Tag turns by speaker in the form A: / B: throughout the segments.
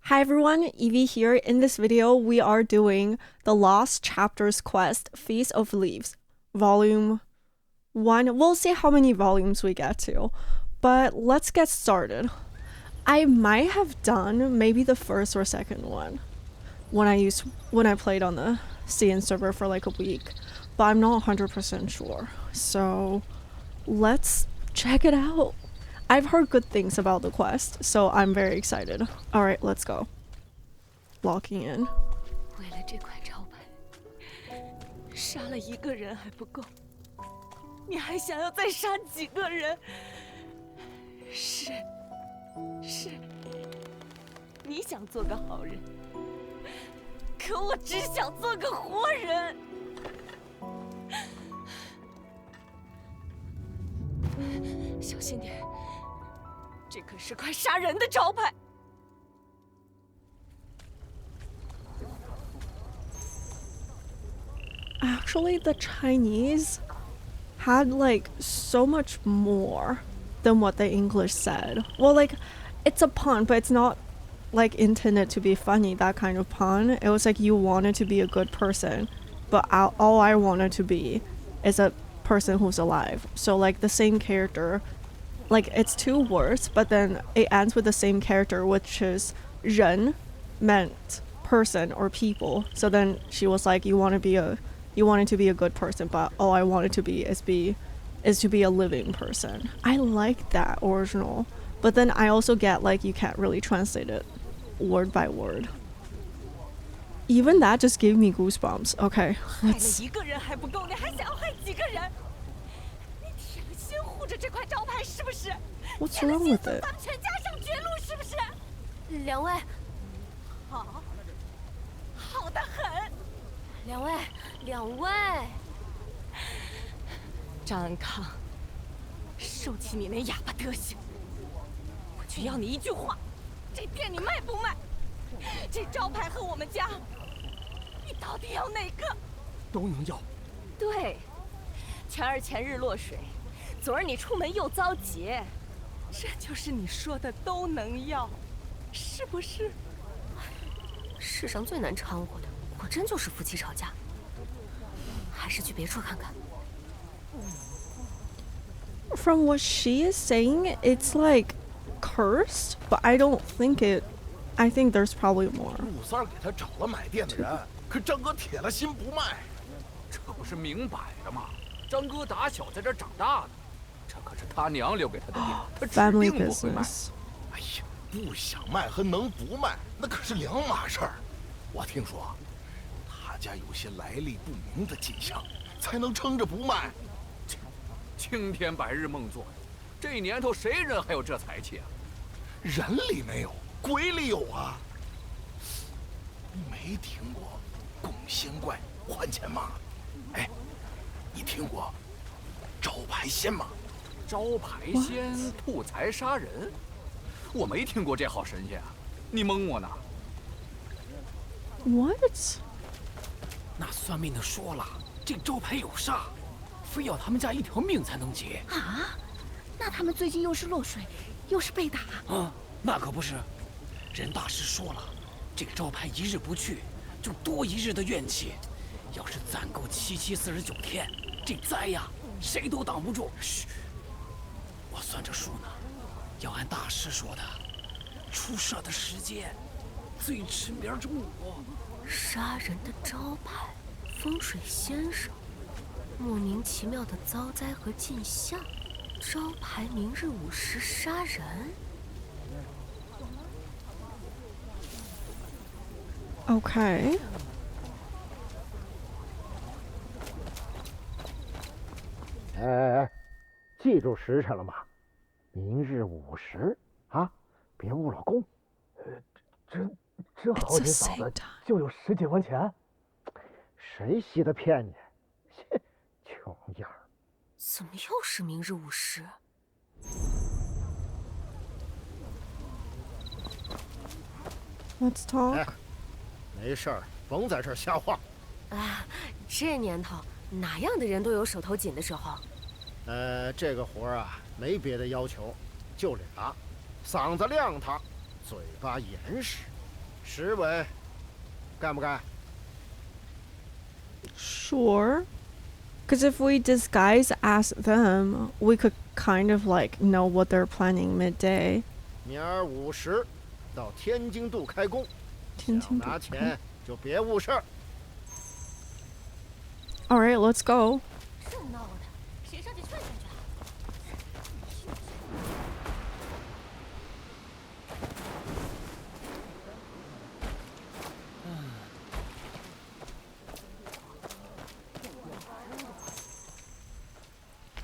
A: Hi everyone, Evie here. In this video, we are doing the Lost Chapters quest, Feast of Leaves, Volume 1. We'll see how many volumes we get to, but let's get started. I might have done maybe the first or second one when I played on the CN server for like a week, but I'm not 100% sure. So let's check it out. I've heard good things about the quest, so I'm very excited. Alright, let's go. Locking in.
B: 为了这块招牌，杀了一个人还不够，你还想要再杀几个人？是，你想做个好人，可我只想做个活人。小心点，这可是块杀人的招牌。
A: Actually, the Chinese had like so much more than what the English said. Well, like, it's a pun, but it's not like intended to be funny, that kind of pun. It was like you wanted to be a good person, but all I wanted to be is a person who's alive. So like the same character, like it's two words, but then it ends with the same character, which is 人 meant person or people. So then she was like, you wanted to be a good person, but all I wanted to be is to be a living person. I like that original, but then I also get like you can't really translate it word by word. Even that just gave me goosebumps. Okay, let's... What's wrong with it?
B: 两位，好得很。两位，张安康，收起你那哑巴德行，我就要你一句话，这店你卖不卖？这招牌和我们家，你到底要哪个？
C: 都能要。
B: 对，全儿前日落水，昨儿你出门又遭劫，这就是你说的都能要，是不是？世上最难掺和的，果真就是夫妻吵架。还是去别处看看。
A: From what she is saying, it's like cursed, but I don't think it. I think there's probably more.
C: 陆三给他找了买店的人，可张哥铁了心不卖，
D: 这不是明摆着吗？张哥打小在这长大的，这可是他娘留给他的店，他指定不会卖。
C: 哎呀，不想卖和能不卖那可是两码事儿。我听说。 家有些来历不明的迹象，才能撑着不卖。
D: 青天白日梦做，这年头谁人还有这财气啊？
C: 人里没有，鬼里有啊！你没听过供仙怪还钱吗？哎，你听过招牌仙吗？
D: 招牌仙吐财杀人，我没听过这号神仙啊！你蒙我呢
A: ？What？
E: 那算命的说了，这招牌有煞，非要他们家一条命才能结
B: 啊！那他们最近又是落水，又是被打
E: 啊！那可不是，人大师说了，这个招牌一日不去，就多一日的怨气。要是攒够7749天，这灾呀，谁都挡不住。嘘，我算着数呢，要按大师说的，出事的时间最迟明儿中午。
B: 杀人的招牌，风水先生，莫名其妙的遭灾和进项，招牌明日午时杀人。
A: Okay.
F: 哎，记住时辰了吗？明日午时啊，别误了宫。这好这嫂子就有10几文钱，谁稀得骗你？切，穷样！
B: 怎么又是明日午时
A: ？Let's talk.
C: 哎，没事儿，甭在这儿瞎晃。
B: 啊，这年头哪样的人都有手头紧的时候。
C: 这个活啊，没别的要求，就俩，嗓子亮堂，嘴巴严实。
F: 10文，干不干？
A: Sure. Because if we disguise as them, we could kind of like know what they're planning midday.
F: 明儿50到天津渡开工，想拿钱就别误事儿。
A: All right, let's go.
B: 这闹的，谁上去劝劝去？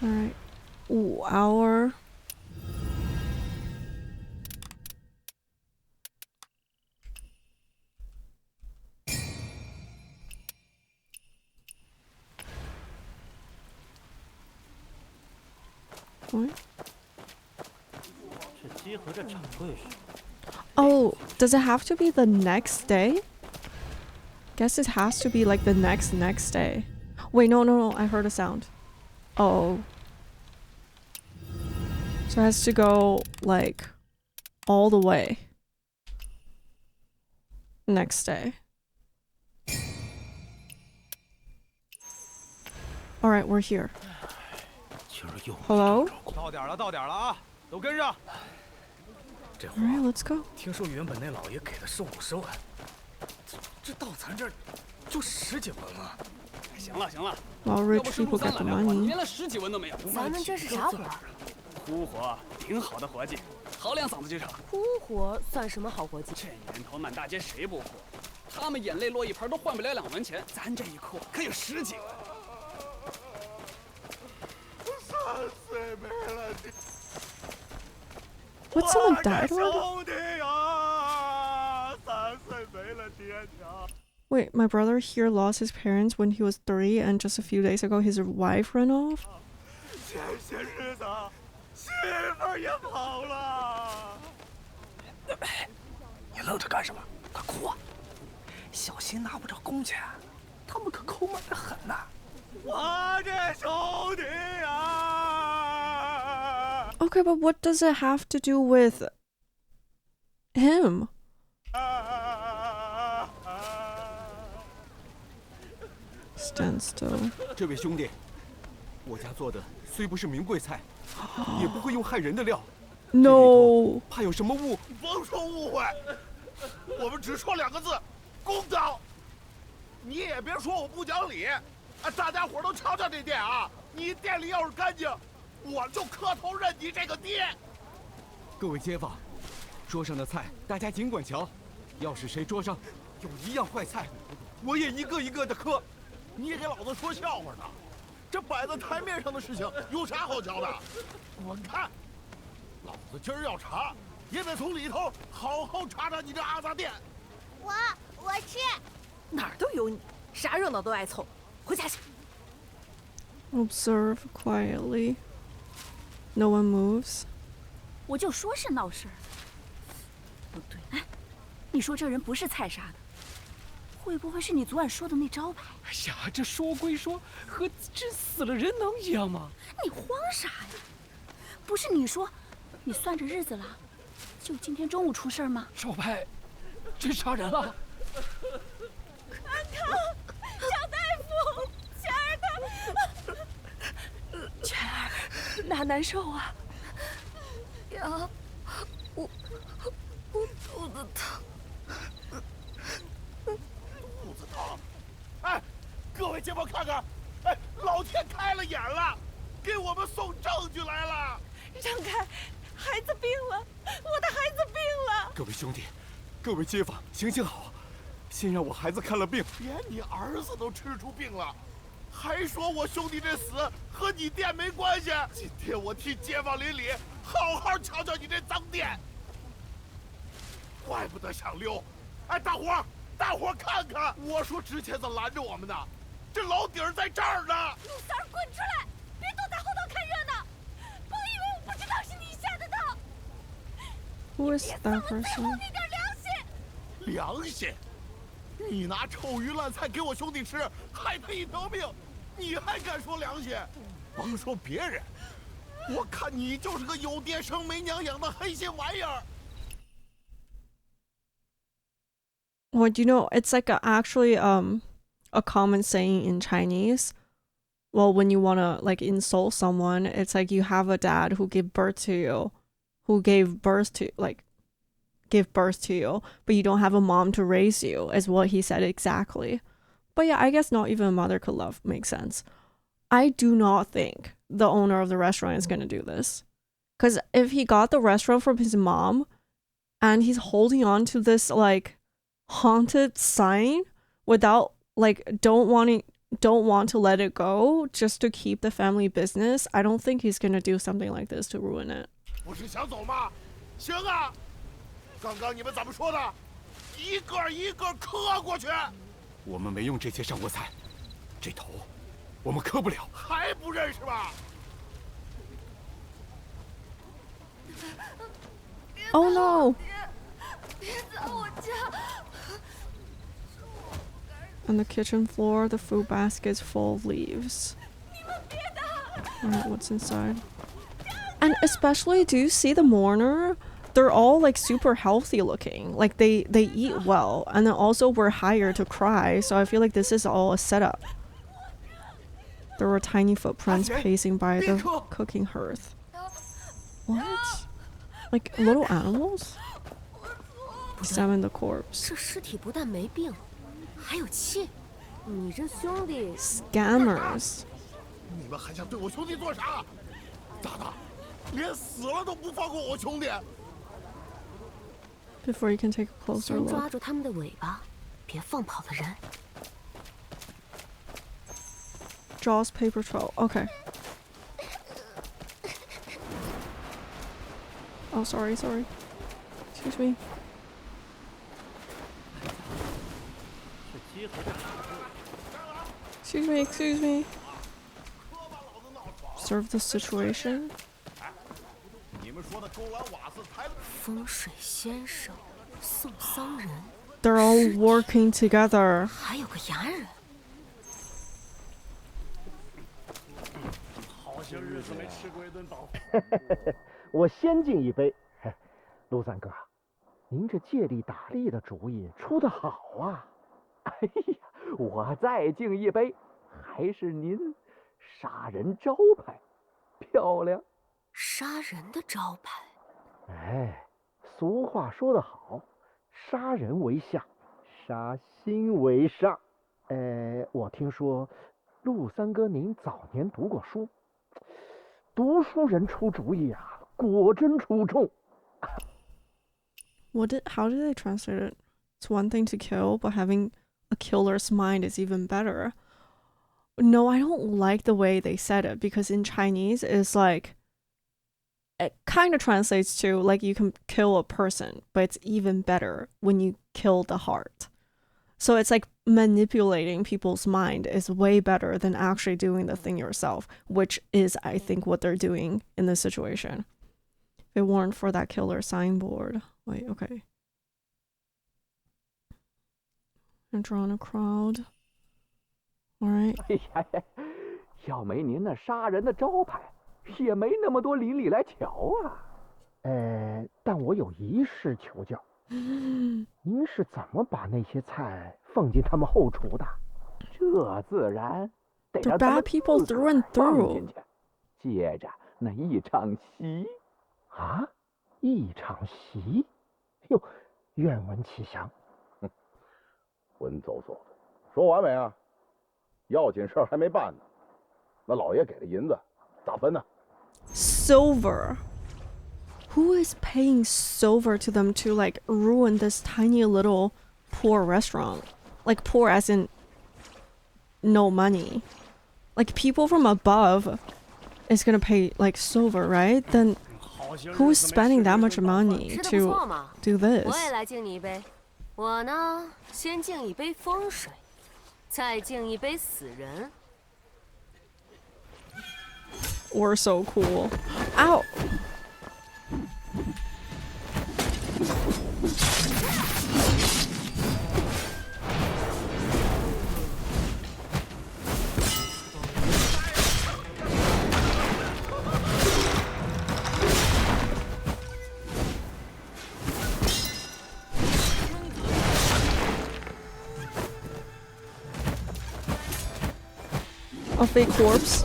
A: All right. Ooh, hour. What? Oh, does it have to be the next day? Guess it has to be like the next day. Wait, no, I heard a sound. Oh. So it has to go like all the way. Next day. All right, we're here. Hello?
G: 到点了啊！都跟上。这
A: All right, let's go.
G: 听说原本那老爷给的是50万，这到咱这儿就10几文了。行了，
A: While
G: 要
A: rich
G: 不是陆
A: people
G: 三
A: get the
G: 揽2
A: money.
G: 连了10几文都没有。
B: 咱们这是啥活？
G: 呼活，挺好的活计，好2嗓子机场。
B: 呼活算什么好活计？
G: 这年头满大街谁不呼？他们眼泪落一盆都换不了2文钱，咱这一哭可有10几文。
A: What, someone died already? Wait, my brother here lost his parents when he was 3 and just a few days ago his wife ran off?
C: 前些日子媳妇儿也跑了。
E: 你愣着干什么？快哭啊！小心拿不着工钱，他们可抠门的很呐。
C: 我这兄弟呀！
A: Okay, but what does it have to do with him? Stand still.
H: 这位兄弟，我家做的虽不是名贵菜，也不会用害人的料。
A: No.
H: 怕有什么误？
C: 甭说误会，我们只说2个字：公道。你也别说我不讲理，大家伙都瞧瞧这店啊！你店里要是干净，我就磕头认你这个爹。
H: 各位街坊，桌上的菜大家尽管瞧，要是谁桌上有1样坏菜，我也一个一个的磕。
C: 你给老子说笑话呢？这摆在台面上的事情有啥好瞧的？滚开！老子今儿要查，也得从里头好好查查你这阿杂店。
I: 我吃。
B: 哪儿都有你，啥热闹都爱凑，回家去。
A: Observe quietly. No one moves.
I: 我就说是闹事儿。不对，哎，你说这人不是菜杀的，会不会是你昨晚说的那招牌？
E: 哎呀，这说归说，和这死了人能一样吗？
I: 你慌啥呀？不是你说，你算着日子了，就今天中午出事儿吗？
E: 招牌真杀人了！
B: 小大夫，全儿哪难受啊？
I: 呀，我肚子疼。
C: 肚子疼！哎，各位街坊看看，哎，老天开了眼了，给我们送证据来了。
B: 让开，孩子病了，我的孩子病了。
H: 各位兄弟，各位街坊，行行好，先让我孩子看了病。
C: 连你儿子都吃出病了，还说我兄弟这死和你店没关系。今天我替街坊邻里好好瞧瞧你这脏店，怪不得想溜。哎，大伙儿看看，我说之前怎么拦着我们呢？这老底儿在这儿呢。
I: 陆三儿，滚出来！别躲在后头看热闹！甭以为我不知道是你下的套。
A: Who is
I: 别
A: that
I: 丧了最
A: person?
I: 后那点良心！
C: 良心！你拿臭鱼烂菜给我兄弟吃，害他一条命，你还敢说良心？甭说别人，我看你就是个有爹生没娘养的黑心玩意儿。
A: Well, you know, it's like actually a common saying in Chinese. Well, when you want to like insult someone, it's like you have a dad who gave birth to you, who gave birth to give birth to you, but you don't have a mom to raise you, is what he said exactly. But yeah, I guess not even a mother could love makes sense. I do not think the owner of the restaurant is going to do this. Because if he got the restaurant from his mom and he's holding on to this like haunted sign without like don't want to let it go just to keep the family business, I don't think he's going to do something like this to ruin it.
C: 不是想走吗？行啊！刚刚你们怎么说的？一个一个磕过去。
H: 我们没用这些上过菜，这头我们磕不了。
C: 还不认识吧？
A: Oh no! On the kitchen floor, the fruit basket is full of leaves. Alright, what's inside? And especially, do you see the mourner? They're all like super healthy looking. Like they eat well. And then also we're hired to cry. So I feel like this is all a setup. There were tiny footprints pacing by the cooking hearth. What? Like little animals? Examine the corpse.
B: 这尸体不但没病，还有气。你这兄弟
A: Scammers.
C: 你们还想对我兄弟做啥？咋的？连死了都不放过我兄弟？
A: Before you can take a closer
B: 先抓
A: look.
B: 住他们的尾巴，别放跑了人。
A: Jaws paper trail. Okay. Oh, sorry. Excuse me. Excuse me. Observe the situation.
C: 你们说的勾完瓦斯台。
B: 风水先生，送丧人，
A: They're all working together.
B: 还有个洋人。
G: 好些日子没吃过一顿饱。
F: 我先敬一杯。陆三哥，您这借力打力的主意出得好啊！哎呀，我再敬一杯，还是您杀人招牌，漂亮。
B: 杀人的招牌。
F: 哎，俗话说得好，杀人为下，杀心为上。我听说陆三哥您早年读过书，读书人出主意啊，果真出众。
A: How did they translate it? It's one thing to kill, but having a killer's mind is even better. No, I don't like the way they said it, because in Chinese it's like it kind of translates to like you can kill a person, but it's even better when you kill the heart. So it's like manipulating people's mind is way better than actually doing the thing yourself, which is, I think, what they're doing in this situation. If it weren't for that killer signboard. Wait, okay. I'm drawing a crowd. Alright.
F: 哎呀，要没您那杀人的招牌，也没那么多邻里来瞧啊。但我有一事求教，您是怎么把那些菜放进他们后厨的？这自然得让他们
A: bad people through and
F: 放
A: through.
F: 进去，接着那一场席啊，一场席，哟，愿闻其详。
C: 文绉绉的，说完没啊？要紧事儿还没办呢。那老爷给的银子咋分呢？
A: Silver. Who is paying silver to them to like ruin this tiny little poor restaurant? Like poor as in no money. Like people from above is gonna pay like silver, right? Then who's spending that much money
B: 吃得不
A: to
B: 错嘛，
A: do
B: 我也
A: this?
B: 来敬你一杯。我呢，先敬一杯风水，再敬一杯死人。
A: We're so cool. Ow! A fake corpse.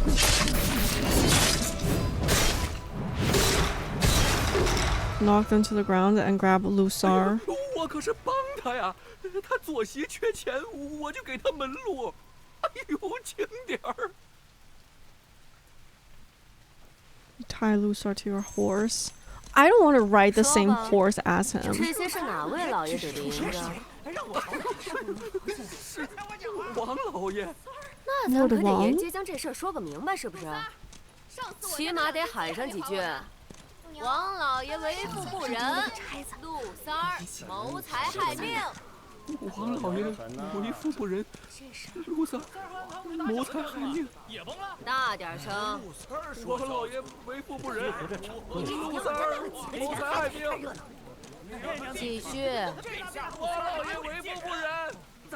A: Knocked into the ground and grab Lusar.
H: 我可是帮他呀，他左膝缺钱，我就给他门路。哎呦，轻点儿。
A: Tie Lusar to your horse. I don't want to ride the same horse as him.
B: 这些是哪位老爷给的银子？
H: 是王老爷。
B: 那咱可得沿街将这事儿说个明白，是不是？起码得喊上几句。王老爷为富不仁，陆三儿谋财害命。
H: 王老爷为富不仁，陆三谋财害命。
B: 大点声！
H: 王老爷为富不仁，陆三儿谋财害命。
B: 继续。
H: 王老爷为富不仁，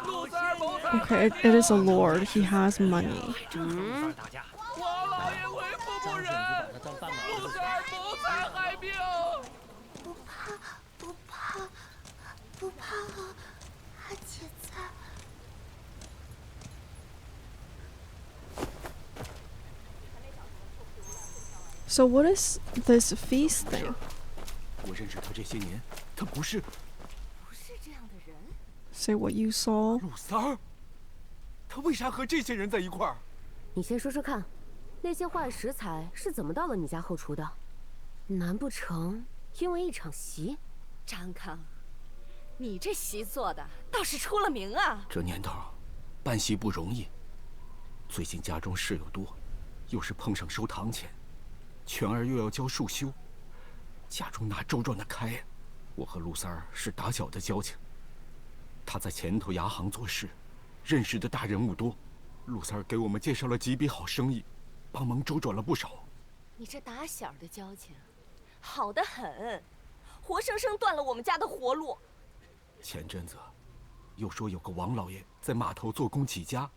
H: 陆三儿谋财。
A: Okay, it is a lord. He has money.
H: 王老爷为富不仁，陆三儿谋财害命。
J: 不怕了，阿姐在。
A: So what is this feast thing?
H: 我认识他这些年，他不是
B: 这样的人。
A: Say what you saw.
H: 陆三儿，他为啥和这些人在一块儿？
B: 你先说说看，那些坏食材是怎么到了你家后厨的？难不成因为一场席？张康，你这席做的倒是出了名啊！
E: 这年头，办席不容易。最近家中事又多，又是碰上收堂钱，全儿又要交束修，家中哪周转得开呀？我和陆三儿是打小的交情，他在前头牙行做事，认识的大人物多。陆三儿给我们介绍了几笔好生意，帮忙周转了不少。
B: 你这打小的交情，好得很，活生生断了我们家的活路。
E: 前阵子，又说有个王老爷在码头做工起家，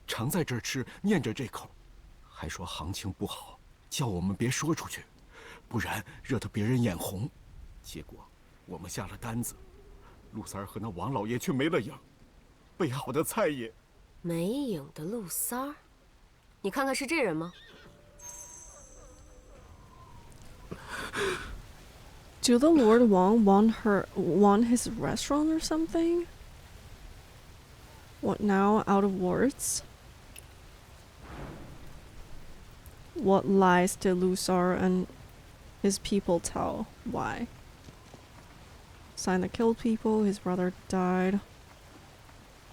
E: 常在这儿吃，念着这口，还说行情不好，叫我们别说出去，不然惹得别人眼红。结果我们下了单子，陆三儿和那王老爷却没了影，备好的菜也
B: 没影的陆三儿，你看看是这人吗？
A: Do the Lord Wang want his restaurant or something? What now? Out of words? What lies did Lusar and his people tell? Why? Sign that killed people, his brother died.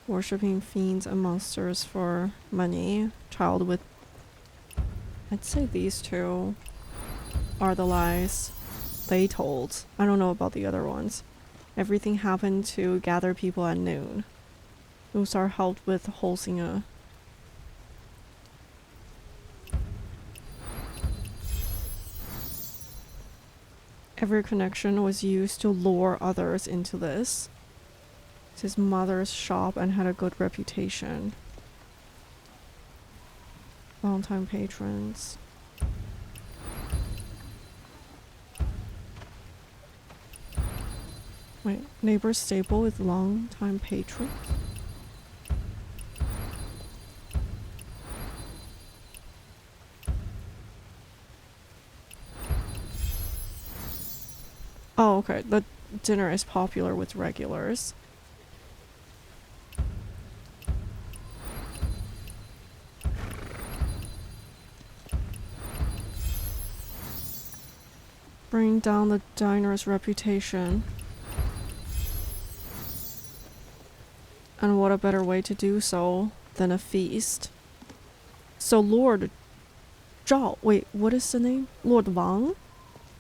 A: Worshipping fiends and monsters for money. Child with... I'd say these two are the lies they told. I don't know about the other ones. Everything happened to gather people at noon. Lusar helped with Holsinga. Every connection was used to lure others into this. It's his mother's shop and had a good reputation. Long-time patrons. Wait, neighbor's stable with long-time patrons? Oh, okay. The dinner is popular with regulars. Bring down the diner's reputation. And what a better way to do so than a feast. So Lord Zhao, wait, what is the name? Lord Wang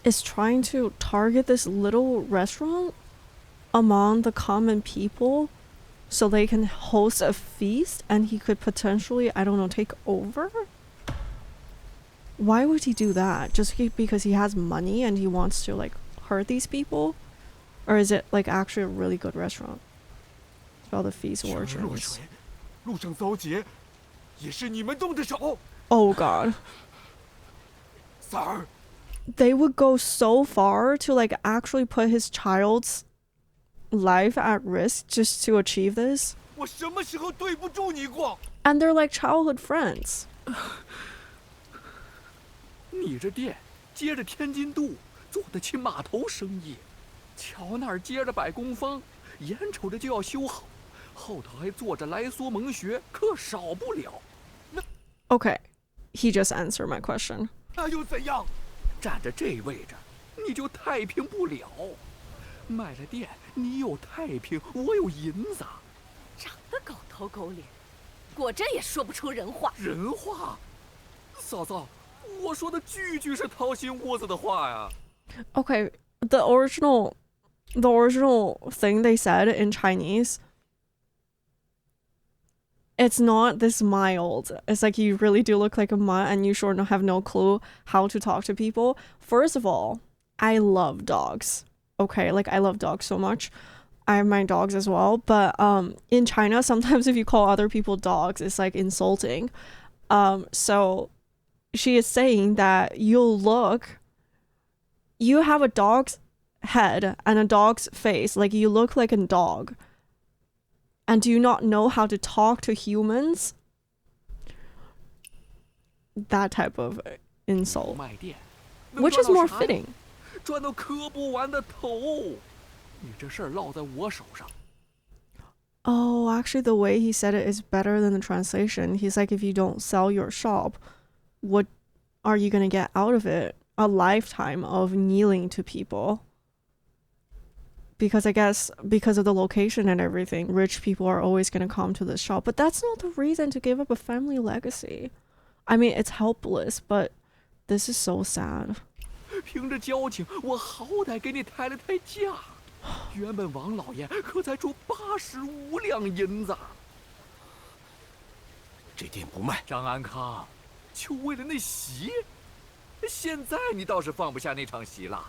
A: is trying to target this little restaurant among the common people so they can host a feast and he could potentially, I don't know, take over? Why would he do that? Just because he has money and he wants to like hurt these people? Or is it like actually a really good restaurant? All the feast orchards. Oh god. They would go so far to like actually put his child's life at risk just to achieve this. And they're like childhood friends.
D: 你这店接着天津渡，做得起码头生意，桥那儿接着摆工坊，眼瞅着就要修好，后头还坐着来梭蒙学，可少不了。
A: Okay, he just answered my question.
C: 那又怎样？
D: 站着这位置，你就太平不了。卖了店，你有太平，我有银子。
B: 长得狗头狗脸，果真也说不出人话。
D: 人话？嫂嫂，我说的句句是掏心窝子的话呀。
A: Okay, the original thing they said in Chinese, it's not this mild. It's like you really do look like a mutt and you sure have no clue how to talk to people. First of all, I love dogs. Okay, like I love dogs so much. I have my dogs as well. But in China, sometimes if you call other people dogs, it's like insulting. So she is saying that you have a dog's head and a dog's face. Like you look like a dog. And do you not know how to talk to humans? That type of insult. Which is more fitting.
D: 赚到磕不完的头，你这事儿落在我手上。
A: Oh, actually, the way he said it is better than the translation. He's like, if you don't sell your shop, what are you going to get out of it? A lifetime of kneeling to people. Because I guess because of the location and everything, rich people are always going to come to this shop. But that's not the reason to give up a family legacy. I mean, it's helpless, but this is so sad.
D: 凭着交情，我好歹给你抬了抬价。原本王老爷可才出85两银子。
C: 这店不卖。
D: 张安康，就为了那席？现在你倒是放不下那场席了。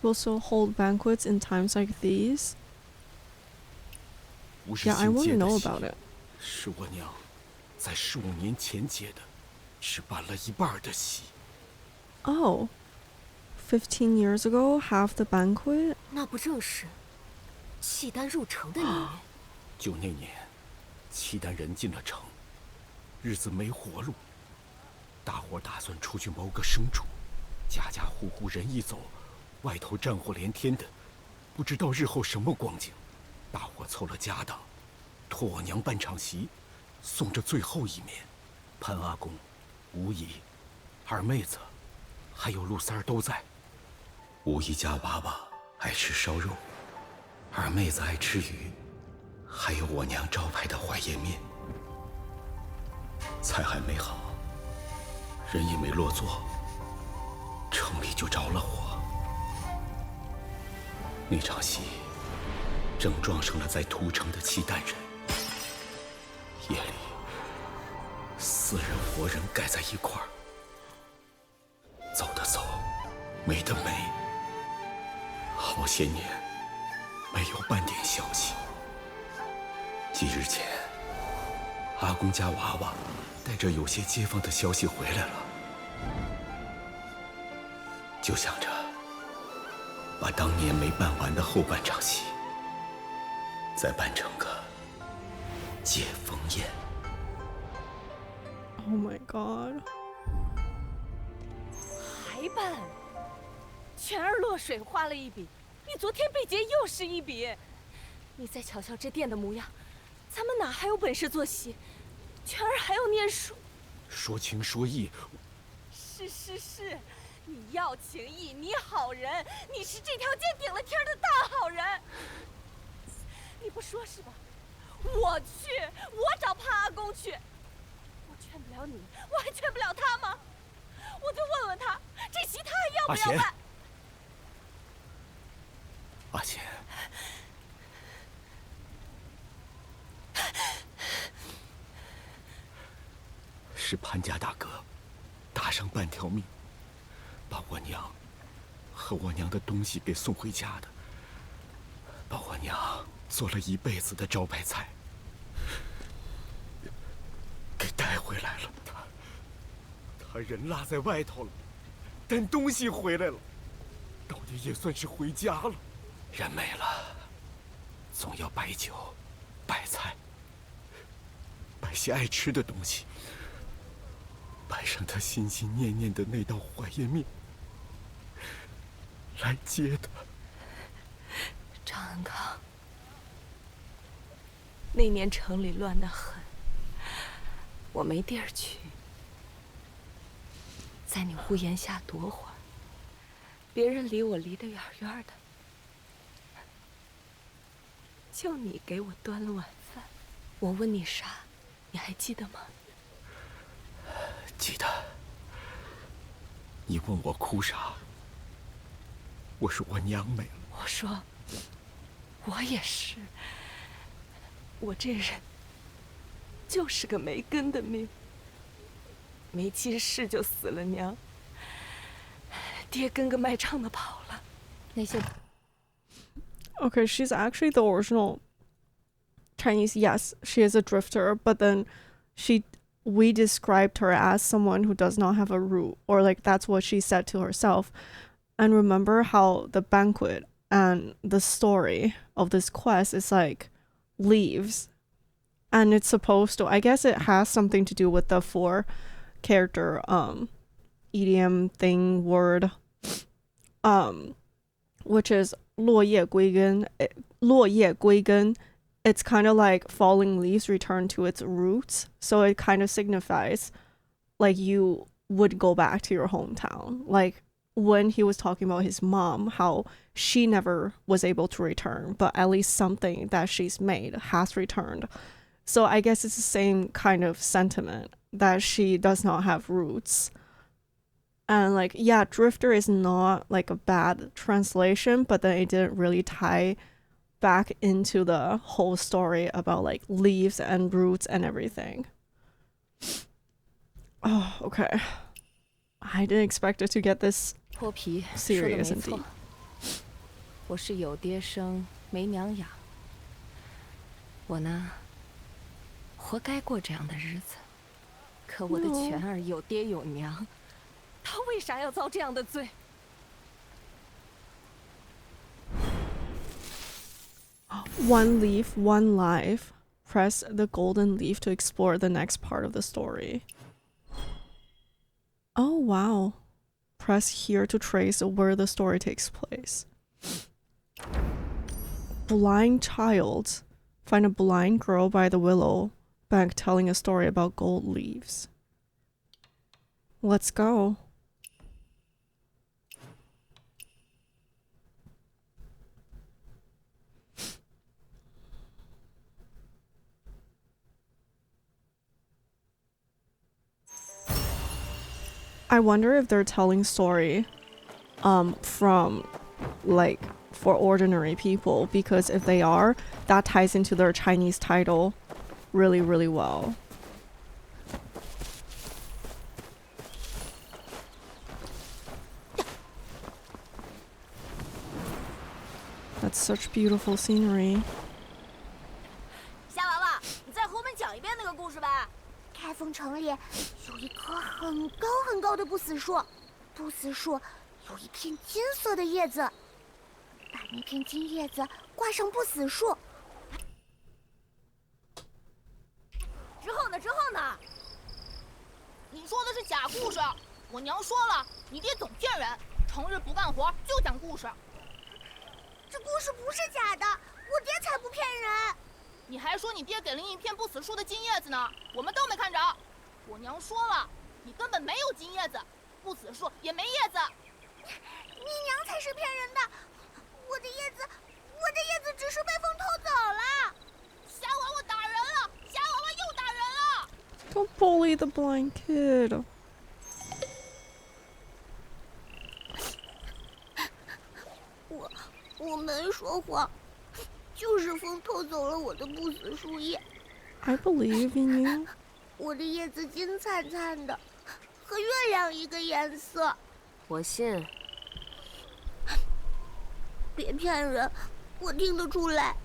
A: Will still hold banquets in times like these? Yeah, I want to know about it.
C: 是我娘在15年前结的，只办了一半的席。
A: Oh, 15 years ago, half the banquet?
B: 那不正是契丹入城的年月？
C: 就那年，契丹人进了城，日子没活路，大伙打算出去谋个生处，家家户户人一走，外头战火连天的，不知道日后什么光景。大伙凑了家当，托我娘办场席，送着最后一面。潘阿公、吴姨、二妹子，还有陆三儿都在。吴姨家娃娃爱吃烧肉，二妹子爱吃鱼，还有我娘招牌的怀爷面。菜还没好，人也没落座，城里就着了火。那场戏正撞上了在屠城的契丹人。夜里，4人活人盖在一块儿，走的走，没的没，好些年没有半点消息。几日前，阿公家娃娃带着有些街坊的消息回来了，就想着把当年没办完的后半场戏再办成个解封宴。
A: Oh my god.
B: 还办？全儿落水花了一笔，你昨天被劫又是一笔。你再瞧瞧这店的模样，咱们哪还有本事做戏？全儿还要念书。
C: 说情说义。
B: 是，你要情义，你好人，你是这条街顶了天的大好人。你不说是吧？我去，我找潘阿公去。我劝不了你，我还劝不了他吗？我就问问他，这席他还要不要办？
C: 阿贤，是潘家大哥搭上半条命，把我娘和我娘的东西给送回家的，把我娘做了一辈子的招牌菜给带回来了。他人落在外头了，但东西回来了，到底也算是回家了。人没了，总要摆酒、摆菜、摆
H: 些爱吃的东西，摆上他心心念念的那道怀爷面，来接他。
B: 张恩康，那年城里乱得很，我没地儿去，在你屋檐下躲会儿，别人离我离得远远的，就你给我端了晚饭。我问你啥，你还记得吗？
H: 记得。你问我哭啥？我说我娘没了。
B: 我说，我也是。我这人就是个没根的命，没亲事就死了娘，爹跟个卖唱的跑了，那些。
A: Okay, she's actually the original Chinese. Yes, she is a drifter, but then we described her as someone who does not have a root, or like that's what she said to herself. And remember how the banquet and the story of this quest is like leaves, and it's supposed to, I guess it has something to do with the 4-character idiom thing word, which is 落叶归根. 落叶归根, it's kind of like falling leaves return to its roots, so it kind of signifies like you would go back to your hometown. Like when he was talking about his mom, how she never was able to return, but at least something that she's made has returned. So I guess it's the same kind of sentiment, that she does not have roots. And like, yeah, drifter is not like a bad translation, but then it didn't really tie back into the whole story about like leaves and roots and everything. Oh, okay. I didn't expect it to get this
B: 脱皮
A: serious
B: 说得没
A: and
B: 错
A: deep.
B: 我是有爹生没娘养，我呢，活该过这样的日子。可我的全儿有爹有娘，他为啥要遭这样的罪
A: ？One leaf, one life. Press the golden leaf to explore the next part of the story. Oh, wow. Press here to trace where the story takes place. Blind child. Find a blind girl by the willow bank telling a story about gold leaves. Let's go. I wonder if they're telling story from like for ordinary people, because if they are, that ties into their Chinese title really, really well. That's such beautiful scenery.
J: 夏娃娃，你再和我们讲一遍那个故事呗。开封城里有一棵很高很高的不死树，不死树有一片金色的叶子，把那片金叶子挂上不死树。
K: 之后呢？之后呢？你说的是假故事，我娘说了，你爹总骗人，成日不干活就讲故事。
J: 这故事不是假的，我爹才不骗人。
K: 你还说你爹给了你一片不死树的金叶子呢，我们都没看着。我娘说了，你根本没有金叶子，不死树也没叶子。
J: 你娘才是骗人的，我的叶子只是被风偷走了。
K: 瞎娃娃打人了，瞎娃娃又打人了。
A: Don't bully the blind kid.
J: 我没说谎，就是风偷走了我的不死树叶。
A: I believe in you.
J: 我的叶子金灿灿的，和月亮一个颜色。
B: 我信。
J: 别骗人，我听得出来。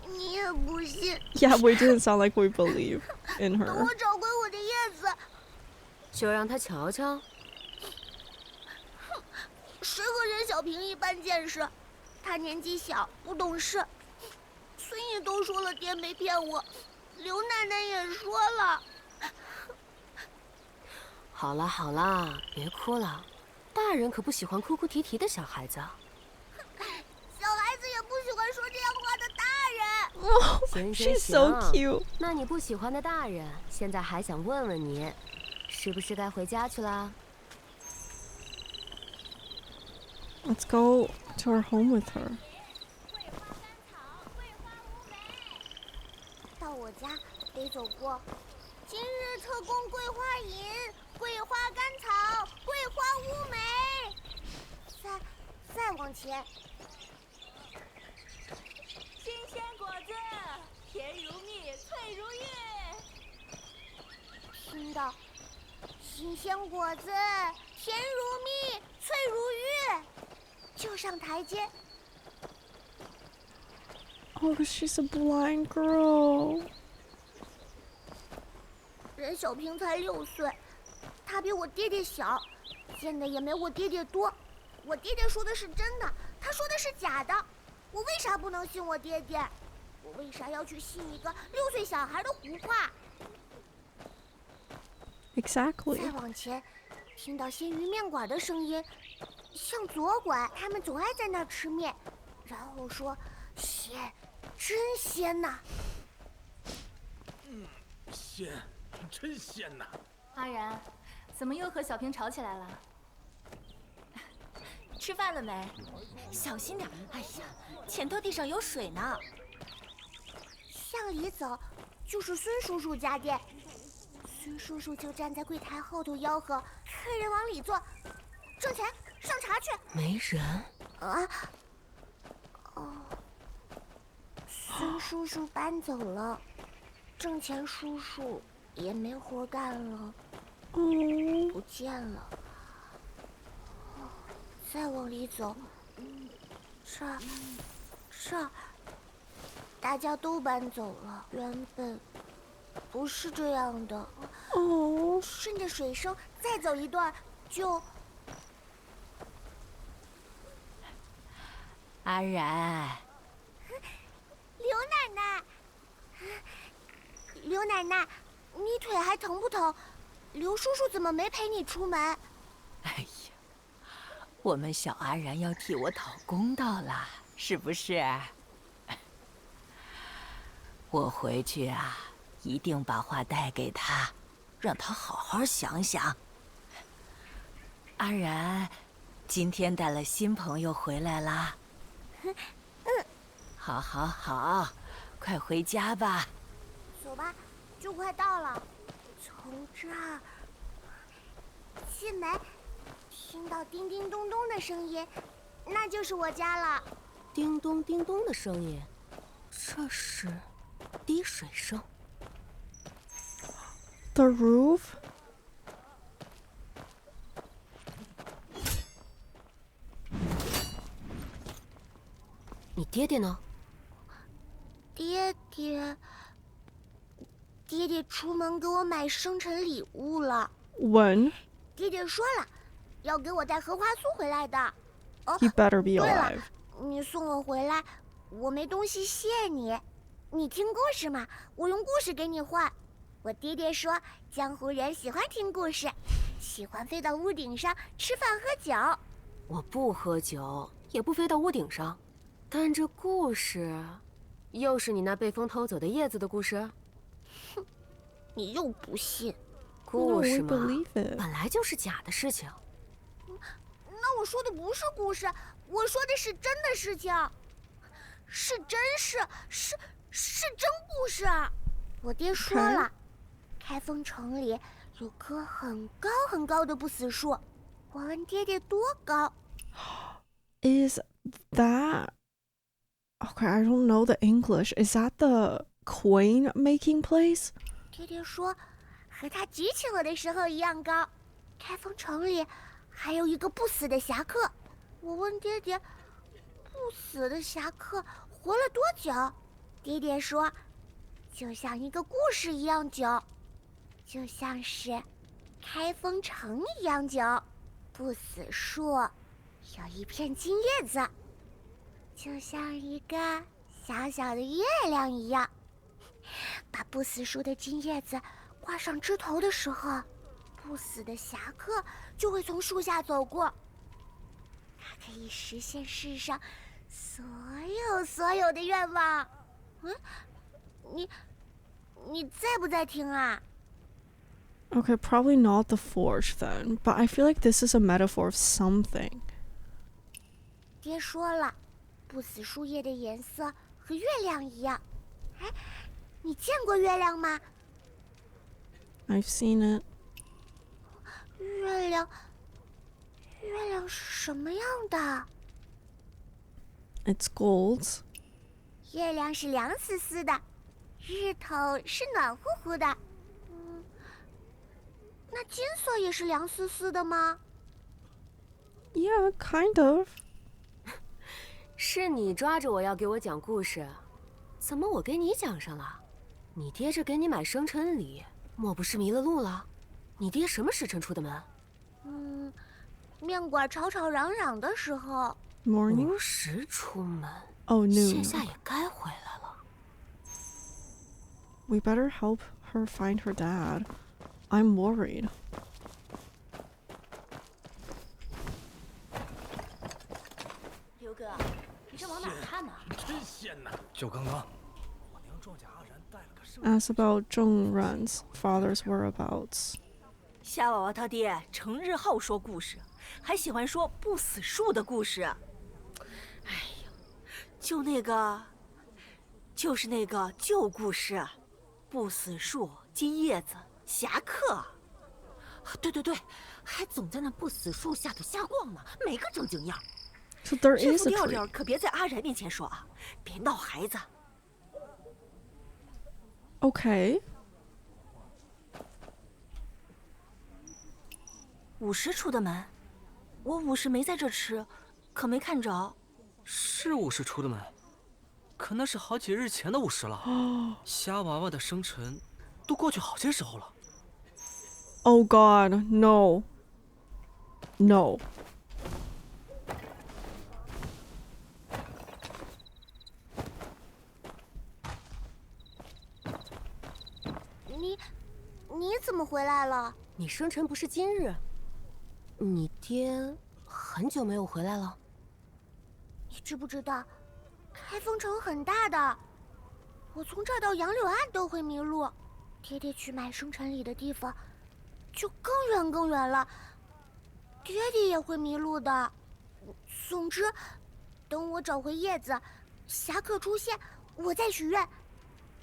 J: 你也不信。
A: Yeah, we didn't sound like we believe in
J: 等
A: her.
J: 我找回我的叶子，
B: 就让他瞧瞧。
J: 谁和任小平一般见识？他年纪小，不懂事。孙毅都说了，爹没骗我，刘奶奶也说了。
L: 好了好了，别哭了，大人可不喜欢哭哭啼啼的小孩子。
J: 小孩子也不喜欢说这样话的大人。
A: Oh,
L: 行
A: she's so
L: 行
A: cute.
L: 那你不喜欢的大人，现在还想问问你，是不是该回家去了？
A: Let's go to our home with her.
J: 到我家得走过今日特供桂花饮、桂花甘草、桂花乌梅，再往前。
B: 新鲜果子，甜如蜜，脆如玉。
J: 听到新鲜果子，甜如蜜，脆如玉，就上台阶。
A: Oh, she's a blind girl.
J: 任小平才6岁，他比我爹爹小，见的也没我爹爹多。我爹爹说的是真的，他说的是假的。我为啥不能信我爹爹？我为啥要去信一个6岁小孩的胡话？
A: Exactly.
J: 再往前，听到鲜鱼面馆的声音，向左拐，他们总爱在那儿吃面，然后说鲜，真鲜呐！
G: 鲜，真鲜呐！
K: 阿然，怎么又和小平吵起来了？吃饭了没？小心点！哎呀，前头地上有水呢。
J: 向里走，就是孙叔叔家店。孙叔叔就站在柜台后头吆喝，客人往里坐，挣钱，上茶去。
L: 没人
J: 啊？哦，孙叔叔搬走了，挣钱叔叔也没活干了，不见了。再往里走，这儿，大家都搬走了。原本不是这样的。
A: 哦，
J: 顺着水声再走一段，就……
B: 阿然，
J: 刘奶奶，刘奶奶，你腿还疼不疼？刘叔叔怎么没陪你出门？
B: 哎呀，我们小阿然要替我讨公道啦，是不是？我回去啊，一定把话带给他，让他好好想想。阿然，今天带了新朋友回来啦。好，好，好，快回家吧。
J: 走吧，就快到了。从这儿进门，听到叮叮咚咚的声音，那就是我家了。
L: 叮咚叮咚的声音，这是滴水声。
A: The roof?
L: 你爹爹呢？
J: 爹爹出门给我买生辰礼物了。
A: When?
J: 爹爹说了，要给我带荷花酥回来的。哦，
A: He better be
J: 对
A: alive.
J: 了，你送我回来，我没东西谢你。你听故事嘛，我用故事给你换。我爹爹说，江湖人喜欢听故事，喜欢飞到屋顶上吃饭喝酒。
L: 我不喝酒，也不飞到屋顶上，但这故事，又是你那被风偷走的叶子的故事？
J: 哼，你又不信？
L: 故事嘛，
A: No, we believe it.
L: 本来就是假的事情。
J: 那我说的不是故事，我说的是真的事情，是真事，是真故事。我爹说了，开封城里有棵很高很高的不死树。我问爹爹多高
A: Is that... Okay, I don't know the English. Is that the coin making place?
J: 爹爹说，和他举起我的时候一样高。开封城里还有一个不死的侠客。我问爹爹，不死的侠客活了多久？爹爹说，就像一个故事一样久，就像是开封城一样久。不死树有一片金叶子，就像一个小小的月亮一样。把不死树的金叶子挂上枝头的时候，不死的侠客就会从树下走过。它可以实现世上所有的愿望。你在不在听啊？
A: Okay, probably not the forge then, but I feel like this is a metaphor of something.
J: 爹说了，不死树叶的颜色和月亮一样。哎，你见过月亮吗？
A: I've seen it.
J: 月亮是什么样的？
A: It's gold.
J: 月亮是凉丝丝的，日头是暖乎乎的。那金色也是凉丝丝的吗？
A: Yeah, kind of.
L: 是你抓着我要给我讲故事，怎么我给你讲上了？你爹这给你买生辰礼，莫不是迷了路了？你爹什么时辰出的门？
J: 面馆吵吵嚷嚷的时候。
A: Morning?
L: 5时出门。
A: Oh, noon.
L: 现在也该回来了。
A: We better help her find her dad. I'm worried.
I: 刘哥，你这往哪看呢？
G: 真鲜呐！就刚刚，我娘庄稼阿然带了个生。
A: Ask about Zheng Ren's father's whereabouts.
B: 虾娃娃他爹成日好说故事，还喜欢说不死树的故事。哎呀，就是那个旧故事，不死树、金叶子、侠客。
K: 对，还总在那不死树下头瞎逛呢，没个正经样。
A: So there
B: 这
A: is
B: 副
A: a
B: 调
A: tree.
B: 调可别在阿然面前说啊，别闹孩子。
A: Okay.
B: 5时出的门，我5时没在这吃，可没看着。
M: 是5时出的门，可那是好几日前的5时了。虾娃娃的生辰都过去好些时候了。
A: Oh God, no. No.
J: 你怎么回来了？
L: 你生辰不是今日？你爹很久没有回来了。
J: 你知不知道，开封城很大的，我从这儿到杨柳岸都会迷路。爹爹去买生辰礼的地方，就更远了。爹爹也会迷路的。总之，等我找回叶子，侠客出现，我再许愿，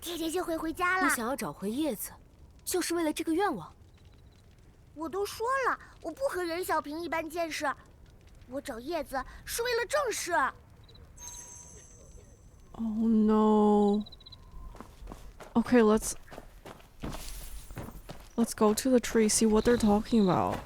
J: 爹爹就会回家了。
L: 你想要找回叶子，就是为了这个愿望？
J: 我都说了，我不和任小平一般见识，我找叶子是为了正事。
A: Oh no. Okay, let's go to the tree, see what they're talking about.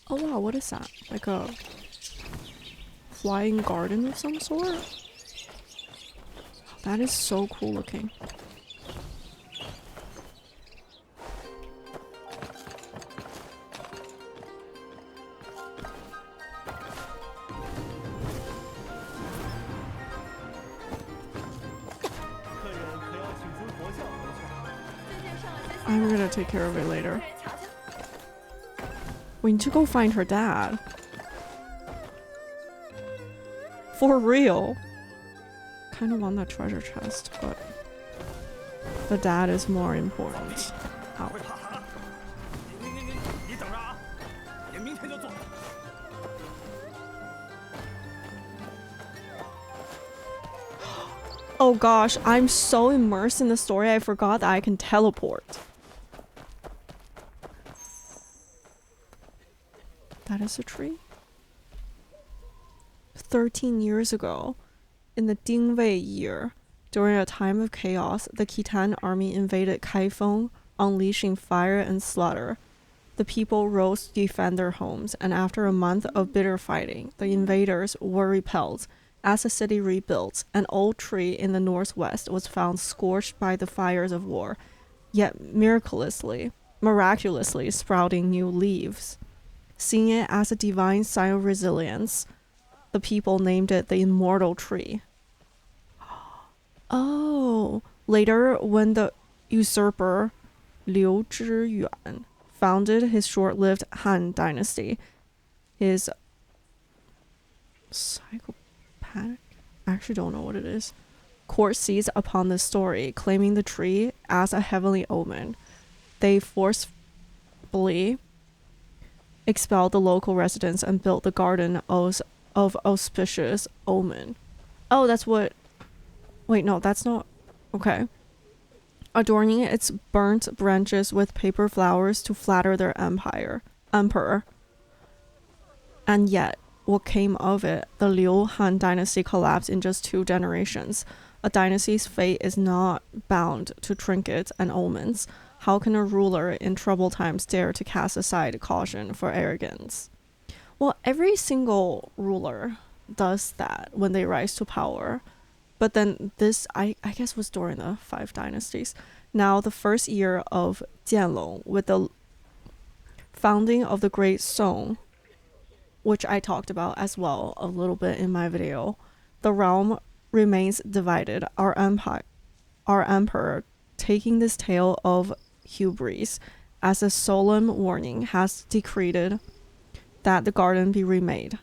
A: Oh wow, what is that? Like a flying garden of some sort? That is so cool looking. I'm gonna take care of it later. We need to go find her dad. For real. Kind of want that treasure chest, but the dad is more important. Ow.
G: 你等着啊，也明天就做。
A: Oh gosh, I'm so immersed in the story I forgot that I can teleport. That is a tree. 13 years ago, in the Dingwei year, during a time of chaos, the Khitan army invaded Kaifeng, unleashing fire and slaughter. The people rose to defend their homes, and after a month of bitter fighting, the invaders were repelled. As the city rebuilt, an old tree in the northwest was found scorched by the fires of war. yet miraculously sprouting new leaves. Seeing it as a divine sign of resilience, the people named it the immortal tree. Oh, later when the usurper Liu Zhiyuan founded his short-lived Han dynasty, his psychopathic, I actually don't know what it is, court seized upon this story, claiming the tree as a heavenly omen. They forcefully expelled the local residents and built the garden of auspicious omen. Oh, that's what... Wait, no, that's not... Okay. Adorning its burnt branches with paper flowers to flatter their emperor. And yet, what came of it? The Liu Han dynasty collapsed in just 2 generations. A dynasty's fate is not bound to trinkets and omens. How can a ruler in troubled times dare to cast aside caution for arrogance? Well, every single ruler does that when they rise to power. But then this, I guess, was during the 5 dynasties. Now, the first year of Jianlong, with the founding of the Great Song, which I talked about as well a little bit in my video, the realm remains divided. Our emperor, taking this tale of hubris as a solemn warning, has decreed that the garden be remade.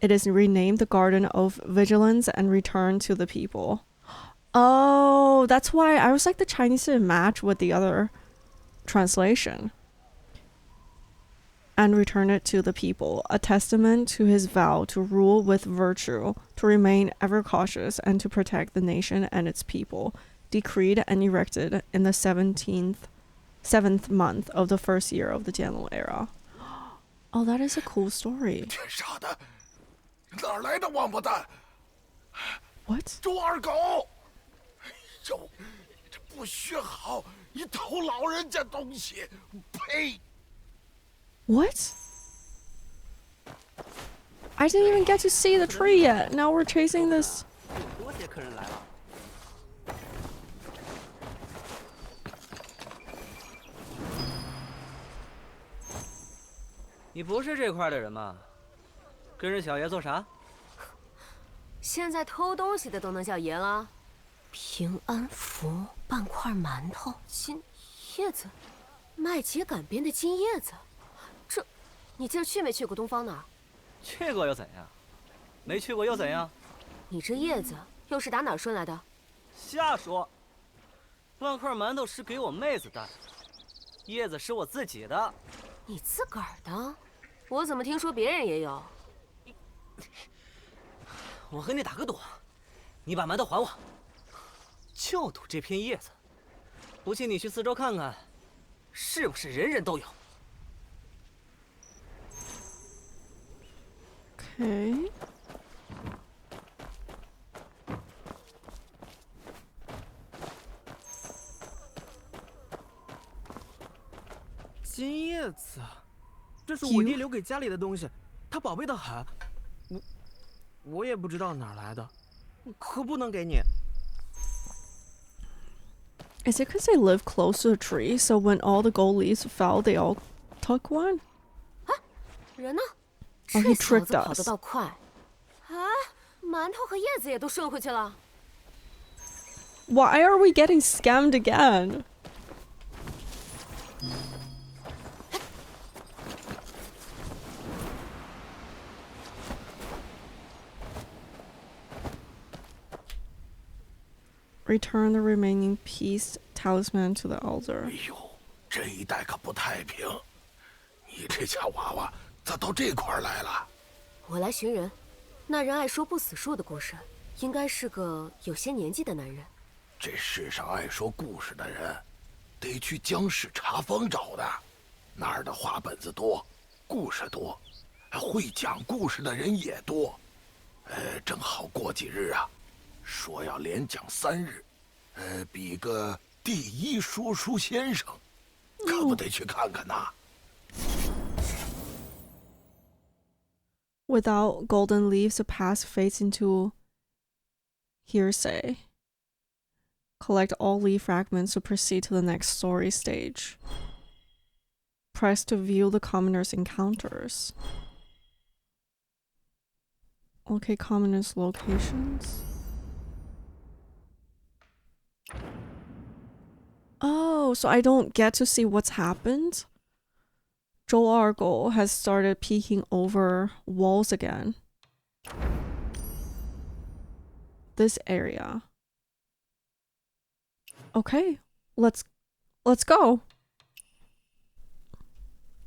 A: It is renamed the Garden of Vigilance and returned to the people. Oh, that's why I was like, the Chinese didn't match with the other translation. And return it to the people, a testament to his vow to rule with virtue, to remain ever cautious, and to protect the nation and its people, decreed and erected in the 7th month of the first year of the Jianlong era. Oh, that is a cool story.
C: 天杀的，哪来的王八蛋
A: What?
C: 猪二狗！哎呦，这不学好，你偷老人家东西，呸！
A: What? I didn't even get to see the tree yet. Now we're chasing this.
M: 多些客人来了。你不是这块的人吗？跟着小爷做啥？
L: 现在偷东西的都能叫爷了？平安符，半块馒头，金叶子，麦秸秆编的金叶子。这，你今儿去没去过东方那儿？
M: 去过又怎样？没去过又怎样？
L: 你这叶子又是打哪儿顺来的？
M: 瞎说！半块馒头是给我妹子带，叶子是我自己的。
L: 你自个儿的？我怎么听说别人也有？
M: 我和你打个赌，你把馒头还我，就赌这片叶子。不信你去四周看看，是不是人人都有
A: ？Okay.
G: 金叶子，这是我爹留给家里的东西，他宝贝的很。我也不知道哪儿来的，可不能给你。
A: Is it because they live close to a tree, so when all the gold leaves fell, they all took one?
L: 啊，人呢？
A: Oh, he tricked
L: 这小子跑
A: us.
L: 得倒快。啊，馒头和叶子也都顺回去了。
A: Why are we getting scammed again? Return the remaining peace talisman to the elder.
C: 哎呦，这一带可不太平！你这家娃娃咋到这块儿来了？
L: 我来寻人，那人爱说不死树的故事，应该是个有些年纪的男人。
C: 这世上爱说故事的人，得去江市茶坊找的，那儿的话本子多，故事多，会讲故事的人也多。正好过几日啊，说要连讲3日，比个第一说书先生，可不得去看看呐。
A: Without golden leaves, the past fades into hearsay. Collect all leaf fragments to proceed to the next story stage. Press to view the commoner's encounters. Okay, commoner's locations. Oh, so I don't get to see what's happened? Joe Argyle has started peeking over walls again. This area. Okay, let's go.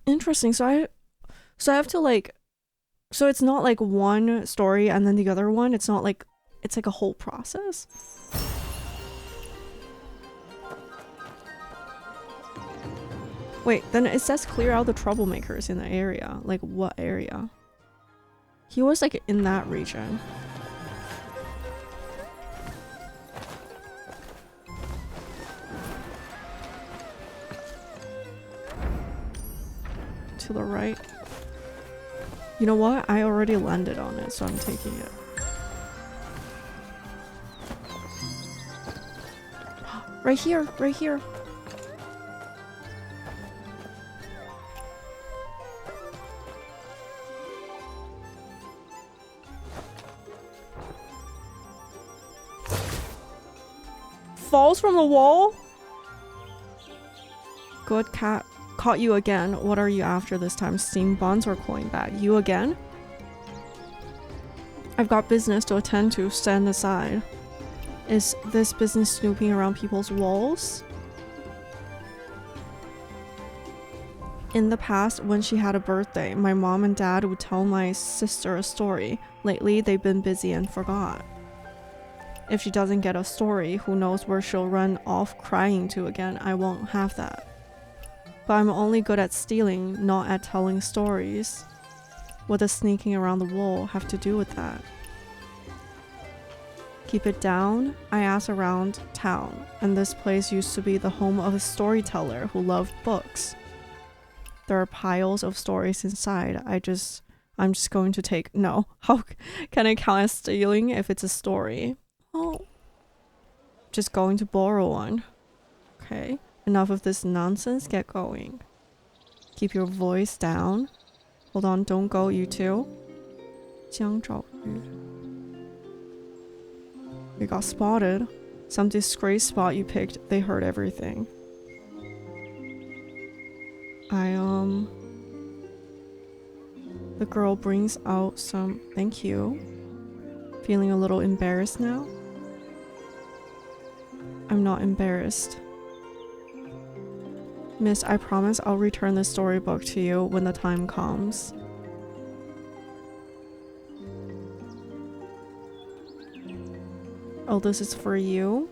A: Interesting. So I have to like, so it's not like one story and then the other one. It's not like, it's like a whole process. Wait, then it says clear out the troublemakers in the area. Like what area? He was like in that region. To the right. You know what? I already landed on it, so I'm taking it. Right here, right here. Falls from the wall? Good cat. Caught you again. What are you after this time? Steam buns or coin bag? You again? I've got business to attend to. Stand aside. Is this business snooping around people's walls? In the past, when she had a birthday, my mom and dad would tell my sister a story. Lately, they've been busy and forgot. If she doesn't get a story, who knows where she'll run off crying to again. I won't have that. But I'm only good at stealing, not at telling stories. What does sneaking around the wall have to do with that? Keep it down? I asked around town, and this place used to be the home of a storyteller who loved books. There are piles of stories inside. I'm just going to take... No. How can I count as stealing if it's a story? Oh. Just going to borrow one. Okay. Enough of this nonsense, get going. Keep your voice down. Hold on, don't go, you two. 江兆玉. We got spotted. Some disgrace spot you picked, they heard everything. The girl brings out some... Thank you. Feeling a little embarrassed now? I'm not embarrassed. Miss, I promise I'll return the storybook to you when the time comes. Oh, this is for you?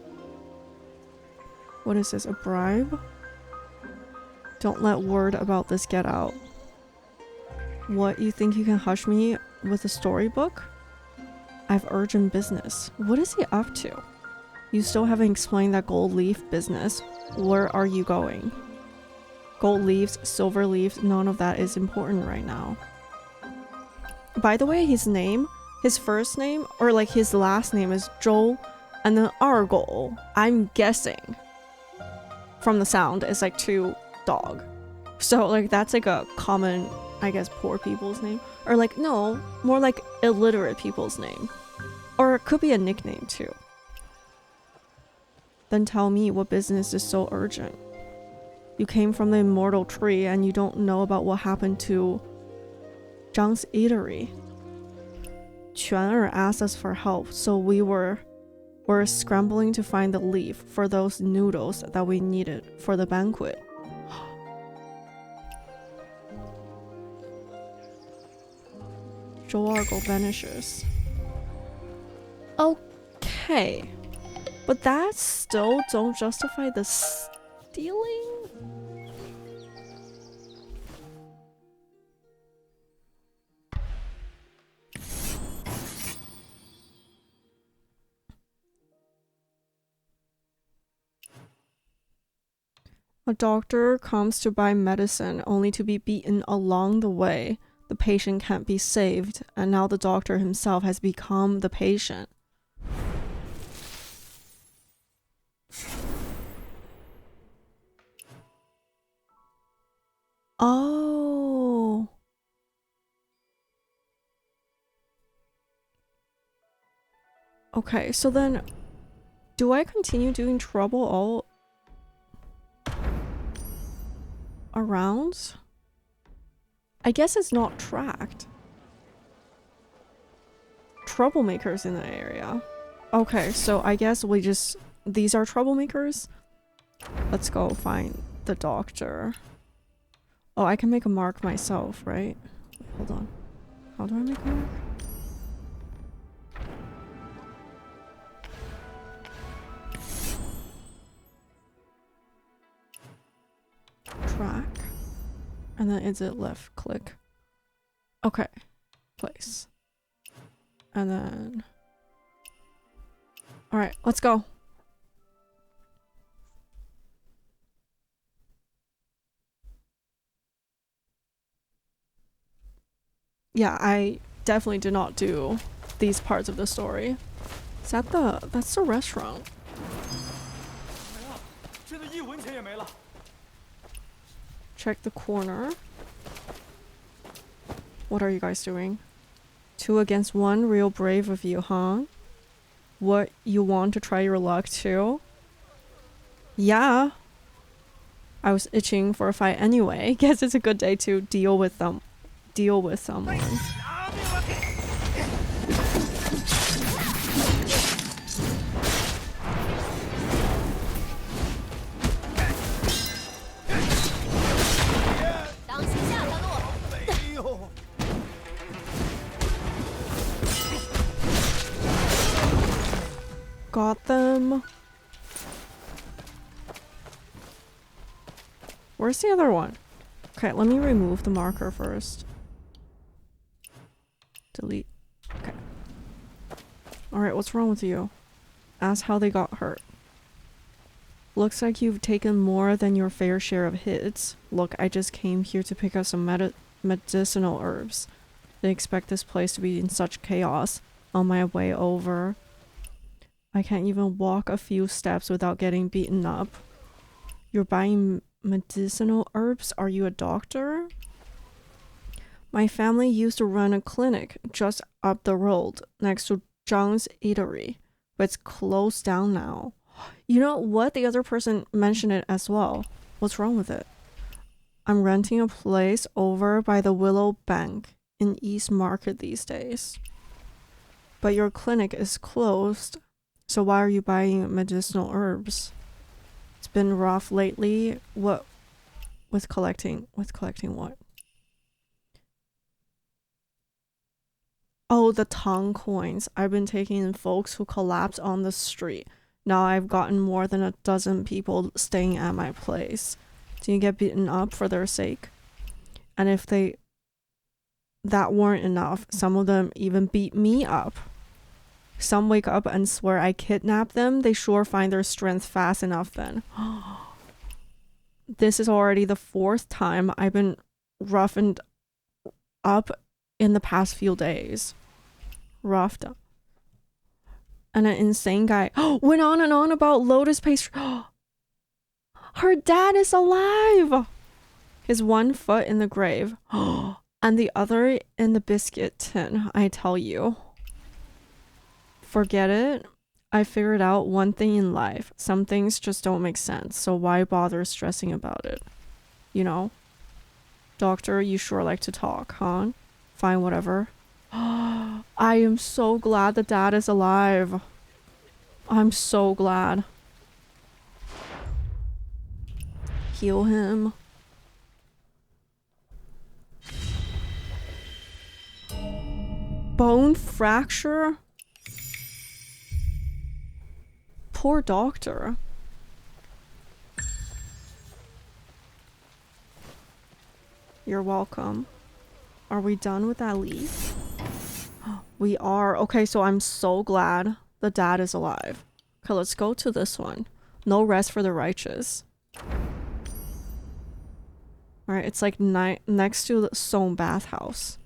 A: What is this, a bribe? Don't let word about this get out. What, you think you can hush me with a storybook? I've urgent business. What is he up to? You still haven't explained that gold leaf business. Where are you going? Gold leaves, silver leaves, none of that is important right now. By the way, his name, his first name, or like his last name is Zhou, and then Argyle, I'm guessing, from the sound, is like to dog. So like that's like a common, I guess, poor people's name. Or like, no, more like illiterate people's name. Or it could be a nickname too. Then tell me what business is so urgent. You came from the immortal tree and you don't know about what happened to Zhang's eatery. Quan'er asked us for help, so we're scrambling to find the leaf for those noodles that we needed for the banquet. Joe Argyle vanishes. Okay. But that still don't justify the stealing? A doctor comes to buy medicine only to be beaten along the way. The patient can't be saved, and now the doctor himself has become the patient. Oh. Okay, so then do I continue doing trouble all around? I guess it's not tracked. Troublemakers in the area. Okay, so I guess we just... These are troublemakers? Let's go find the doctor. Oh, I can make a mark myself, right? Hold on. How do I make a mark? Track. And then is it left click? Okay. Place. And then... Alright, let's go. Yeah, I definitely did not do these parts of the story. Is that that's the restaurant. Check the corner. What are you guys doing? 2 against 1, real brave of you, huh? What, you want to try your luck too? Yeah. I was itching for a fight anyway. Guess it's a good day to deal with someone.
K: 当心下条路！哎呦！
A: Got them. Where's the other one? Okay, let me remove the marker first. Delete. Okay. Alright, what's wrong with you? Ask how they got hurt. Looks like you've taken more than your fair share of hits. Look, I just came here to pick up some medicinal herbs. Didn't expect this place to be in such chaos. On my way over, I can't even walk a few steps without getting beaten up. You're buying medicinal herbs? Are you a doctor? My family used to run a clinic just up the road next to Zhang's Eatery, but it's closed down now. You know what? The other person mentioned it as well. What's wrong with it? I'm renting a place over by the Willow Bank in East Market these days. But your clinic is closed, so why are you buying medicinal herbs? It's been rough lately. What? With collecting what? Oh, the Tong coins. I've been taking in folks who collapse on the street. Now I've gotten more than a dozen people staying at my place. Do you get beaten up for their sake? And if that weren't enough, some of them even beat me up. Some wake up and swear I kidnapped them. They sure find their strength fast enough then. This is already the 4th time I've been roughened up in the past few days. Roughed up. And an insane guy went on and on about lotus pastry. Her dad is alive! His one foot in the grave. And the other in the biscuit tin, I tell you. Forget it. I figured out one thing in life. Some things just don't make sense, so why bother stressing about it? You know? Doctor, you sure like to talk, huh? Fine, whatever. I am so glad the dad is alive. I'm so glad. Heal him. Bone fracture? Poor doctor. You're welcome. Are we done with that leaf? We are. Okay, so I'm so glad the dad is alive. Okay, let's go to this one. No rest for the righteous. Alright, it's like next to the Song bathhouse.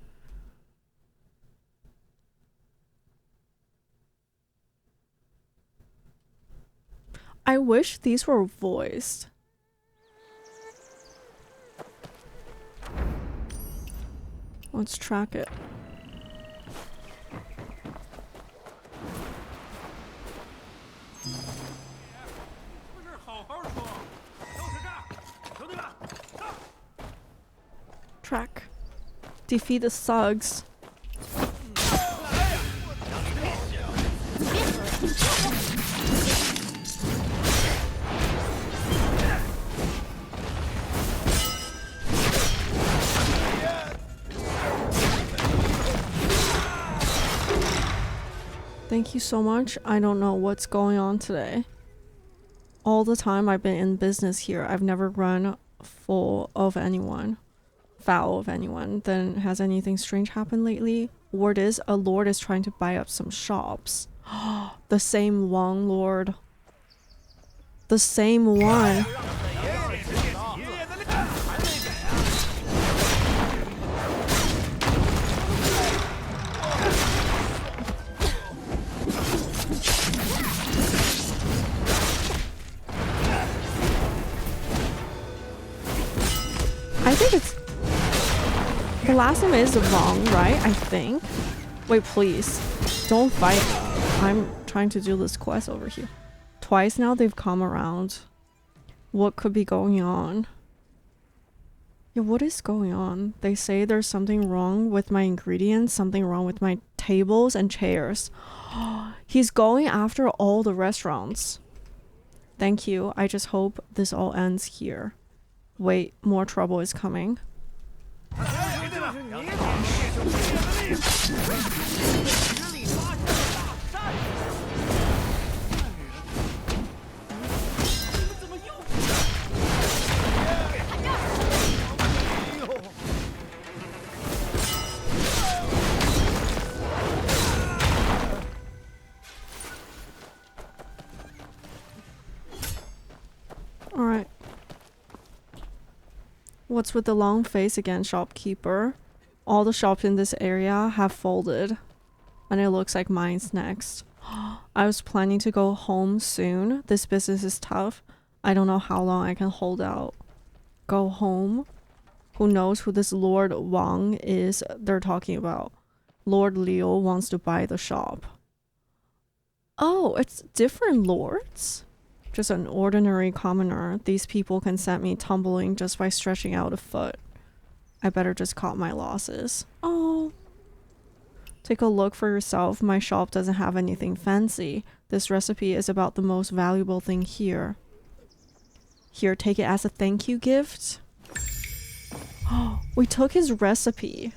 A: I wish these were voiced. Let's track it. Track. Defeat the thugs. Thank you so much. I don't know what's going on today. All the time I've been in business here, I've never run foul of anyone. Then has anything strange happened lately? Word is, a lord is trying to buy up some shops. The same Wang lord. The same one. I think it's... The last name is Wang, right? I think. Wait, please. Don't fight. I'm trying to do this quest over here. Twice now they've come around. What could be going on? Yeah, what is going on? They say there's something wrong with my ingredients, something wrong with my tables and chairs. He's going after all the restaurants. Thank you. I just hope this all ends here. Wait, more trouble is coming. Alright. What's with the long face again, shopkeeper? All the shops in this area have folded. And it looks like mine's next. I was planning to go home soon. This business is tough. I don't know how long I can hold out. Go home? Who knows who this Lord Wang is they're talking about? Lord Liu wants to buy the shop. Oh, it's different lords? Just an ordinary commoner. These people can send me tumbling just by stretching out a foot. I better just cut my losses. Oh. Take a look for yourself. My shop doesn't have anything fancy. This recipe is about the most valuable thing here. Here, take it as a thank you gift. Oh, we took his recipe.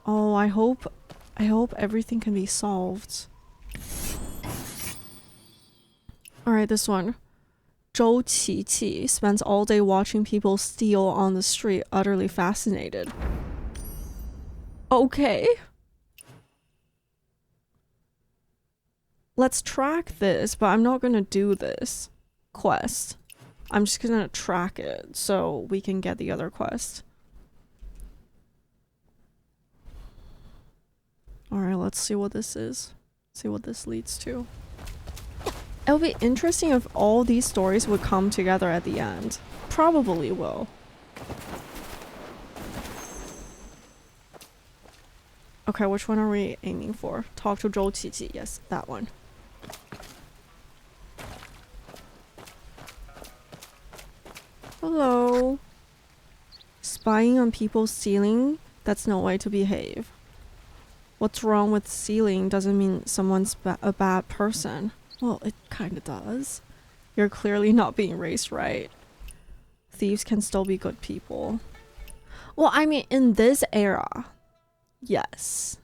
A: Oh, I hope everything can be solved. Alright, this one. Zhou Qiqi spends all day watching people steal on the street, utterly fascinated. Okay. Let's track this, but I'm not gonna do this quest. I'm just gonna track it so we can get the other quest. Alright, let's see what this is. See what this leads to. It'll be interesting if all these stories would come together at the end. Probably will. Okay, which one are we aiming for? Talk to Zhou Qiqi. Yes, that one. Hello. Spying on people stealing? That's no way to behave. What's wrong with stealing doesn't mean someone's a bad person. Well, it kinda does. You're clearly not being raised right. Thieves can still be good people. Well, I mean, in this era, yes.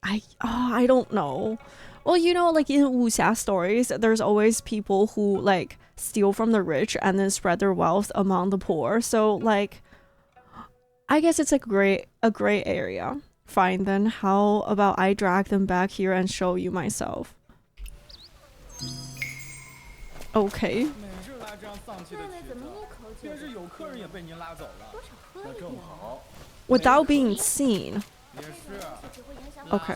A: I don't know. Well, you know, like in wuxia stories, there's always people who like steal from the rich and then spread their wealth among the poor. So like, I guess it's a gray area. Fine then, how about I drag them back here and show you myself? Okay. Without being seen. Okay.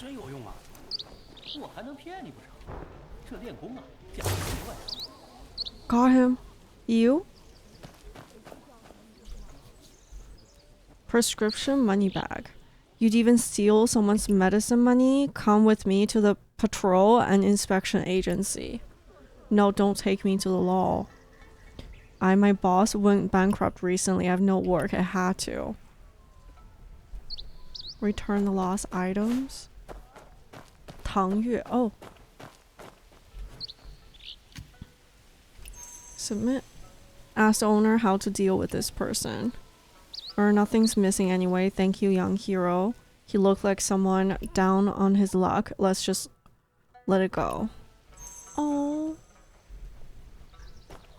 E: 真有用啊！我还能骗你不成？这练功啊，讲究没问题。
A: Got him. You? Prescription money bag. You'd even steal someone's medicine money? Come with me to the patrol and inspection agency. No, don't take me to the law. My boss went bankrupt recently. I have no work. I had to. Return the lost items. 唐月. Oh. Submit. Ask the owner how to deal with this person. Nothing's missing anyway. Thank you, young hero. He looked like someone down on his luck. Let's just let it go. Oh.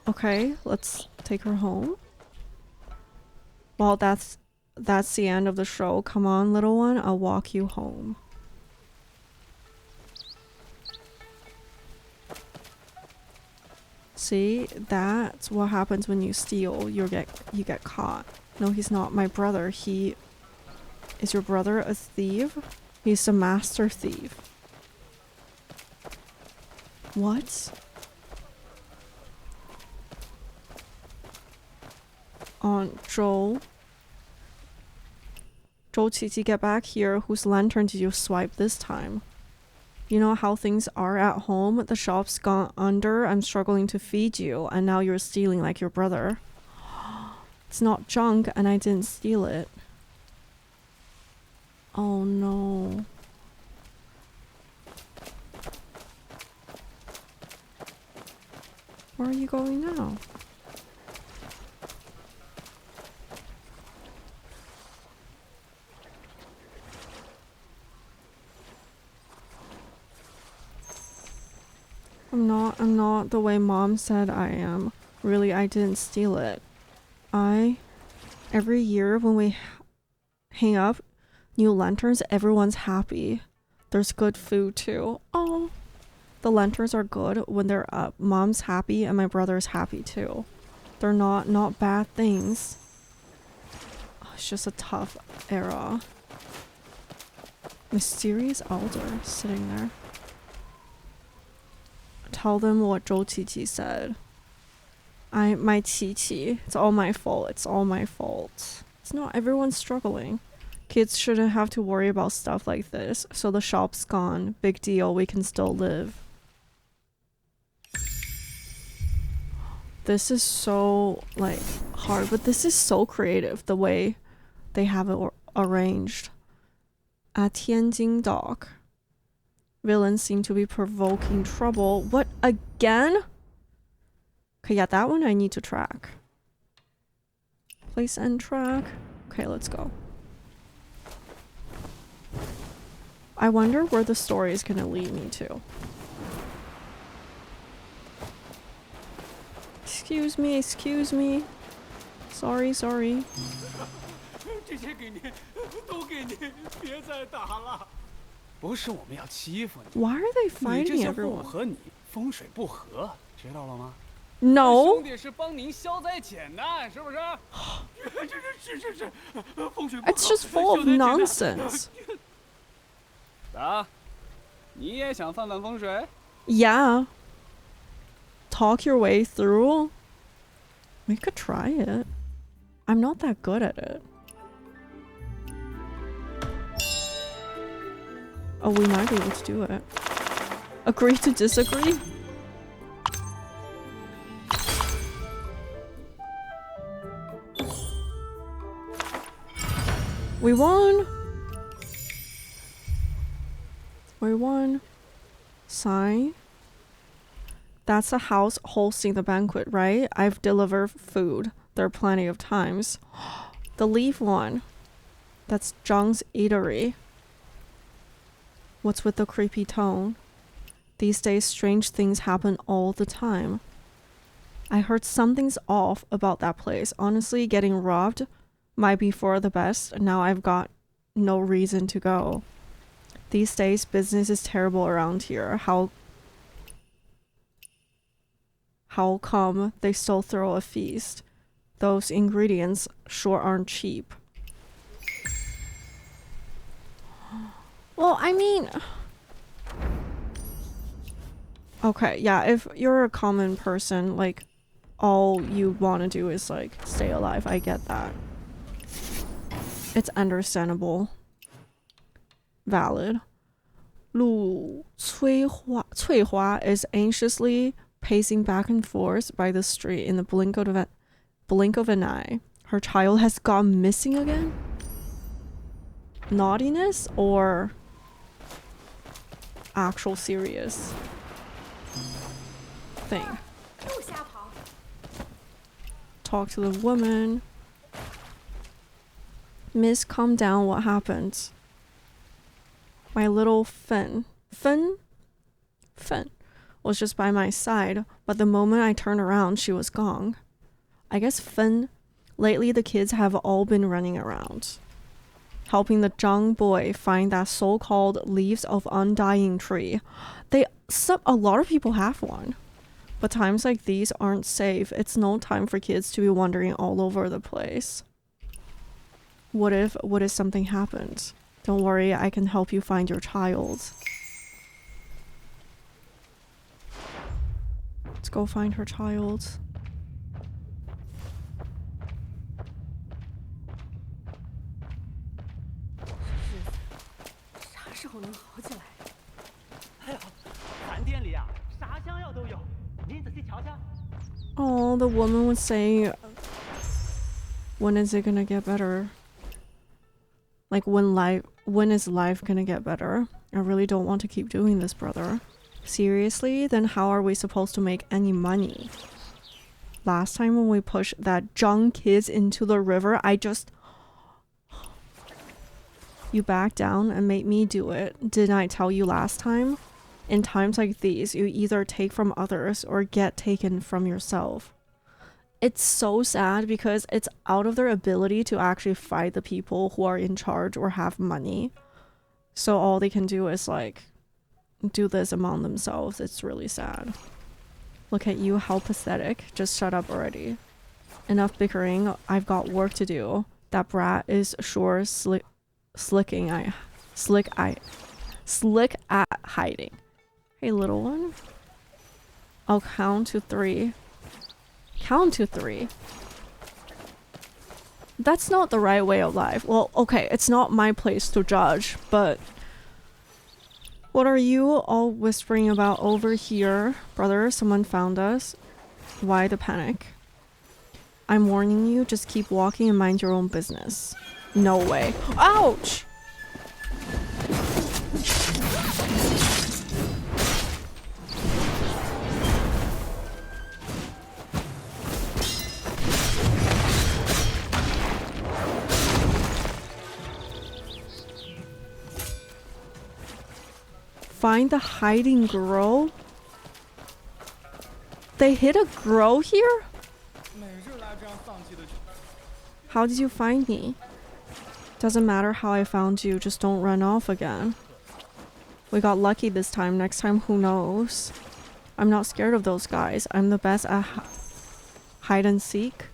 A: Okay, let's take her home. Well, that's the end of the show. Come on, little one. I'll walk you home. See, that's what happens when you steal. You get caught. No, he's not my brother. Is your brother a thief? He's a master thief. What? On Zhou. Zhou Qiqi, get back here. Whose lantern did you swipe this time? You know how things are at home? The shop's gone under. I'm struggling to feed you. And now you're stealing like your brother. It's not junk and I didn't steal it. Oh no. Where are you going now? I'm not the way mom said I am. Really, I didn't steal it. Every year when we hang up new lanterns, everyone's happy. There's good food too. Oh, the lanterns are good when they're up. Mom's happy and my brother's happy too. They're not bad things. Oh, it's just a tough era. Mysterious elder sitting there. Tell them what Zhou Qiqi said. My Qiqi. It's all my fault. It's all my fault. It's not, everyone's struggling. Kids shouldn't have to worry about stuff like this. So the shop's gone. Big deal. We can still live. This is so, like, hard. But this is so creative. The way they have it arranged. At Tianjin Dock. Villains seem to be provoking trouble. What? Again? Okay, yeah, that one I need to track. Place and track. Okay, let's go. I wonder where the story is gonna lead me to. Excuse me, excuse me. Sorry, sorry.
D: 这些给您，都给您，别再打了。不是我们要欺负你。
A: Why are they
D: 你
A: fighting
D: 这些货
A: everyone?
D: 和你风水不合，知道了吗？
A: No.
D: 兄弟是帮您消灾解难，是不是？是，风水不合。
A: It's just full of nonsense.
D: 咋？你也想翻翻风水？
A: Yeah. Talk your way through. We could try it. I'm not that good at it. Oh, we might be able to do it. Agree to disagree? We won! We won. Sign. That's a house hosting the banquet, right? I've delivered food. There are plenty of times. The leaf one. That's Zhang's eatery. What's with the creepy tone? These days, strange things happen all the time. I heard something's off about that place. Honestly, getting robbed might be for the best. Now I've got no reason to go. These days, business is terrible around here. How come they still throw a feast? Those ingredients sure aren't cheap. Well, I mean... Okay, yeah, if you're a common person, like, all you want to do is, like, stay alive. I get that. It's understandable. Valid. 陆翠花 is anxiously pacing back and forth by the street in the blink of an eye. Her child has gone missing again? Naughtiness or actual serious thing? Talk to the woman. Miss, calm down. What happened? My little Finn was just by my side, but the moment I turned around, she was gone. I guess Finn. Lately, the kids have all been running around, helping the Zhang boy find that so-called leaves of undying tree. A lot of people have one, but times like these aren't safe. It's no time for kids to be wandering all over the place. What if something happened? Don't worry, I can help you find your child. Let's go find her child. Oh, the woman was saying, when is it gonna get better? Like, when is life gonna get better? I really don't want to keep doing this, brother. Seriously? Then how are we supposed to make any money? Last time when we pushed that Zhang kids into the river, You backed down and made me do it. Didn't I tell you last time? In times like these, you either take from others or get taken from yourself. It's so sad because it's out of their ability to actually fight the people who are in charge or have money. So all they can do is like do this among themselves. It's really sad. Look at you, how pathetic. Just shut up already. Enough bickering. I've got work to do. That brat is sure slick at hiding. Hey, little one. I'll count to 3. Count to 3. That's not the right way of life. Well, okay, it's not my place to judge, but what are you all whispering about over here? Brother, someone found us. Why the panic? I'm warning you, just keep walking and mind your own business. No way. Ouch! Find the hiding girl? They hit a girl here? How did you find me? Doesn't matter how I found you, just don't run off again. We got lucky this time, next time who knows? I'm not scared of those guys. I'm the best at hide and seek.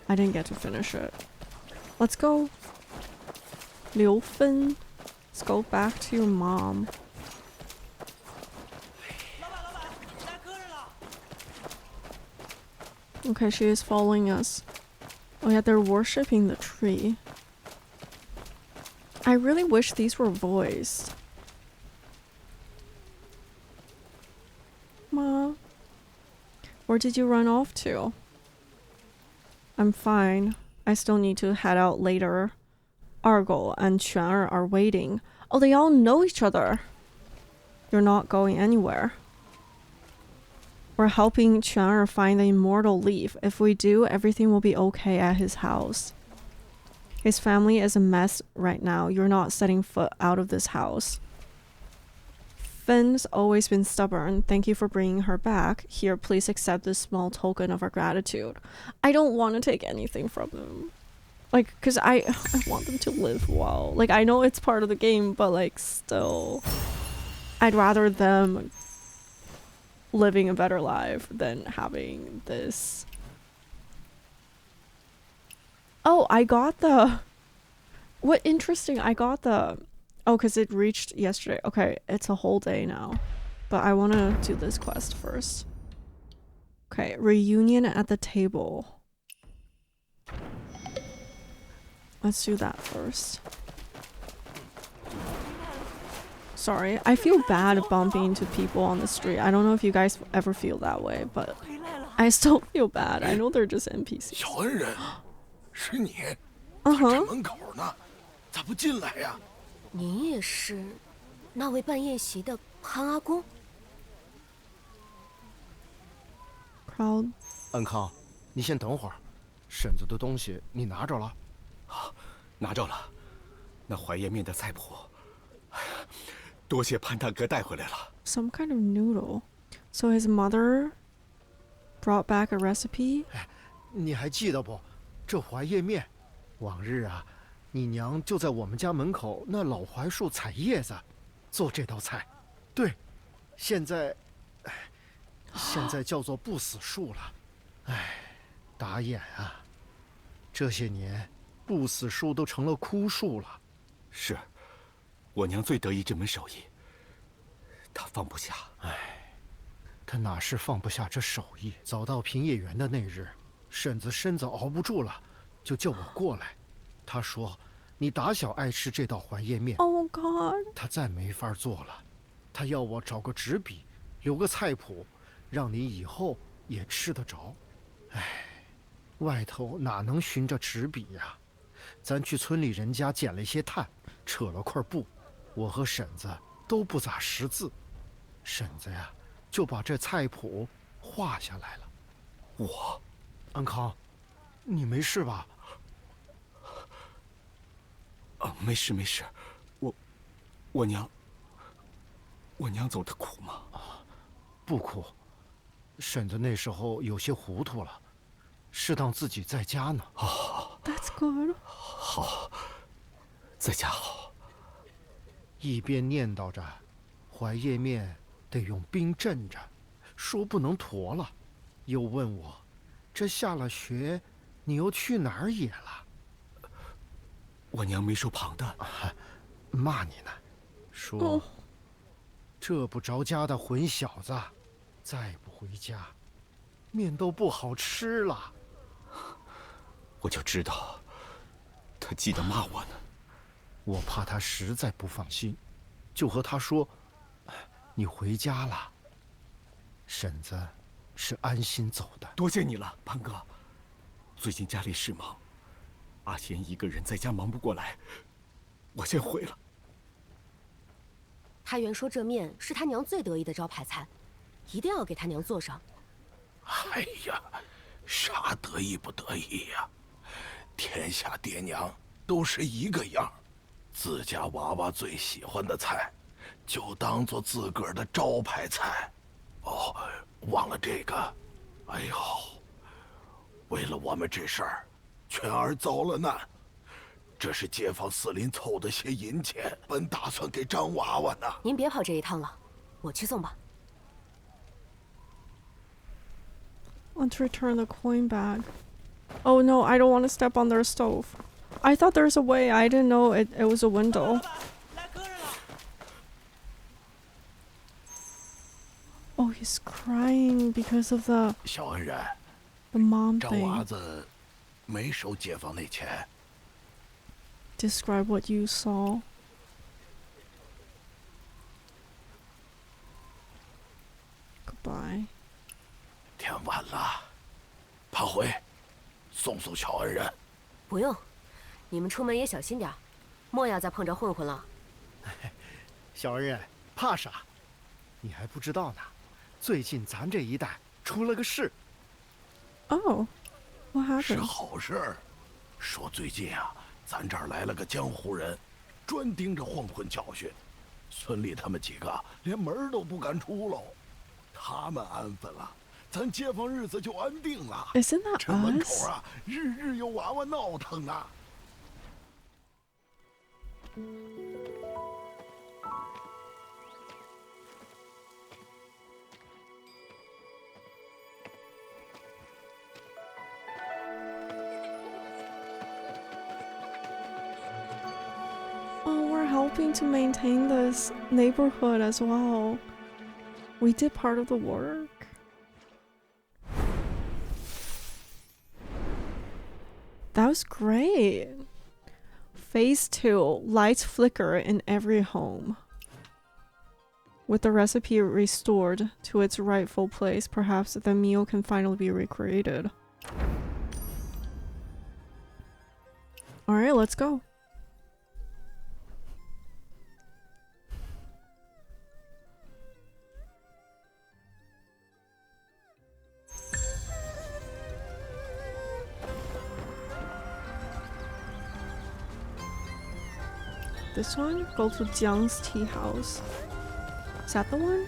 A: I didn't get to finish it. Let's go. Liu Fen. Let's go back to your mom. Okay, she is following us. Oh yeah, they're worshipping the tree. I really wish these were voiced. Ma, where did you run off to? I'm fine. I still need to head out later. Argo and Quan'er are waiting. Oh, they all know each other. You're not going anywhere. We're helping Quan'er find the immortal leaf. If we do, everything will be okay at his house. His family is a mess right now. You're not setting foot out of this house. Finn's always been stubborn. Thank you for bringing her back. Here, please accept this small token of our gratitude. I don't want to take anything from them. Like, because I want them to live well. Like, I know it's part of the game, but like, still. I'd rather them living a better life than having this. Oh, I got the... What interesting, I got the Oh, because it reached yesterday. Okay, it's a whole day now. But I want to do this quest first. Okay, reunion at the table. Let's do that first. Sorry, I feel bad bumping into people on the street. I don't know if you guys ever feel that way, but I still feel bad. I know they're just NPCs.
C: 小恩人，是你？在这门口呢，咋不进来呀？
L: 您也是那位办宴席的潘阿公
A: ？Proud。
F: 安康，你先等会儿，婶子的东西你拿着了？
H: 啊，拿着了。那怀叶面的菜谱，哎呀，多谢潘大哥带回来了。
A: Some kind of noodle. So his mother brought back a recipe.
F: 你还记得不？这怀叶面，往日啊，你娘就在我们家门口那老槐树采叶子，做这道菜。对，现在叫做不死树了。哎，打眼啊！这些年，不死树都成了枯树了。
H: 是，我娘最得意这门手艺，她放不下。
F: 哎，她哪是放不下这手艺？早到平叶园的那日，婶子身子熬不住了，就叫我过来。她说：“你打小爱吃这道怀叶面。”
A: Oh God！
F: 她再没法做了，她要我找个纸笔，留个菜谱，让你以后也吃得着。哎，外头哪能寻着纸笔呀？咱去村里人家捡了一些炭，扯了块布，我和婶子都不咋识字，婶子呀就把这菜谱画下来了。
H: 我，
F: 安康，你没事吧？
H: 没事没事，我娘走得苦吗？
F: 不苦，婶子那时候有些糊涂了，是当自己在家呢。
A: That's good。
H: 好，在家好。
F: 一边念叨着，怀叶面得用冰镇着，说不能坨了，又问我，这下了学，你又去哪儿野了？
H: 我娘没说旁的，
F: 骂你呢，说这不着家的混小子，再不回家，面都不好吃了。
H: 我就知道，他记得骂我呢。
F: 我怕他实在不放心，就和他说：“你回家了。”婶子是安心走的。
H: 多谢你了，潘哥。最近家里事忙，阿贤一个人在家忙不过来，我先回了。
L: 他原说这面是他娘最得意的招牌菜，一定要给他娘做上。
C: 哎呀，啥得意不得意呀？天下爹娘都是一个样，自家娃娃最喜欢的菜，就当做自个儿的招牌菜。哦，忘了这个，哎呦，为了我们这事儿，全儿遭了难。这是街坊四邻凑的些银钱，本打算给张娃娃呢。
L: 您别跑这一趟了，我去送吧。
A: Let's return the coin bag. Oh no, I don't want to step on their stove. I thought there's a way. I didn't know it was a window. Oh, he's crying because of the
C: 小恩人
A: the mom
C: 张娃
A: thing.
C: 子没收街坊那钱。
A: Describe what you saw. Goodbye.
C: 天晚了，潘回，送送小恩人。
L: 不用，你们出门也小心点，莫要再碰着混混了。
F: 小恩人，怕啥？你还不知道呢，最近咱这一带出了个事。
A: Oh, what
C: 是
A: happened?
C: 好事儿，说最近啊，咱这儿来了个江湖人，专盯着混混教训。村里他们几个连门都不敢出喽，他们安分了，咱街坊日子就安定了。
A: Isn't that
C: 这门
A: us?
C: 口啊，日日有娃娃闹腾呢。
A: helping to maintain this neighborhood as well. We did part of the work. That was great. Phase 2, lights flicker in every home. With the recipe restored to its rightful place, perhaps the meal can finally be recreated. Alright, let's go. This one? Go to Jiang's tea house. Is that the one?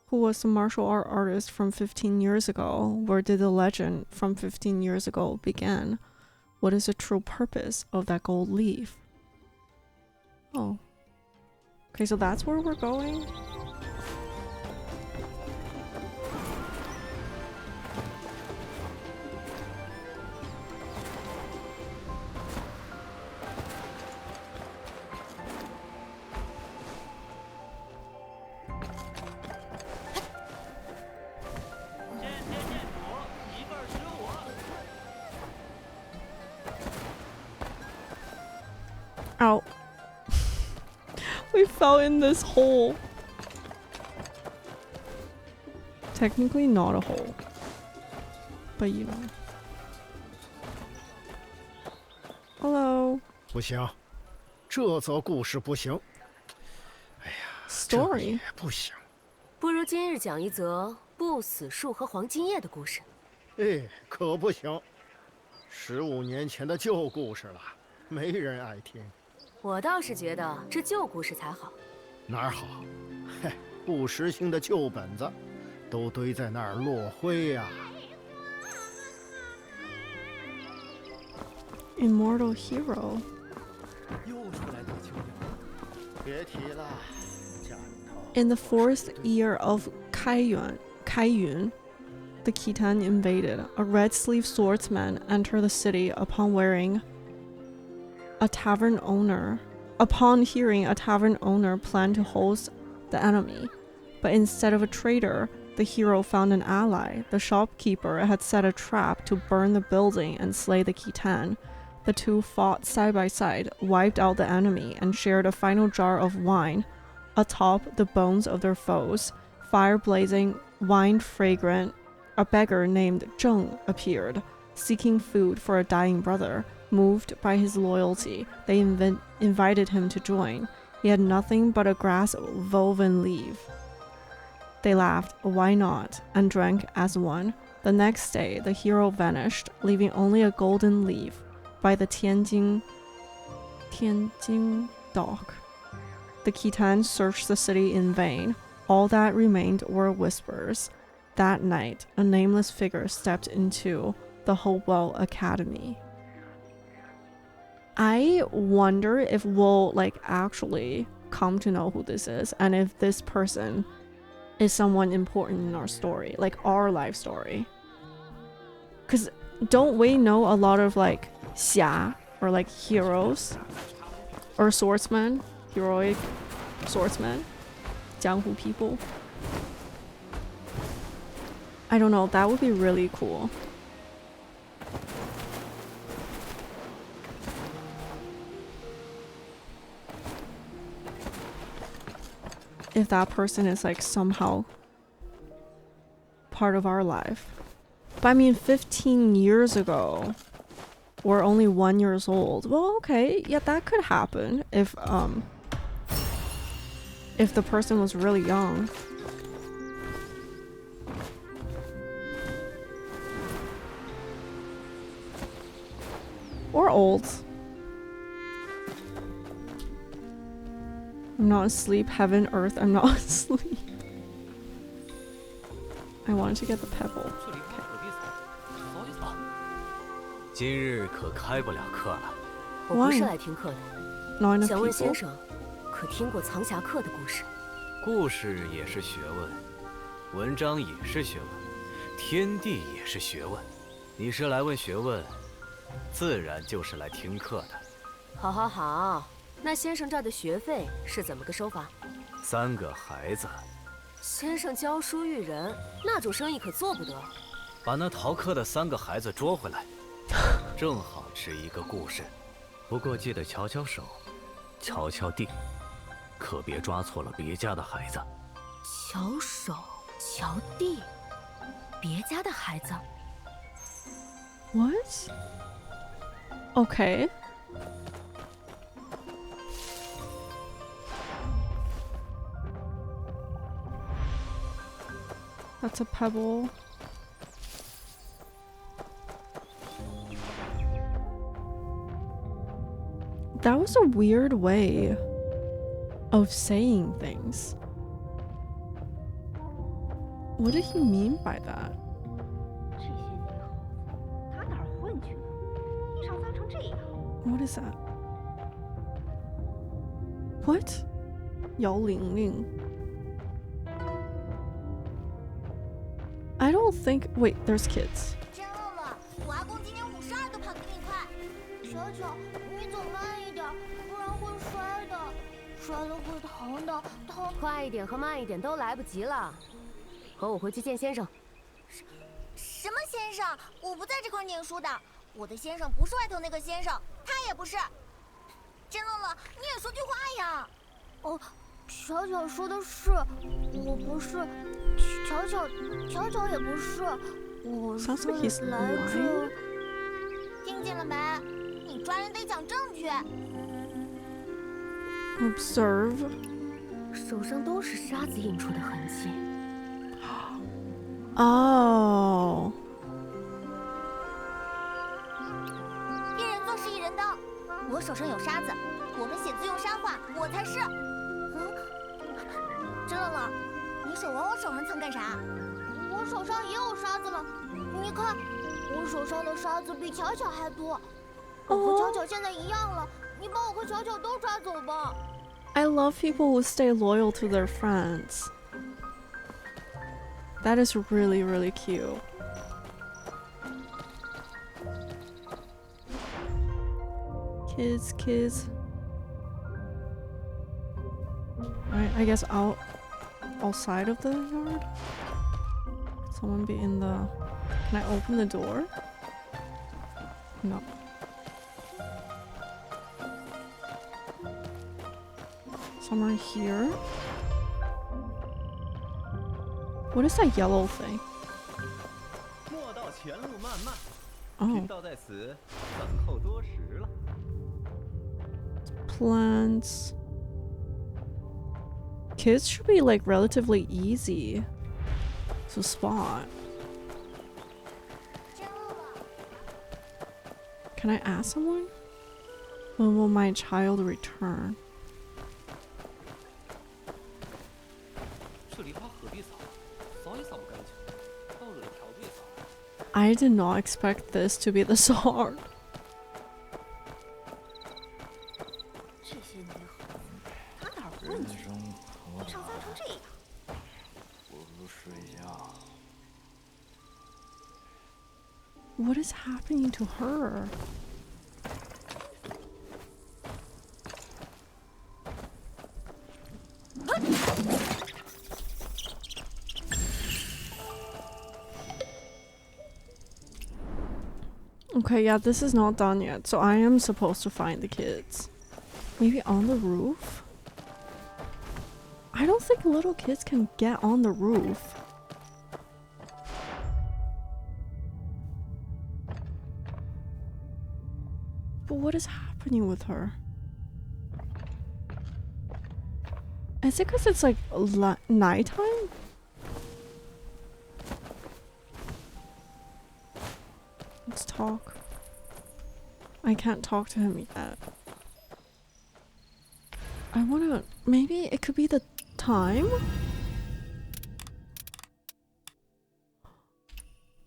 A: Who was the martial art artist from 15 years ago? Where did the legend from 15 years ago begin? What is the true purpose of that gold leaf? Oh. Okay, so that's where we're going? Ow. We fell in this hole. Technically not a hole. But you know. Hello.
F: 不行，这则故事不行。哎呀
A: Story
F: 不行。
L: 不如今日讲一则不死树和黄金叶的故事。
F: 哎，可不行。15年前的旧故事了，没人爱听。
L: 我倒是觉得这旧故事才好。
F: 哪儿好？嘿，不时兴的旧本子，都堆在那儿落灰呀。
A: Immortal hero.
D: 又出来躲秋鸟。
F: 别提了，家里头。
A: In the 4th year of Kaiyun, the Khitan invaded. A red-sleeved swordsman entered the city upon hearing a tavern owner planned to host the enemy. But instead of a traitor, the hero found an ally. The shopkeeper had set a trap to burn the building and slay the Khitan. The two fought side by side, wiped out the enemy, and shared a final jar of wine atop the bones of their foes. Fire blazing, wine fragrant, a beggar named Zheng appeared, seeking food for a dying brother. Moved by his loyalty, they invited him to join. He had nothing but a grass woven leaf. They laughed, why not, and drank as one. The next day, the hero vanished, leaving only a golden leaf by the Tianjin dock. The Khitan searched the city in vain. All that remained were whispers. That night, a nameless figure stepped into the Hopewell Academy. I wonder if we'll actually come to know who this is, and if this person is someone important in our story, like our life story. Because don't we know a lot of xia, or heroes, or swordsmen, heroic swordsmen, jianghu people? I don't know, that would be really cool. If that person is somehow part of our life. But I mean 15 years ago, we're only 1 year old. Well, okay, yeah, that could happen if the person was really young. Or old. I'm not asleep. Heaven, earth, I'm not asleep. I wanted to get the pebble.
M: 今日可开不了课了。
L: 我不是来听课的。
A: Not enough
L: 想问
A: people.
L: 先生，可听过藏侠客的故事？
M: 故事也是学问，文章也是学问，天地也是学问，你是来问学问，自然就是来听课的。
L: 好，好，好。那先生这儿的学费是怎么个收法
M: ？3个孩子。
L: 先生教书育人，那种生意可做不得。
M: 把那逃课的3个孩子捉回来，正好值一个故事。不过记得瞧瞧手，瞧瞧地，可别抓错了别家的孩子。
L: 瞧手，瞧地，别家的孩子。
A: What? Okay. That's a pebble. That was a weird way of saying things. What did he mean by that? What is that? What? 摇铃铃. I don't think. Wait, there's kids.
J: 真乐乐，我阿公今年52都跑得比你快。小巧，你走慢一点，不然会摔的，摔了会疼的，疼。
L: 快一点和慢一点都来不及了，和我回去见先生。
J: 什么先生？我不在这块念书的，我的先生不是外头那个先生，他也不是。真乐乐，你也说句话呀！哦，巧巧说的是，我不是。巧巧也不是，我是来自。听见了没？你抓人得讲证据。
A: Observe.
L: 手上都是沙子印出的痕迹。
A: Oh.
J: 一人做事一人当，我手上有沙子，我们写字用沙画，我才是。真乐乐。你手往我手上蹭干啥？我手上也有沙子了，你看，我手上的沙子比巧巧还多。我和巧巧现在一样了，你把我和巧巧都抓走吧。
A: I love people who stay loyal to their friends. That is really, really cute. Kids. Alright, I guess outside of the yard? Someone be in the... Can I open the door? No. Somewhere here? What is that yellow thing? Oh. Plants. Kids should be like relatively easy to spot. Can I ask someone? When will my child return? I did not expect this to be this hard. What is happening to her? Okay, yeah, this is not done yet, so I am supposed to find the kids. Maybe on the roof? I don't think little kids can get on the roof. But what is happening with her? Is it because it's like nighttime? Let's talk. I can't talk to him yet. I wanna... Maybe it could be the time?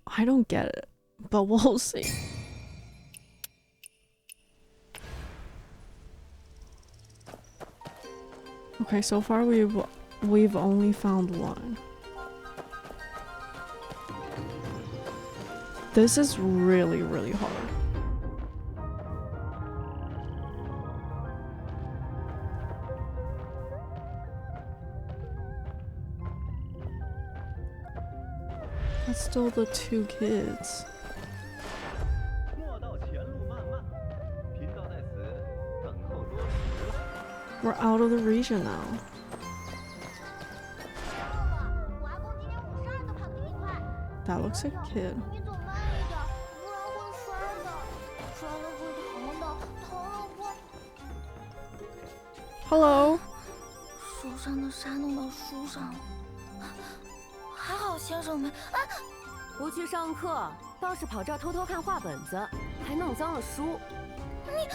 A: I don't get it, but we'll see. Okay, so far we've only found one. This is really, really hard. That's still the 2 kids. We're out of the region now. That looks like a kid.
J: 你走慢一点，不然会摔的，摔了会疼的，疼了会。
A: Hello.
J: 手上的沙弄到书上了，还好先生没。啊！
L: 不去上课，倒是跑这儿偷偷看画本子，还弄脏了书。
J: 你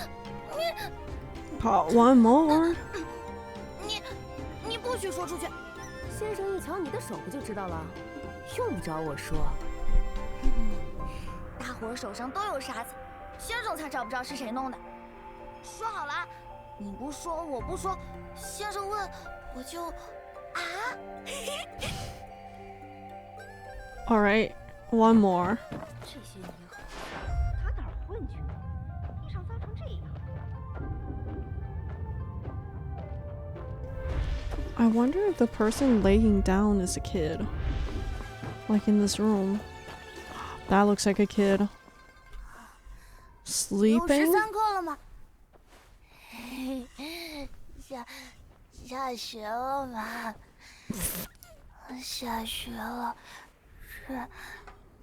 A: Pot one more.
J: 你不许说出去。
L: 先生一瞧你的手不就知道了，用不着我说。
J: 大伙儿手上都有沙子，先生才找不着是谁弄的。说好了，你不说我不说，先生问我就啊。
A: All right, one more.
I: 这些女孩，他哪儿混去了？地上脏成这样。
A: I wonder if the person laying down is a kid. Like in this room. That looks like a kid.
J: 有
A: Sleeping?
J: 13课了吗？下学了吗？下学了，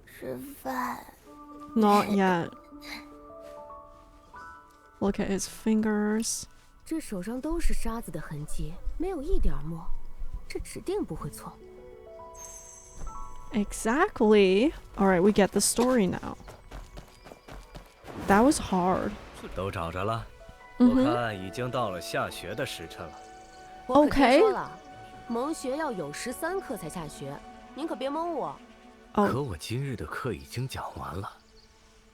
J: 吃饭。
A: Not yet. Look at his fingers.
L: 这手上都是沙子的痕迹，没有一点墨，这指定不会错。
A: Exactly. All right, we get the story now. That was hard.
M: 都找着了，我看已经到了下学的时辰了。
L: 我可听说了，蒙学要有13课才下学，您可别蒙我。
M: 可我今日的课已经讲完了，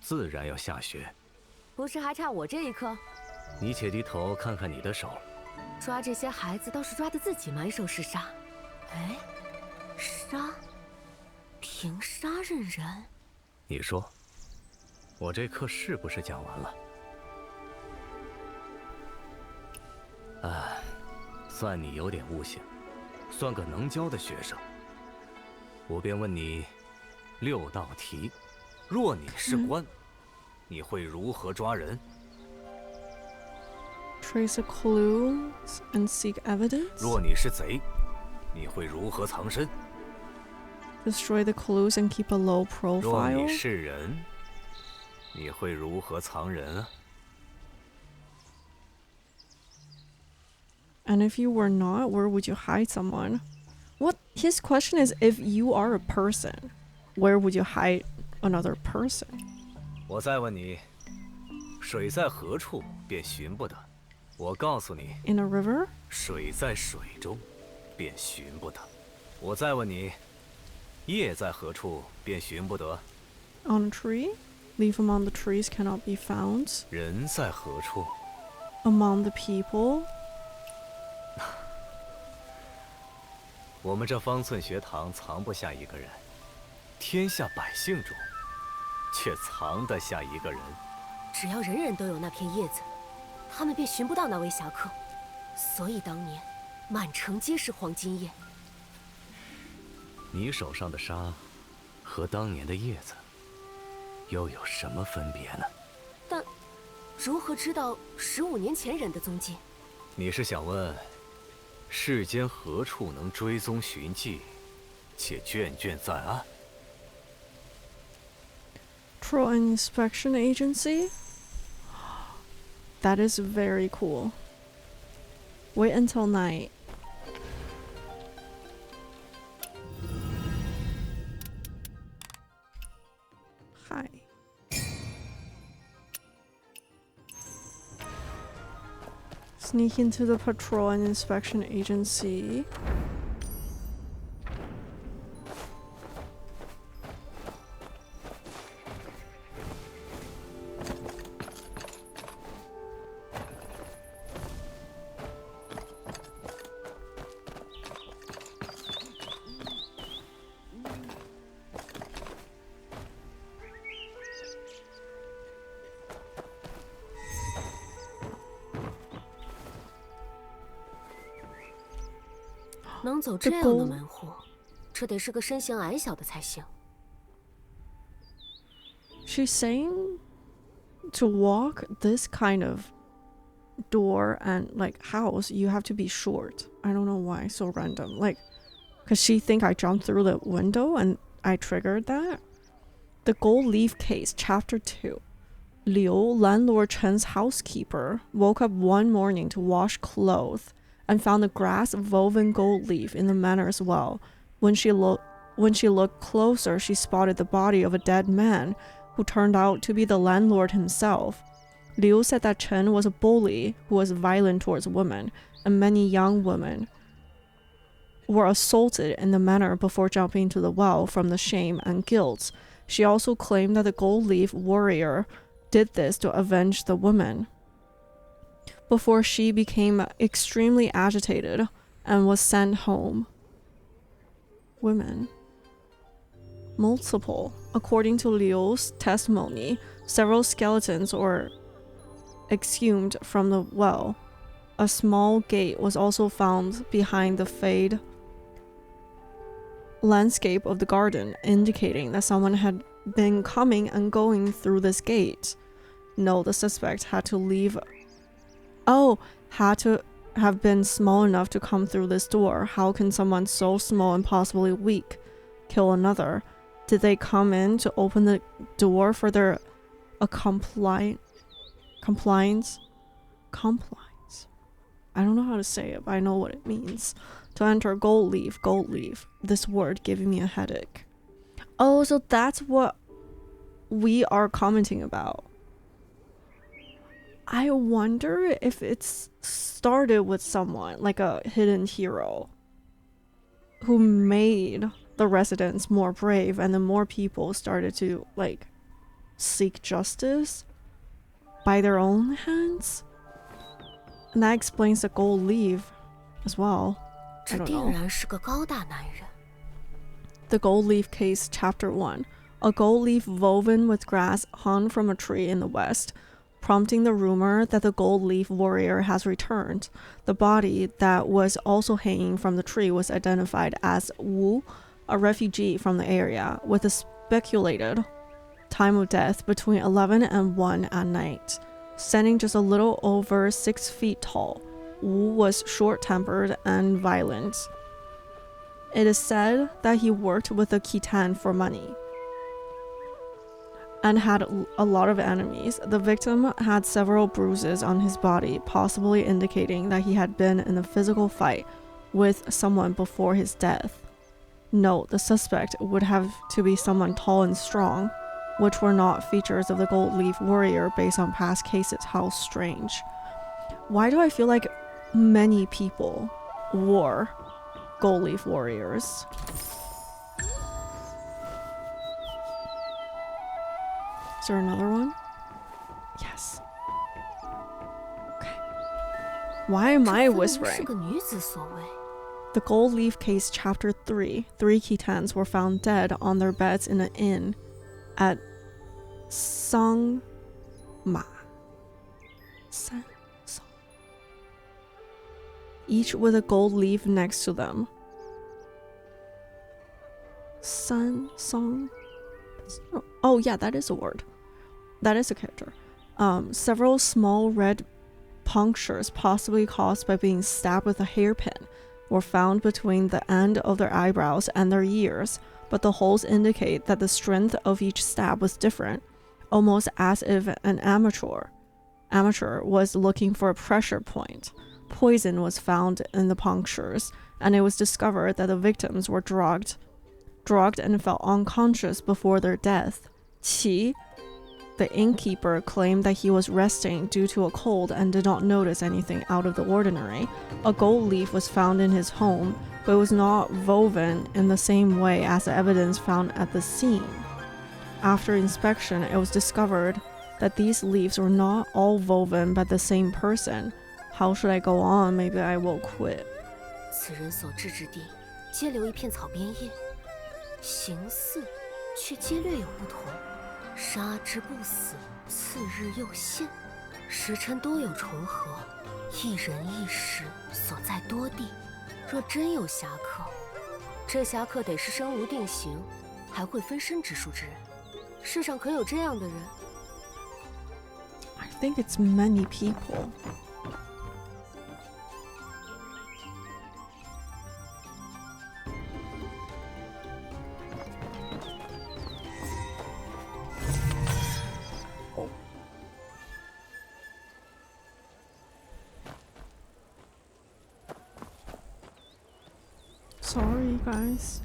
M: 自然要下学。
L: 不是还差我这一课？
M: 你且低头看看你的手。
L: 抓这些孩子倒是抓得自己满手是沙。哎，沙，平沙认人。
M: 你说，我这课是不是讲完了？哎，算你有点悟性，算个能教的学生。我便问你6道题，若你是官，你会如何抓人？
A: Trace a clues and seek evidence.
M: 若你是贼，你会如何藏身？
A: Destroy the clues and keep a low
M: 若你
A: profile.
M: 是人，你会如何藏人啊？
A: And if you were not, where would you hide someone? What? His question is, if you are a person, where would you hide another person?
M: 我再问你，水在何处便寻不得。我告诉你
A: In a river?
M: 水在水中便寻不得。我再问你，叶在何处便寻不得。
A: On a tree? Leaf among the trees cannot be found.
M: 人在何处？
A: Among the people?
M: 我们这方寸学堂藏不下一个人，天下百姓中却藏得下一个人。
L: 只要人人都有那片叶子，他们便寻不到那位侠客。所以当年，满城皆是黄金叶。
M: 你手上的沙，和当年的叶子，又有什么分别呢？
L: 但，如何知道15年前人的踪迹？
M: 你是想问，世间何处能追踪寻迹，且卷卷在案？
A: Patrol and Inspection Agency? That is very cool. Wait until night. Hi. Sneak into the Patrol and Inspection Agency.
L: 能走这样的门户，这得是个身形矮小的才行。
A: She's saying to walk this kind of door and like house, you have to be short. I don't know why, so random. Like, cause she think I jumped through the window and I triggered that. The Gold Leaf Case, Chapter 2. Liu, landlord Chen's housekeeper, woke up one morning to wash clothes and found a grass woven gold leaf in the manor's well. When she looked closer, she spotted the body of a dead man who turned out to be the landlord himself. Liu said that Chen was a bully who was violent towards women, and many young women were assaulted in the manor before jumping into the well from the shame and guilt. She also claimed that the gold leaf warrior did this to avenge the woman before she became extremely agitated and was sent home. Women. Multiple. According to Liu's testimony, several skeletons were exhumed from the well. A small gate was also found behind the fade landscape of the garden, indicating that someone had been coming and going through this gate. No, the suspect had to have been small enough to come through this door. How can someone so small and possibly weak kill another? Did they come in to open the door for their compliance? I don't know how to say it, but I know what it means. To enter gold leaf. This word giving me a headache. Oh, so that's what we are commenting about. I wonder if it's started with someone, like a hidden hero, who made the residents more brave, and then more people started to, like, seek justice by their own hands. And that explains the gold leaf as well. I don't know. The Gold Leaf Case, Chapter 1. A gold leaf woven with grass hung from a tree in the west, prompting the rumor that the gold leaf warrior has returned. The body that was also hanging from the tree was identified as Wu, a refugee from the area, with a speculated time of death between 11 and 1 at night. Standing just a little over 6 feet tall, Wu was short-tempered and violent. It is said that he worked with the Khitan for money and had a lot of enemies. The victim had several bruises on his body, possibly indicating that he had been in a physical fight with someone before his death. Note, the suspect would have to be someone tall and strong, which were not features of the gold leaf warrior based on past cases. How strange. Why do I feel like many people were gold leaf warriors? Is there another one? Yes. Okay. Why am I whispering? The Gold Leaf Case, Chapter 3. 3 Khitans were found dead on their beds in an inn at Sangma. Each with a gold leaf next to them. Song. Oh yeah, that is a word. That is a character. Several small red punctures, possibly caused by being stabbed with a hairpin, were found between the end of their eyebrows and their ears, but the holes indicate that the strength of each stab was different, almost as if an amateur was looking for a pressure point. Poison was found in the punctures, and it was discovered that the victims were drugged and fell unconscious before their death. Qi, the innkeeper, claimed that he was resting due to a cold and did not notice anything out of the ordinary. A gold leaf was found in his home, but it was not woven in the same way as the evidence found at the scene. After inspection, it was discovered that these leaves were not all woven by the same person. How should I go on? Maybe I will quit.
L: 此人所至之地，皆留一片草编叶，形似，却皆略有不同。杀之不死，次日又现，时辰多有重合，一人一时所在多地。若真有侠客，这侠客得是身无定形，还会分身之术之人。世上可有这样的人？
A: I think it's many people. Sorry, guys.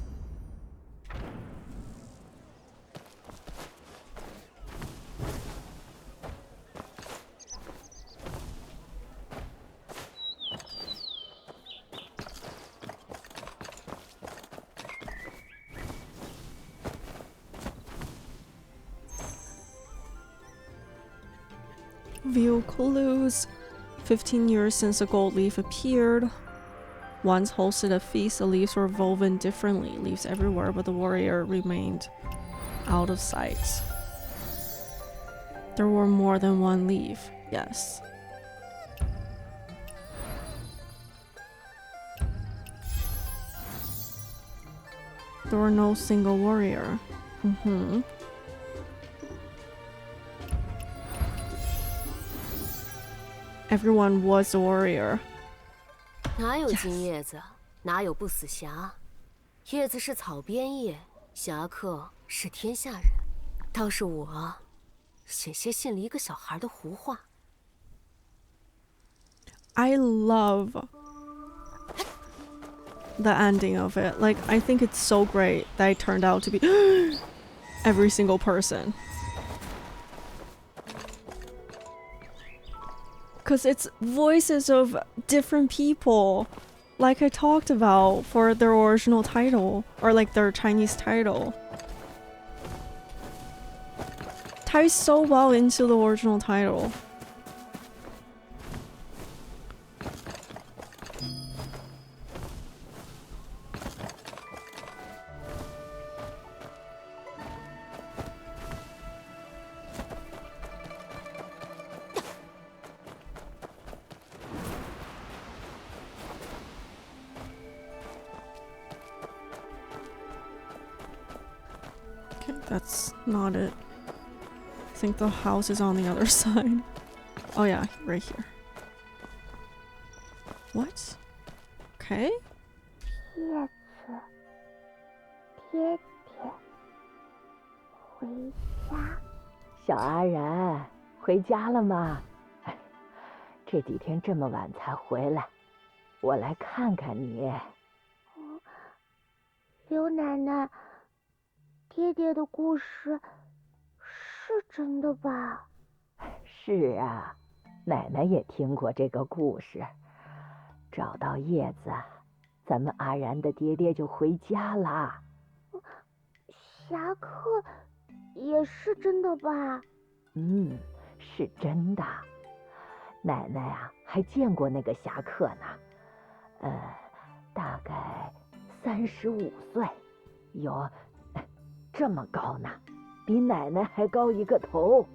A: View clues. 15 years since the gold leaf appeared. Once hosted a feast, the leaves were woven differently. Leaves everywhere, but the warrior remained out of sight. There were more than one leaf. Yes. There were no single warrior. Everyone was a warrior.
L: 哪有金叶子，哪有不死侠？叶子是草编叶，侠客是天下人。倒是我，写些信里一个小孩的胡话。
A: I love the ending of it. Like, I think it's so great that it turned out to be every single person. Because it's voices of different people, like I talked about for their original title, or like their Chinese title. Ties so well into the original title. Okay, that's not it. I think the house is on the other side. Oh yeah, right here. What? Okay.
J: 叶子，爹爹，回家。
N: 小阿然，回家了吗？哎，这几天这么晚才回来，我来看看你。
J: 刘奶奶，爹爹的故事是真的吧？
N: 是啊，奶奶也听过这个故事。找到叶子，咱们阿然的爹爹就回家啦。
J: 侠客也是真的吧？
N: 是真的。奶奶啊，还见过那个侠客呢。大概35岁，有这么高呢，比奶奶还高一个头。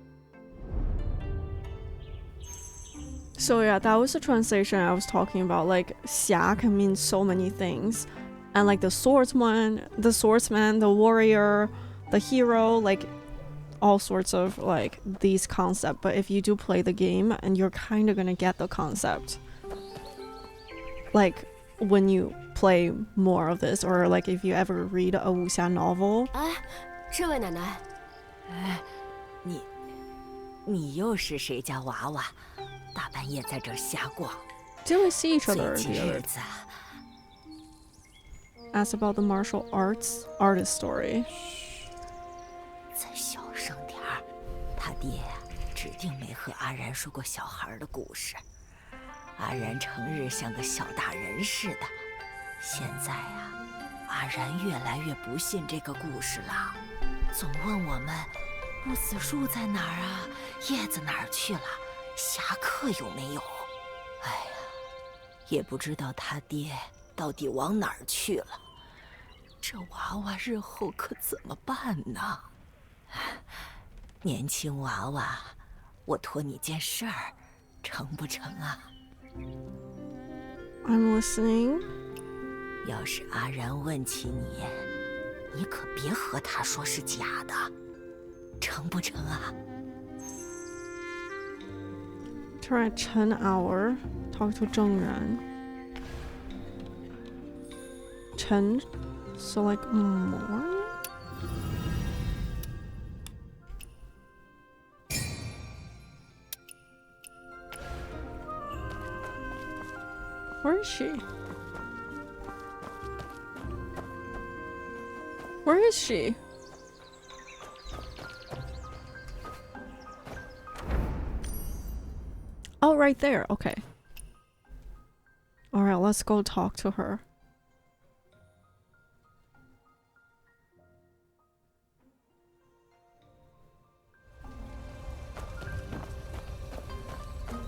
A: So yeah, that was the translation I was talking about. Like, 侠 can mean so many things. And like the swordsman, the warrior, the hero, like all sorts of like these concepts. But if you do play the game, and you're kind of gonna get the concept. Like when you play more of this, or like if you ever read a wuxia novel.
I: 哎，这位奶奶，你又是谁家娃娃？大半夜在这儿瞎逛。
A: Did we see each other?
I: 最近日子。
A: Ask about the martial arts artist story.
I: 再小声点儿，他爹指定没和阿然说过小孩的故事。阿然成日像个小大人似的，现在啊，阿然越来越不信这个故事了，总问我们不死树在哪儿啊，叶子哪儿去了，侠客有没有？哎呀，也不知道他爹到底往哪儿去了。这娃娃日后可怎么办呢？年轻娃娃，我托你件事儿，成不成啊？
A: I'm listening.
I: 要是阿然问起你，你可别和他说是假的，成不成啊？
A: Try 10 hour. Talk to Zhengren. 10, so like morning? Where is she? Where is she? Oh, right there. Okay. All right, let's go talk to her.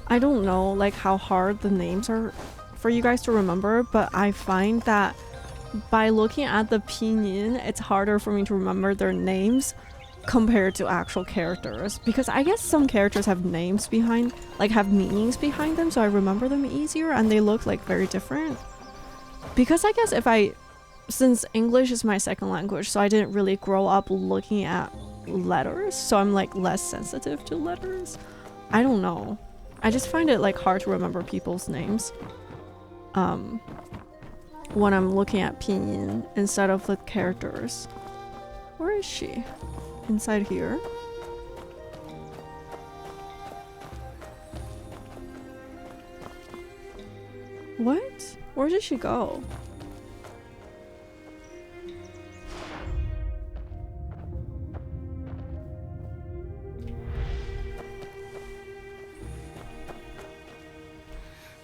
A: I don't know like how hard the names are for you guys to remember, but I find that by looking at the pinyin, it's harder for me to remember their names compared to actual characters, because I guess some characters have names behind, like have meanings behind them, so I remember them easier, and they look like very different. Because I guess since English is my second language, so I didn't really grow up looking at letters, so I'm like less sensitive to letters. I don't know. I just find it like hard to remember people's names when I'm looking at pinyin instead of the characters. Where is she? Inside here? What? Where did she go?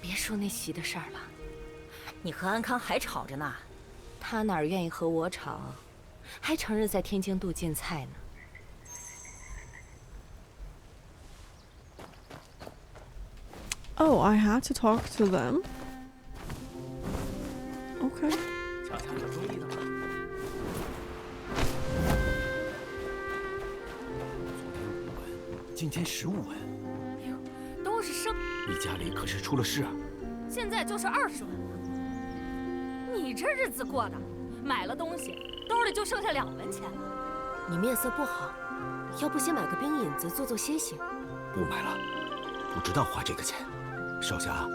L: 别说那席的事儿了，
I: 你和安康还吵着呢。
L: 他哪愿意和我吵，还成日在天津渡进菜呢。
A: Oh, I had to talk to them. Okay.
E: 瞧瞧有注意的吗？
C: 今天15文。
B: 哎呦，都是生。
C: 你家里可是出了事啊？
B: 现在就是20文。你这日子过的，买了东西，兜里就剩下2文钱了。
L: 你面色不好，要不先买个冰饮子做做歇息？
C: 不买了，不知道花这个钱。少侠，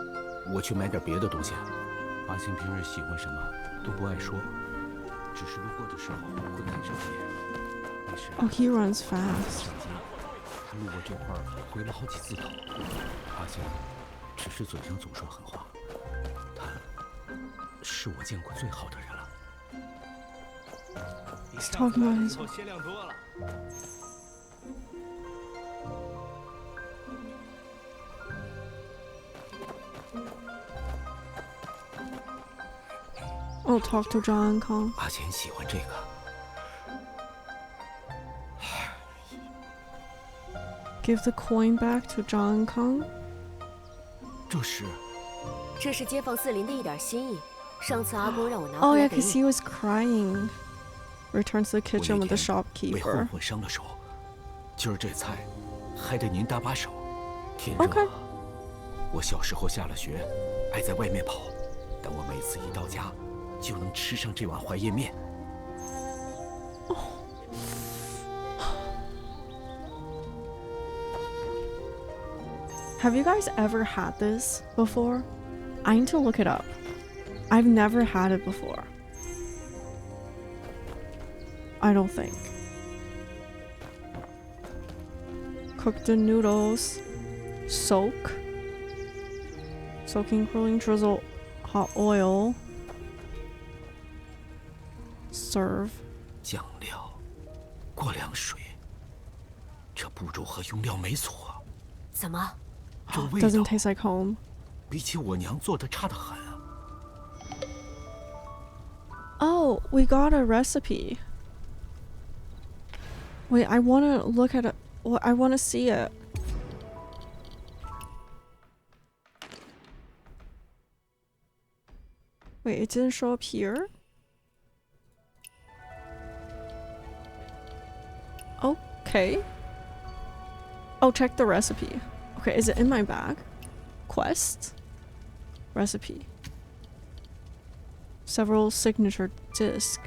C: 我去买点别的东西。
H: 阿星平日喜欢什么都不爱说，只是路过的时候会看上一眼。没事。
A: Oh, he runs fast.
H: 他路过这块儿回了好几次头。阿星只是嘴上总说狠话，他是我见过最好的人了。
A: He's talking about his.
H: 限量多了。
A: Oh, talk to John Kong.
C: 阿贤喜欢这个。
A: Give the coin back to John Kong.
L: 这是街坊四邻的一点心意。上次阿公让我拿
A: Oh
L: 回来
A: yeah,
L: 给你。
A: because he was crying. Returns to the kitchen with the
C: 为
A: shopkeeper.
C: 混混伤了手，今儿这菜还得您搭把手。天热
A: Okay.
C: 我小时候下了学，爱在外面跑，但我每次一到家，就能吃上这碗槐叶面。
A: Have you guys ever had this before? I need to look it up. I've never had it before. I don't think. Cook the noodles. Soak. Soaking, curling, drizzle hot oil. Serve.
C: 酱料，过凉水，这步骤和用料没错。
L: 怎么？
C: 这味道
A: Doesn't taste like home.
C: 比起我娘做的差得很。
A: Oh, we got a recipe. Wait, I want to look at it. Well, I want to see it. Wait, it didn't show up here? Okay. Oh, check the recipe. Okay, is it in my bag? Quest? Recipe. several signature dishes.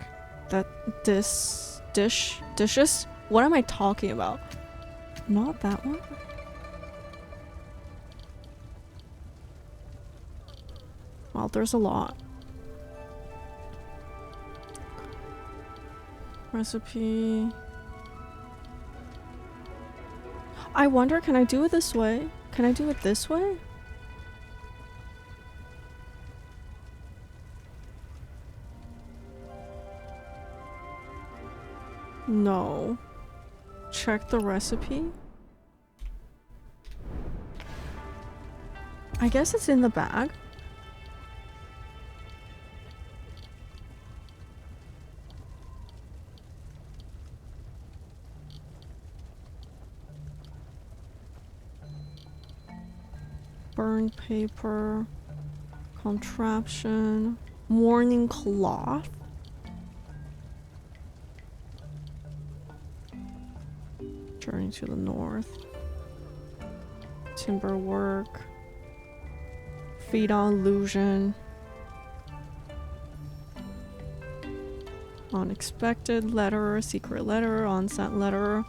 A: What am I talking about? Not that one. Well, there's a lot. Recipe. I wonder, can I do it this way? Can I do it this way? No. Check the recipe. I guess it's in the bag. Burned paper, contraption, morning cloth. Journey to the north. Timber work. Feed on illusion. Unexpected letter, secret letter, unsent letter.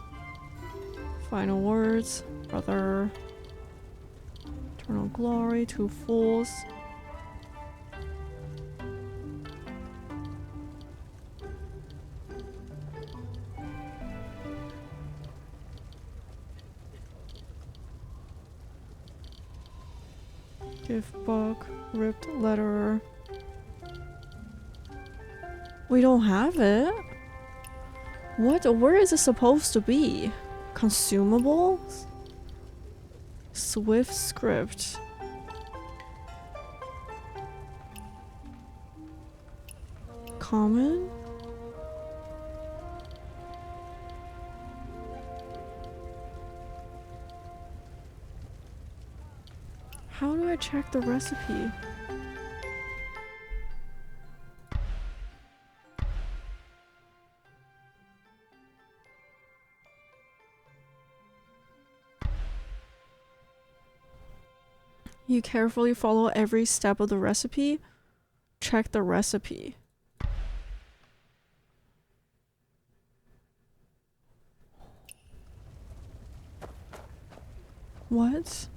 A: Final words, brother. Eternal glory, two fools. Gift book, ripped letter. We don't have it. What? Where is it supposed to be? Consumables? Swift script. Common? How do I check the recipe? You carefully follow every step of the recipe. Check the recipe. What?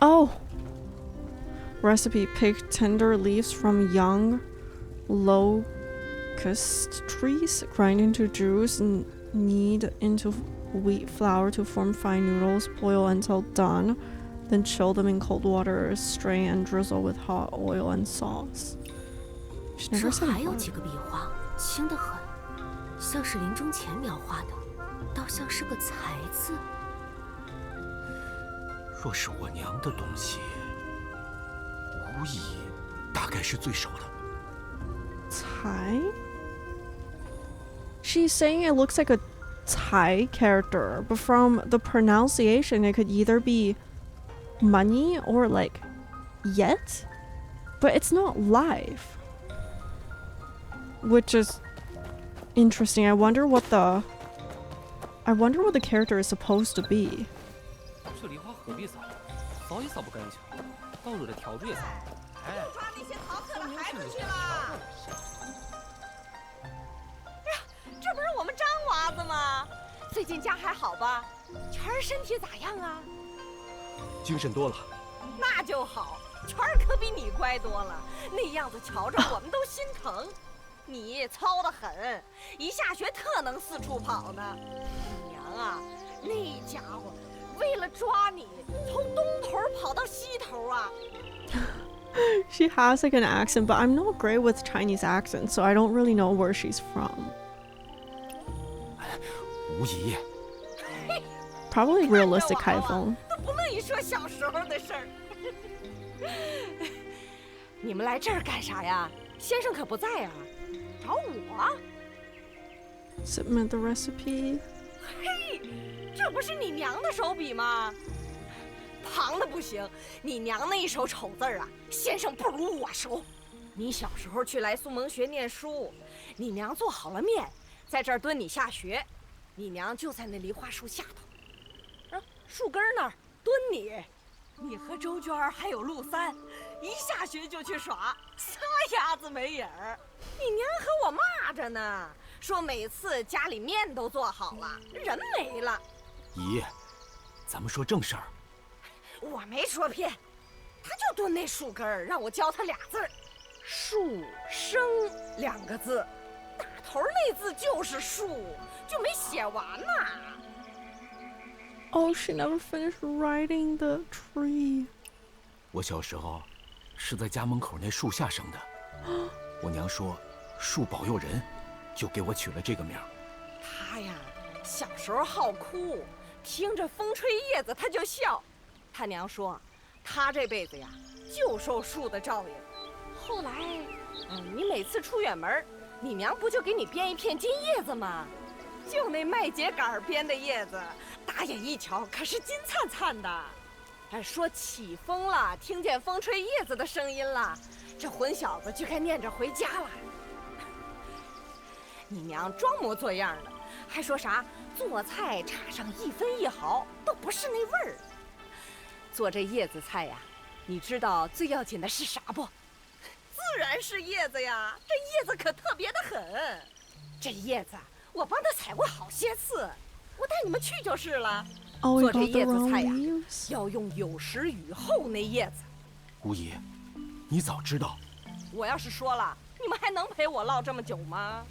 A: Oh! Recipe: pick tender leaves from young locust trees, grind into juice, and knead into wheat flour to form fine noodles, boil until done, then chill them in cold water, strain and drizzle with hot oil and sauce. She never said
L: 还有几个笔画，轻得很，像是临终前描画的，倒像是个才字。
H: 若是我娘的东西，无疑大概是最熟的。
A: 才? She's saying it looks like a Thai character, but from the pronunciation, it could either be money or like yet, but it's not live, which is interesting. I wonder what the character is supposed to be.
E: 这梨花何必扫？扫也扫不干净，倒入的笤帚也扫。哎，
B: 又抓那些逃课的孩子去了。哎呀，这不是我们张娃子吗？最近家还好吧？全儿身体咋样啊？
H: 精神多了。
B: 那就好，全儿可比你乖多了，那样子瞧着我们都心疼。你糙得很，一下学特能四处跑呢。你娘啊，那家伙为了抓你，从东头跑到西头啊。
A: She has like an accent, but I'm not great with Chinese accents, so I don't really know where she's from.
H: 无疑。
A: Probably realistic 开封。
B: 都不乐意说小时候的事儿。你们来这儿干啥呀？先生可不在啊，找我。
A: Submit the recipe.
B: 嘿，这不是你娘的手笔吗？旁的不行，你娘那一手丑字儿啊，先生不如我熟。你小时候去来苏蒙学念书，你娘做好了面，在这儿蹲你下学，你娘就在那梨花树下头，树根那儿蹲你。你和周娟还有陆三，一下学就去耍，撒鸭子没影儿。你娘和我骂着呢，说每次家里面都做好了，人没了。
H: 姨，咱们说正事儿。
B: 我没说偏，他就蹲那树根儿，让我教他俩字儿，树生2个字，打头那字就是树，就没写完呢。
A: Oh, she never finished writing the tree.
H: 我小时候是在家门口那树下生的，我娘说树保佑人，就给我取了这个名。
B: 他呀，小时候好哭，听着风吹叶子他就笑。他娘说，他这辈子呀就受树的照应。后来，你每次出远门，你娘不就给你编一片金叶子吗？就那麦秸秆编的叶子，打眼一瞧可是金灿灿的。说起风了，听见风吹叶子的声音了，这混小子就该念着回家了。你娘装模作样的，还说啥做菜差上1分1毫都不是那味儿。做这叶子菜呀，你知道最要紧的是啥不？自然是叶子呀，这叶子可特别的很。这叶子我帮他采过好些次，我带你们去就是了。做这叶子菜呀，要用有时雨后那叶子。
H: 姑姨，你早知道。
B: 我要是说了，你们还能陪我唠这么久吗？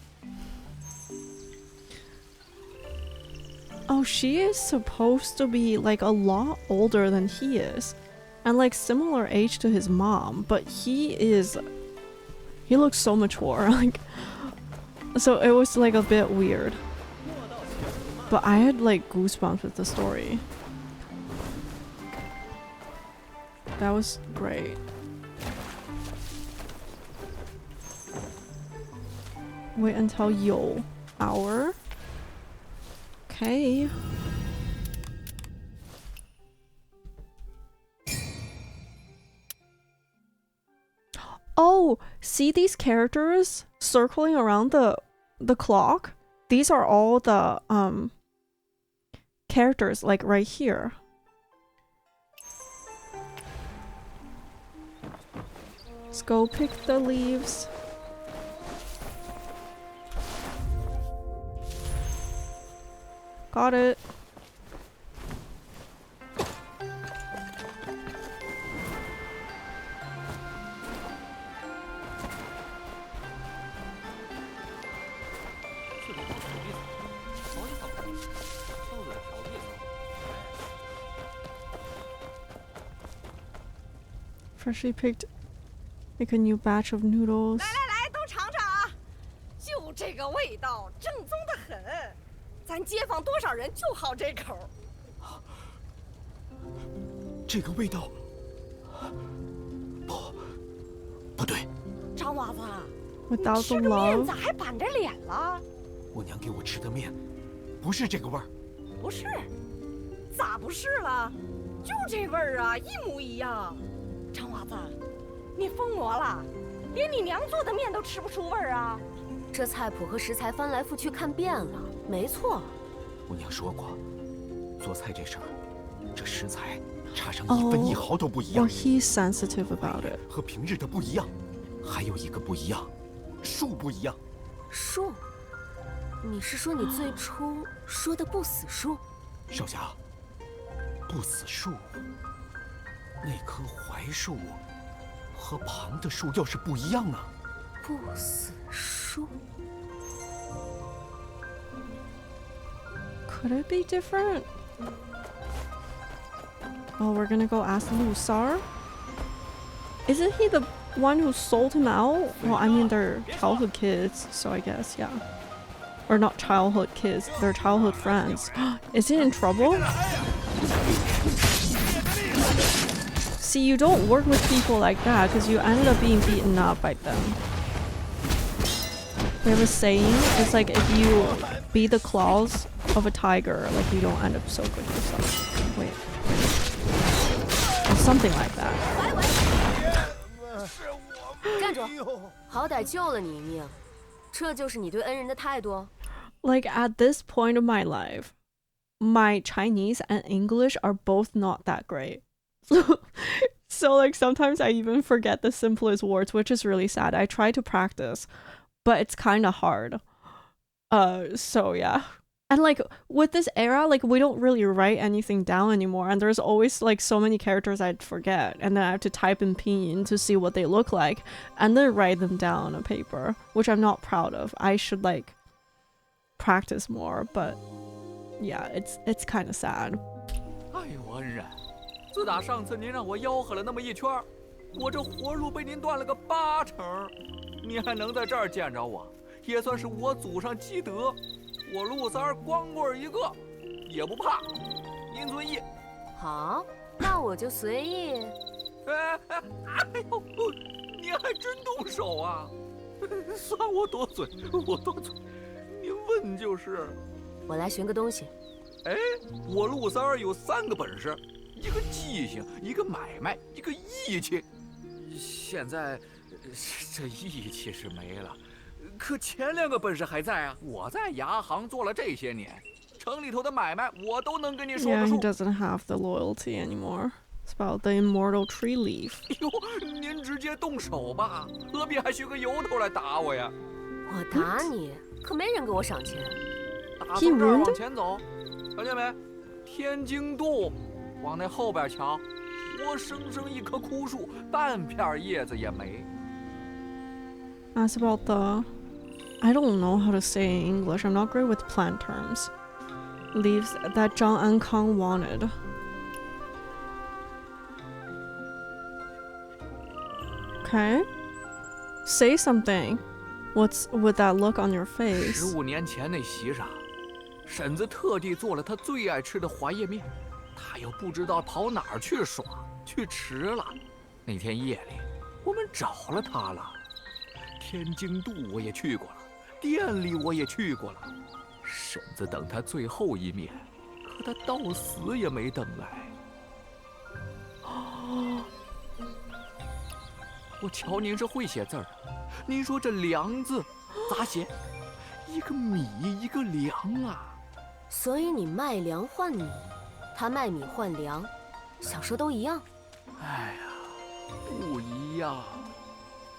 A: Oh, she is supposed to be like a lot older than he is, and like similar age to his mom, but he looks so mature, like, so it was like a bit weird. But I had like goosebumps with the story. That was great. Wait until Yo hour. Okay. Oh, see these characters circling around the clock? These are all the characters like right here. Let's go pick the leaves. Got it. Freshly picked, make a new batch of noodles.
B: 来，都尝尝啊！就这个味道，正宗的很。咱街坊多少人就好这口。
H: 这个味道，不对。
B: 张娃子，
A: Without
B: 吃
A: the
B: 个面
A: love.
B: 咋还板着脸了？
H: 我娘给我吃的面，不是这个味儿。
B: 不是，咋不是了？就这味儿啊，一模一样。张娃子，你疯魔了？连你娘做的面都吃不出味儿啊？
L: 这菜谱和食材翻来覆去看遍了，没错。
H: 我娘说过，做菜这事儿，这食材差上1分1毫都不一样。
A: Well, he's sensitive about it.
H: 和平日的不一样，还有一个不一样，树不一样。
L: 树？你是说你最初说的不死树？
H: 少侠，不死树，那棵槐树和旁的树要是不一样啊。
L: 不死树。
A: Could it be different? Oh, we're gonna go ask Lusar. Isn't he the one who sold him out? Well, I mean, they're childhood kids, so I guess, yeah. Or not childhood kids, they're childhood friends. Is he in trouble? See, you don't work with people like that because you ended up being beaten up by them. We have a saying, it's like if you beat the claws of a tiger, like you don't end up so good yourself. Wait. Or something like that.
L: 站住！好歹救了你一命，这就是你对恩人的态度。
A: Like at this point of my life, my Chinese and English are both not that great. So like sometimes I even forget the simplest words, which is really sad. I try to practice, but it's kind of hard. So yeah. And like with this era, like we don't really write anything down anymore, and there's always like so many characters I'd forget, and then I have to type in pinyin to see what they look like and then write them down on a paper, which I'm not proud of. I should like practice more, but yeah, it's kind of sad.
D: 哎呦，恩人，自打上次您让我吆喝了那么一圈，我这活路被您断了个80%，您还能在这儿见着我，也算是我祖上积德。我陆三儿光棍一个，也不怕，您随意。
L: 好，那我就随意。
D: 哎呦，您还真动手啊！算我多嘴，我多嘴，您问就是。
L: 我来寻个东西。
D: 哎，我陆三儿有3个本事，一个记性，一个买卖，一个义气。现在这义气是没了，可前2个本事还在啊！我在牙行做了这些年，城里头的买卖我都能跟你说个数。
A: Yeah, he doesn't have the loyalty anymore. It's about the immortal tree leaf.
D: 哟，您直接动手吧，何必还学个由头来打我呀？
L: 我打你，可没人给我赏钱。
D: 打从这儿往前走，看见没？天津渡，往那后边瞧，活生生一棵枯树，半片叶子也没。
A: That's about the... I don't know how to say in English. I'm not great with plant terms. Leaves that Zhang Ankang wanted. Okay. Say something. What's with that look on your face?
D: 15年前那席上，婶子特地做了她最爱吃的槐叶面，她又不知道跑哪儿去耍去吃了。那天夜里，我们找了她了。天津渡我也去过了，店里我也去过了。婶子等她最后一面，可她到死也没等来。哦，我瞧您是会写字儿的，您说这粮字咋写？一个米一个粮啊。
L: 所以你卖粮换米，他卖米换粮，想说都一样。
D: 哎呀，不一样。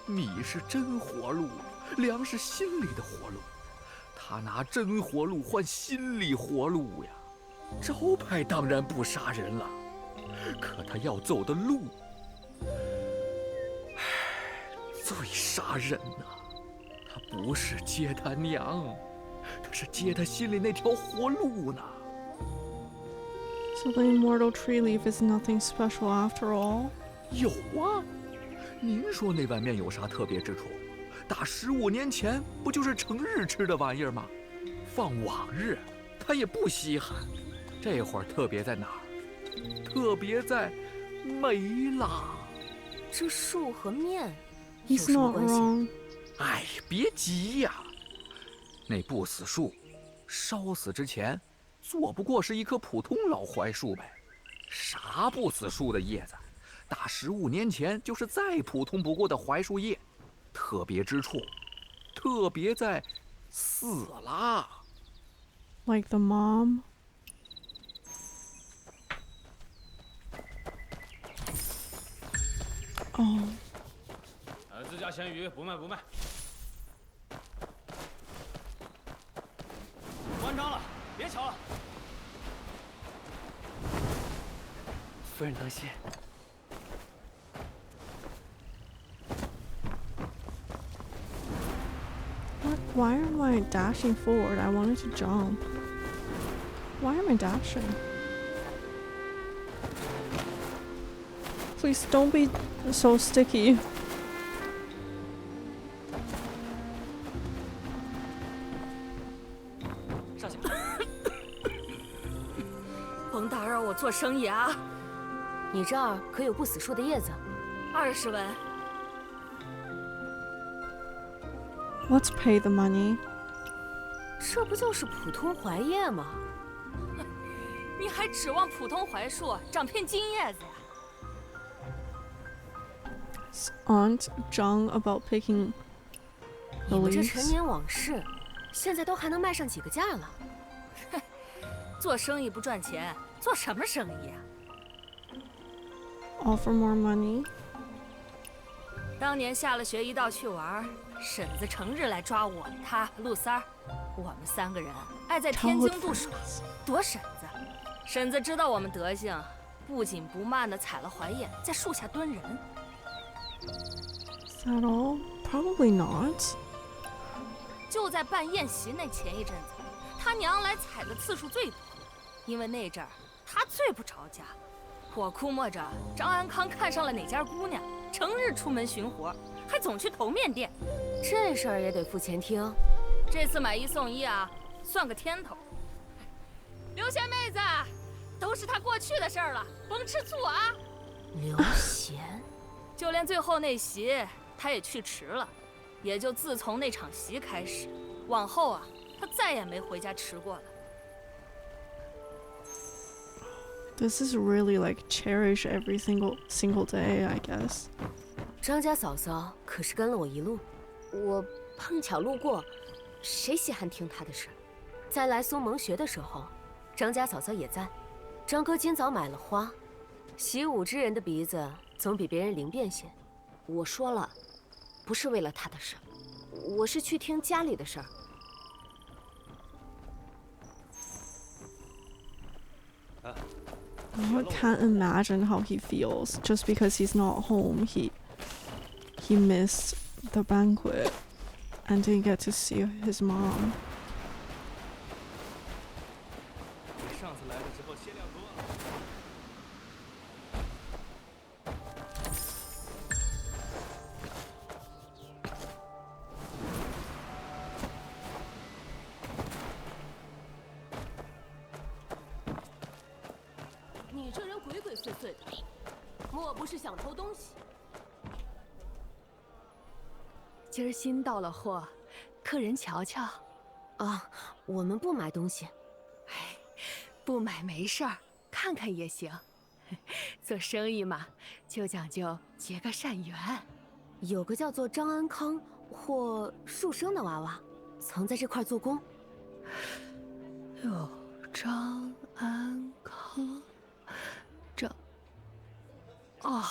D: 米是真活路，粮是心里的活路。他拿真活路换心里活路呀。招牌当然不杀人了，可他要走的路，最杀人呐！他不是接他娘，他是接他心里那条活路呢。
A: So the immortal tree leaf is nothing special after all?
D: 有啊，您说那碗面有啥特别之处？打15年前不就是成日吃的玩意儿吗？放往日，他也不稀罕。这会儿特别在哪儿？特别在没了。
L: 这树和面
A: 有什么关系？
D: 哎，别急呀。那不死树，烧死之前，做不过是一棵普通老槐树呗。啥不死树的叶子，打15年前就是再普通不过的槐树叶。特别之处，特别在死啦。
A: Like the mom? Oh.
H: 自家鲜鱼不卖不卖。关张了，别瞧了。
E: 夫人当心。
A: Why am I dashing forward? I wanted to jump. Why am I dashing? Please don't be so sticky.
B: 少侠，甭打扰我做生意啊！
L: 你这儿可有不死树的叶子
B: ？20文。
A: Let's pay the money.
L: 这不就是普通槐叶吗？
B: 你还指望普通槐树长片金叶子呀
A: ？Aunt Zhang about picking the
L: 你们这
A: leaves.
L: 陈年往事，现在都还能卖上几个价了？
B: 做生意不赚钱，做什么生意啊？
A: offer more money.
B: 当年下了学一道去玩，婶子成日来抓我、他、陆三儿，我们3个人爱在天津渡耍，躲婶子。婶子知道我们德行，不紧不慢地采了槐叶，在树下蹲人。
A: Is that all? Probably not.
B: 就在办宴席那前一阵子，他娘来采的次数最多，因为那阵儿他最不着家。我估摸着张安康看上了哪家姑娘，成日出门巡活，还总去头面店。
L: 这事儿也得付钱听。
B: 这次买1送1啊，算个天头。刘贤妹子，都是他过去的事儿了，甭吃醋啊。
L: 刘贤，
B: 就连最后那席他也去迟了，也就自从那场席开始，往后啊，他再也没回家吃过了。
A: This is really like cherish every single day, I guess.
L: 张家嫂嫂可是跟了我一路，我碰巧路过，谁稀罕听她的事？在来苏蒙学的时候，张家嫂嫂也在。张哥今早买了花，习武之人的鼻子总比别人灵便些。我说了，不是为了他的事，我是去听家里的事儿。
A: I can't imagine how he feels just because he's not home. He missed the banquet and didn't get to see his mom.
D: 上次来的时候限量多了。
L: 你这人鬼鬼祟祟的，莫不是想偷东西？
O: 今儿新到了货，客人瞧瞧。
L: 啊，我们不买东西。
O: 哎，不买没事儿，看看也行。做生意嘛，就讲究结个善缘。
L: 有个叫做张安康或树生的娃娃，曾在这块做工。
O: 哟，张安康，哦，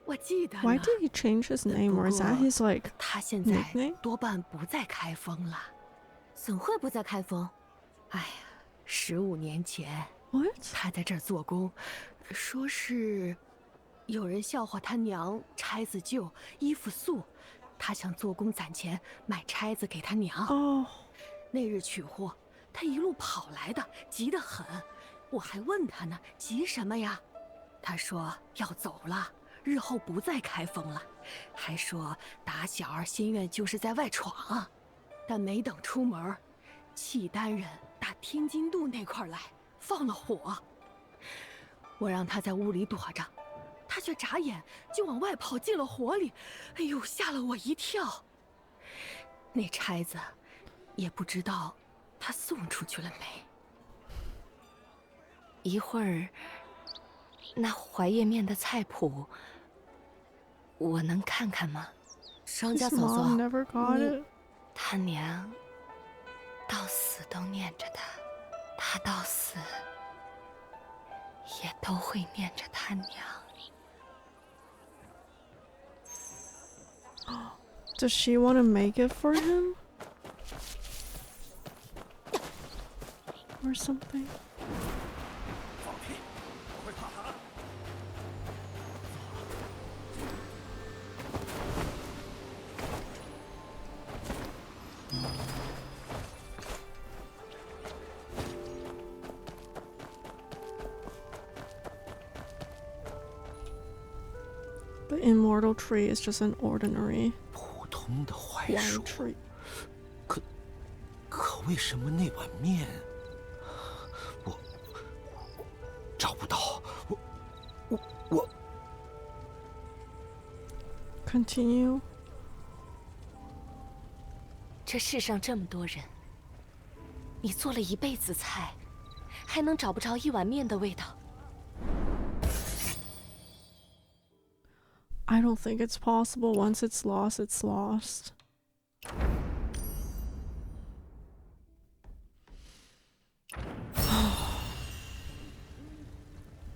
O: 我记得呢。
A: Why did he change his name, or is that his like
O: 他现在
A: nickname?
O: 多半不再开封了。
L: 怎会不再开封？
O: 哎呀，15年前
A: What?
O: 他在这儿做工，说是有人笑话他娘钗子旧，衣服素，他想做工攒钱买钗子给他娘。
A: 哦，
O: 那日取货，他一路跑来的，急得很。我还问他呢，急什么呀？他说要走了，日后不再开封了，还说打小儿心愿就是在外闯，但没等出门，契丹人打天津渡那块来放了火。我让他在屋里躲着，他却眨眼就往外跑进了火里，哎呦，吓了我一跳。那钗子也不知道他送出去了没。一会儿那槐叶面的菜谱，我能看看吗？
L: 张家
A: his
L: 嫂嫂
A: mom never got it.
O: 他娘到死都念着他，他到死也都会念着他娘。
A: Does she want to make it for him? Or something?
C: 放屁！我会怕他。
A: The immortal tree is just an ordinary
H: 普通的槐
A: white
H: 树，
A: tree.
H: 可为什么那碗面我找不到？我
A: Continue.
O: 这世上这么多人，你做了一辈子菜，还能找不着一碗面的味道？
A: I don't think it's possible. Once it's lost, it's lost.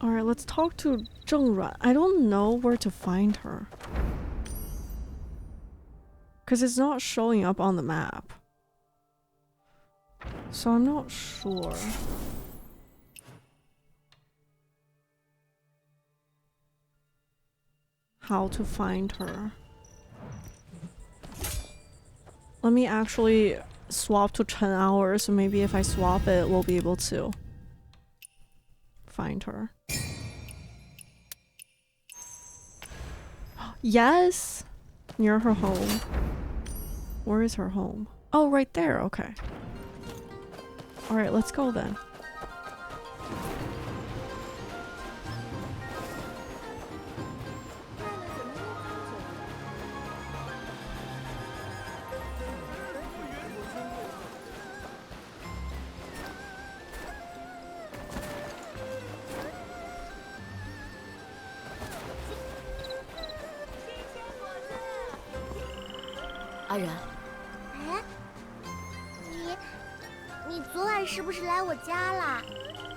A: Alright, let's talk to Zhengruan. I don't know where to find her. Because it's not showing up on the map. So I'm not sure. How to find her. Let me actually swap to 10 hours, so maybe if I swap it, we'll be able to find her. Yes! Near her home. Where is her home? Oh, right there, okay. Alright, let's go then.
L: 阿然，
J: 哎，你昨晚是不是来我家啦？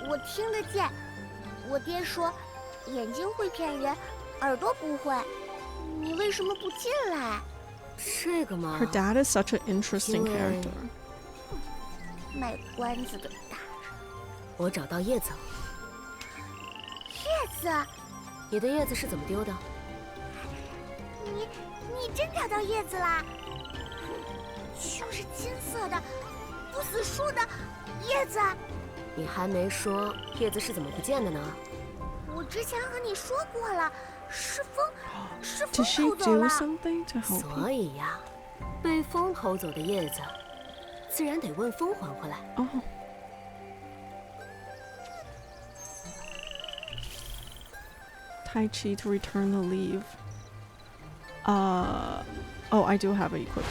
J: 我听得见。我爹说，眼睛会骗人，耳朵不会。你为什么不进来？
L: 这个嘛。
A: Her dad is such an interesting character.
J: 卖关子的大人。
L: 我找到叶子了。
J: 叶子？
L: 你的叶子是怎么丢的？
J: 你真找到叶子啦？就是金色的，不死树的叶子。
L: 你还没说叶子是怎么不见的呢？
J: 我之前和你说过了，是风
A: Did she
J: 偷走
A: do
J: 了。
A: something to help
L: 所以呀，被风偷走的叶子，自然得问风还回来。
A: 哦。Tai Chi to return the leaf. Oh, I do have it equipped.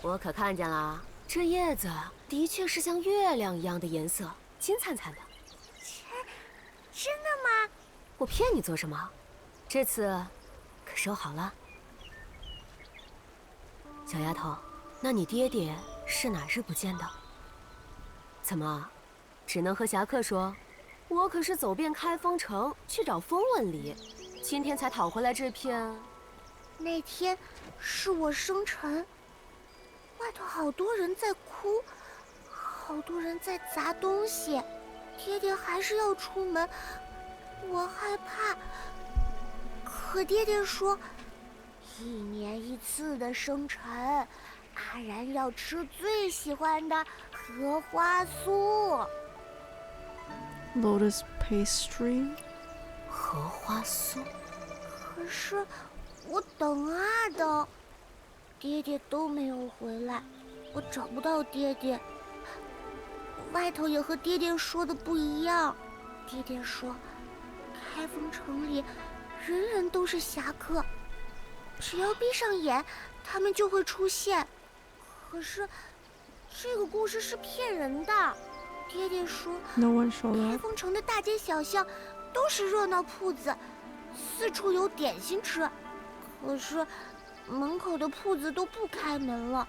L: 我可看见了，这叶子的确是像月亮一样的颜色，金灿灿的。
J: 真的吗？
L: 我骗你做什么？这次可收好了。小丫头，那你爹爹是哪日不见的？怎么，只能和侠客说？我可是走遍开封城去找风问礼，今天才讨回来这片。
J: 那天是我生辰，外头好多人在哭，好多人在砸东西，爹爹还是要出门，我害怕。可爹爹说，1年1次的生辰，阿然要吃最喜欢的荷花酥。
A: Lotus pastry.
L: 荷花酥。
J: 可是我等啊等，爹爹都没有回来，我找不到爹爹。外头也和爹爹说的不一样，爹爹说，开封城里人人都是侠客，只要闭上眼，他们就会出现。可是这个故事是骗人的。爹爹说，
A: No one showed up.
J: 开封城的大街小巷都是热闹铺子，四处有点心吃。可是门口的铺子都不开门了，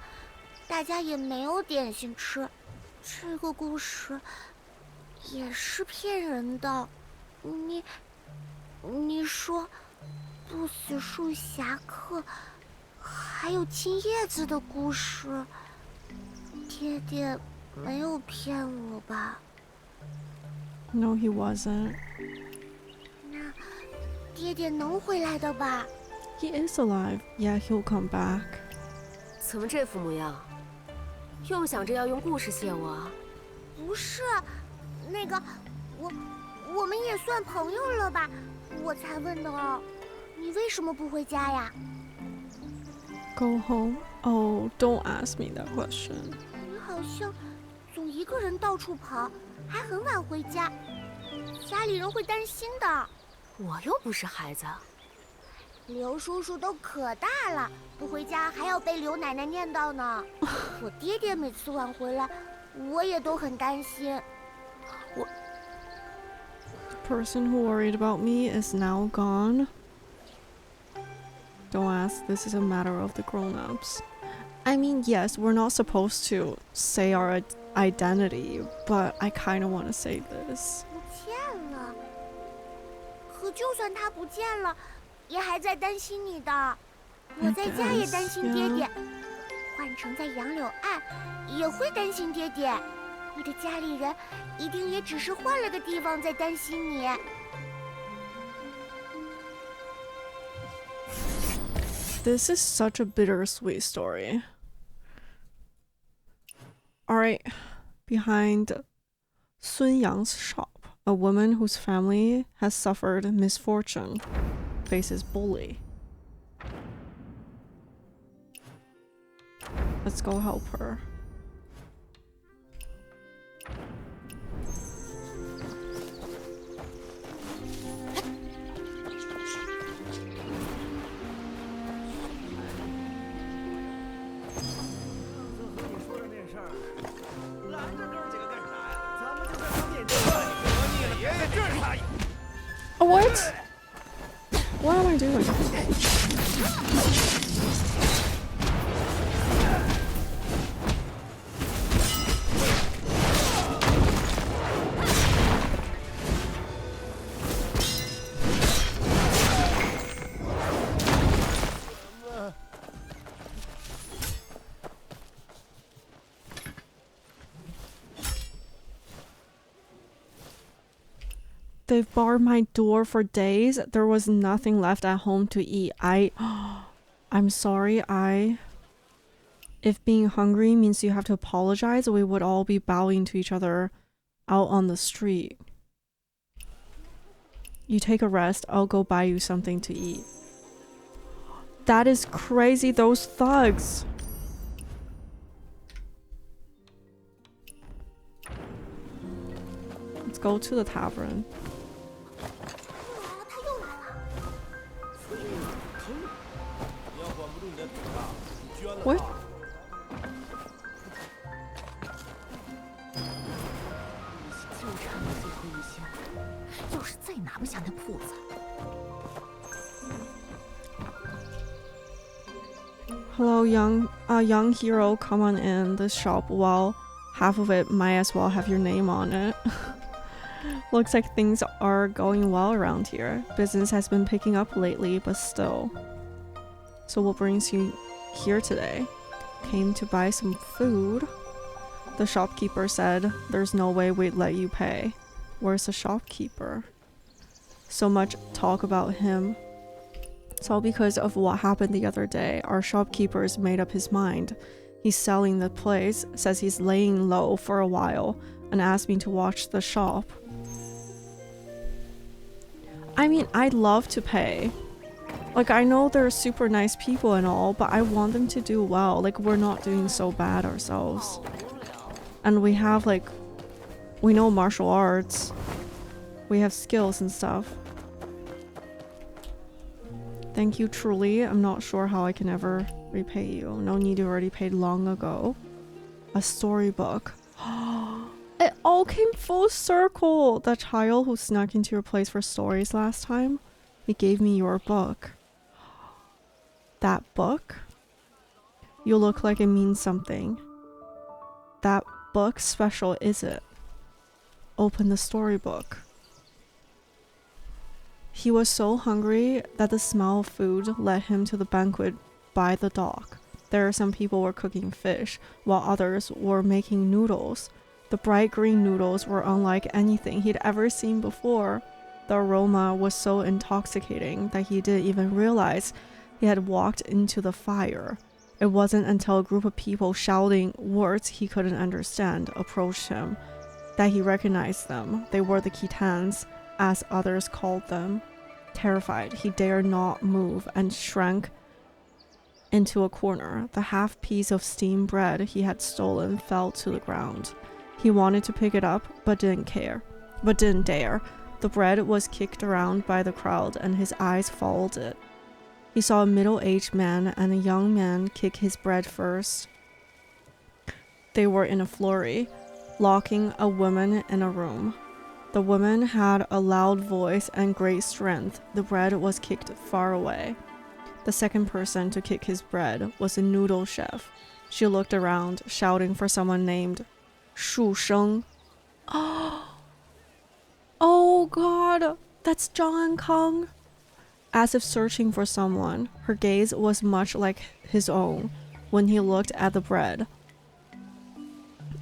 J: 大家也没有点心吃。这个故事也是骗人的。你说不死树侠客，还有金叶子的故事，爹爹没有骗我吧？
A: No, he wasn't.
J: 那爹爹能回来的吧？
A: He is alive. Yeah, he'll come back.
L: 怎么这副模样？又想着要用故事谢我啊？
J: 不是，那个，我们也算朋友了吧？我才问的哦。你为什么不回家呀？
A: Go home? Oh, don't ask me that question.
J: 你好像总一个人到处跑，还很晚回家，家里人会担心的。
L: 我又不是孩子。
J: 刘叔叔都可大了，不回家还要被刘奶奶念叨呢。我爹爹每次晚回来，我也都很担心。
A: The person who worried about me is now gone. Don't ask, this is a matter of the grown-ups. I mean, yes, we're not supposed to say our identity, but I kind of want to say this.
J: 不见了，可就算他不见了，也还在担心你的。我在家也担心爹爹，换成在杨柳岸，也会担心爹爹。你的家里人一定也只是换了个地方在担心你。
A: This is such a bittersweet story. Alright, behind Sun Yang's shop, a woman whose family has suffered misfortune faces bully. Let's go help her. Oh, what? What am I doing? They've barred my door for days. There was nothing left at home to eat. I'm sorry. If being hungry means you have to apologize, we would all be bowing to each other out on the street. You take a rest. I'll go buy you something to eat. That is crazy. Those thugs. Let's go to the tavern. What? Hello, young hero, come on in the shop. Well, half of it might as well have your name on it. Looks like things are going well around here. Business has been picking up lately, but still. So what brings you here today? Came to buy some food. The shopkeeper said there's no way we'd let you pay. Where's the shopkeeper? So much talk about him. It's all because of what happened the other day. Our shopkeeper's made up his mind. He's selling the place, says he's laying low for a while, and asked me to watch the shop. I mean, I'd love to pay. Like, I know they're super nice people and all, but I want them to do well. Like, we're not doing so bad ourselves. And we have, like, we know martial arts. We have skills and stuff. Thank you, truly. I'm not sure how I can ever repay you. No need, you already paid long ago. A storybook. It all came full circle. The child who snuck into your place for stories last time, he gave me your book. That book? You look like it means something. That book special, is it? Open the storybook. He was so hungry that the smell of food led him to the banquet by the dock. There some people were cooking fish, while others were making noodles. The bright green noodles were unlike anything he'd ever seen before. The aroma was so intoxicating that he didn't even realize he had walked into the fire. It wasn't until a group of people shouting words he couldn't understand approached him that he recognized them. They were the Khitans, as others called them. Terrified, he dared not move and shrank into a corner. The half piece of steamed bread he had stolen fell to the ground. He wanted to pick it up, but didn't dare. The bread was kicked around by the crowd, and his eyes followed it. He saw a middle-aged man and a young man kick his bread first. They were in a flurry, locking a woman in a room. The woman had a loud voice and great strength. The bread was kicked far away. The second person to kick his bread was a noodle chef. She looked around, shouting for someone named Shu Sheng. Oh god, that's Zhang Kang. As if searching for someone, her gaze was much like his own when he looked at the bread.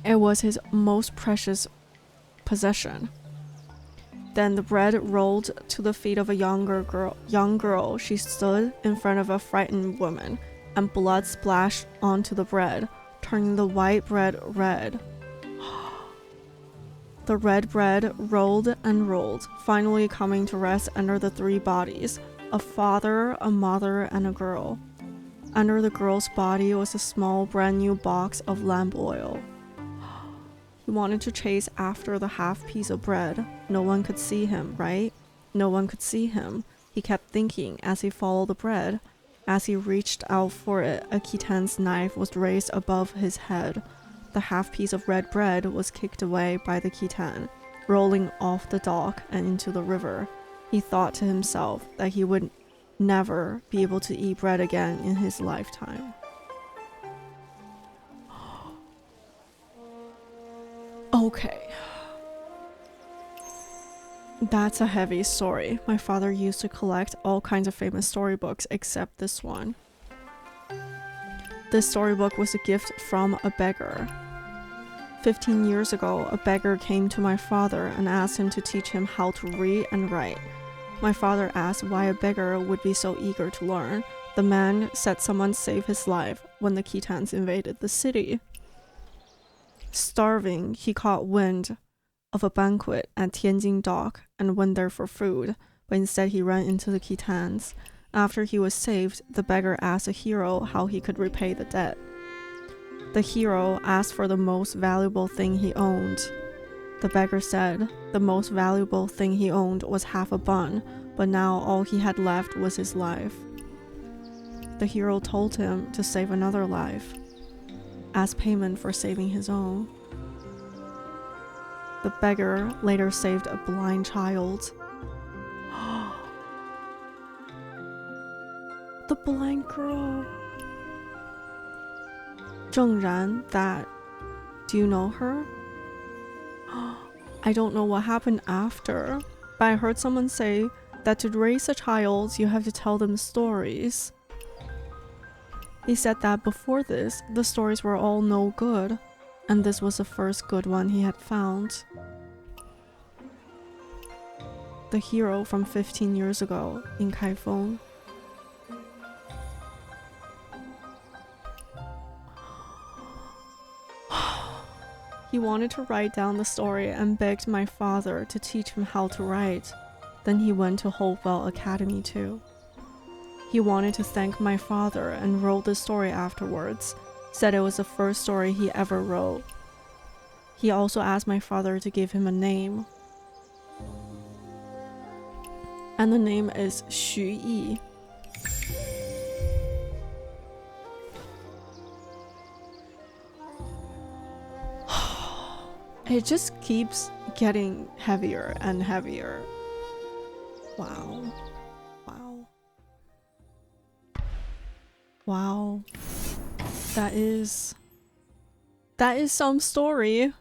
A: It was his most precious possession. Then the bread rolled to the feet of a young girl. She stood in front of a frightened woman, and blood splashed onto the bread, turning the white bread red. The red bread rolled and rolled, finally coming to rest under the three bodies, a father, a mother, and a girl. Under the girl's body was a small brand new box of lamp oil. He wanted to chase after the half piece of bread. No one could see him, right? No one could see him. He kept thinking as he followed the bread. As he reached out for it, a Khitan's knife was raised above his head. The half piece of red bread was kicked away by the Khitan, rolling off the dock and into the river. He thought to himself that he would never be able to eat bread again in his lifetime. Okay. That's a heavy story. My father used to collect all kinds of famous storybooks except this one. This storybook was a gift from a beggar. 15 years ago, a beggar came to my father and asked him to teach him how to read and write. My father asked why a beggar would be so eager to learn. The man said someone saved his life when the Khitans invaded the city. Starving, he caught wind of a banquet at Tianjin dock and went there for food, but instead he ran into the Khitans. After he was saved, the beggar asked a hero how he could repay the debt. The hero asked for the most valuable thing he owned. The beggar said the most valuable thing he owned was half a bun, but now all he had left was his life. The hero told him to save another life, as payment for saving his own. The beggar later saved a blind child. The blind girl. Zheng Ran, that. Do you know her? I don't know what happened after, but I heard someone say that to raise a child, you have to tell them stories. He said that before this, the stories were all no good, and this was the first good one he had found. The hero from 15 years ago in Kaifeng. He wanted to write down the story and begged my father to teach him how to write. Then he went to Hopewell Academy too. He wanted to thank my father and wrote the story afterwards, said it was the first story he ever wrote. He also asked my father to give him a name. And the name is Xu Yi. It just keeps getting heavier and heavier. Wow. Wow. Wow. That is some story.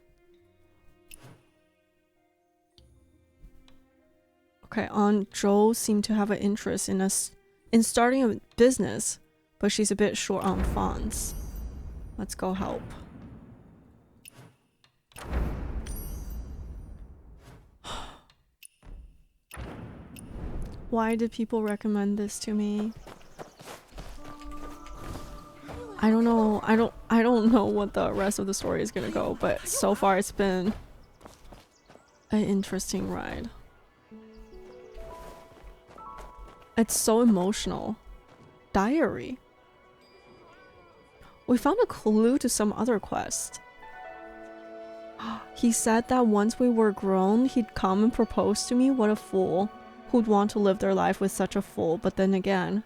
A: Okay, Aunt Zhou seemed to have an interest in starting a business, but she's a bit short on funds. Let's go help. Why did people recommend this to me? I don't know. I don't know what the rest of the story is gonna go, but so far it's been an interesting ride. It's so emotional. Diary. We found a clue to some other quest. He said that once we were grown, he'd come and propose to me. What a fool. Who'd want to live their life with such a fool? But then again,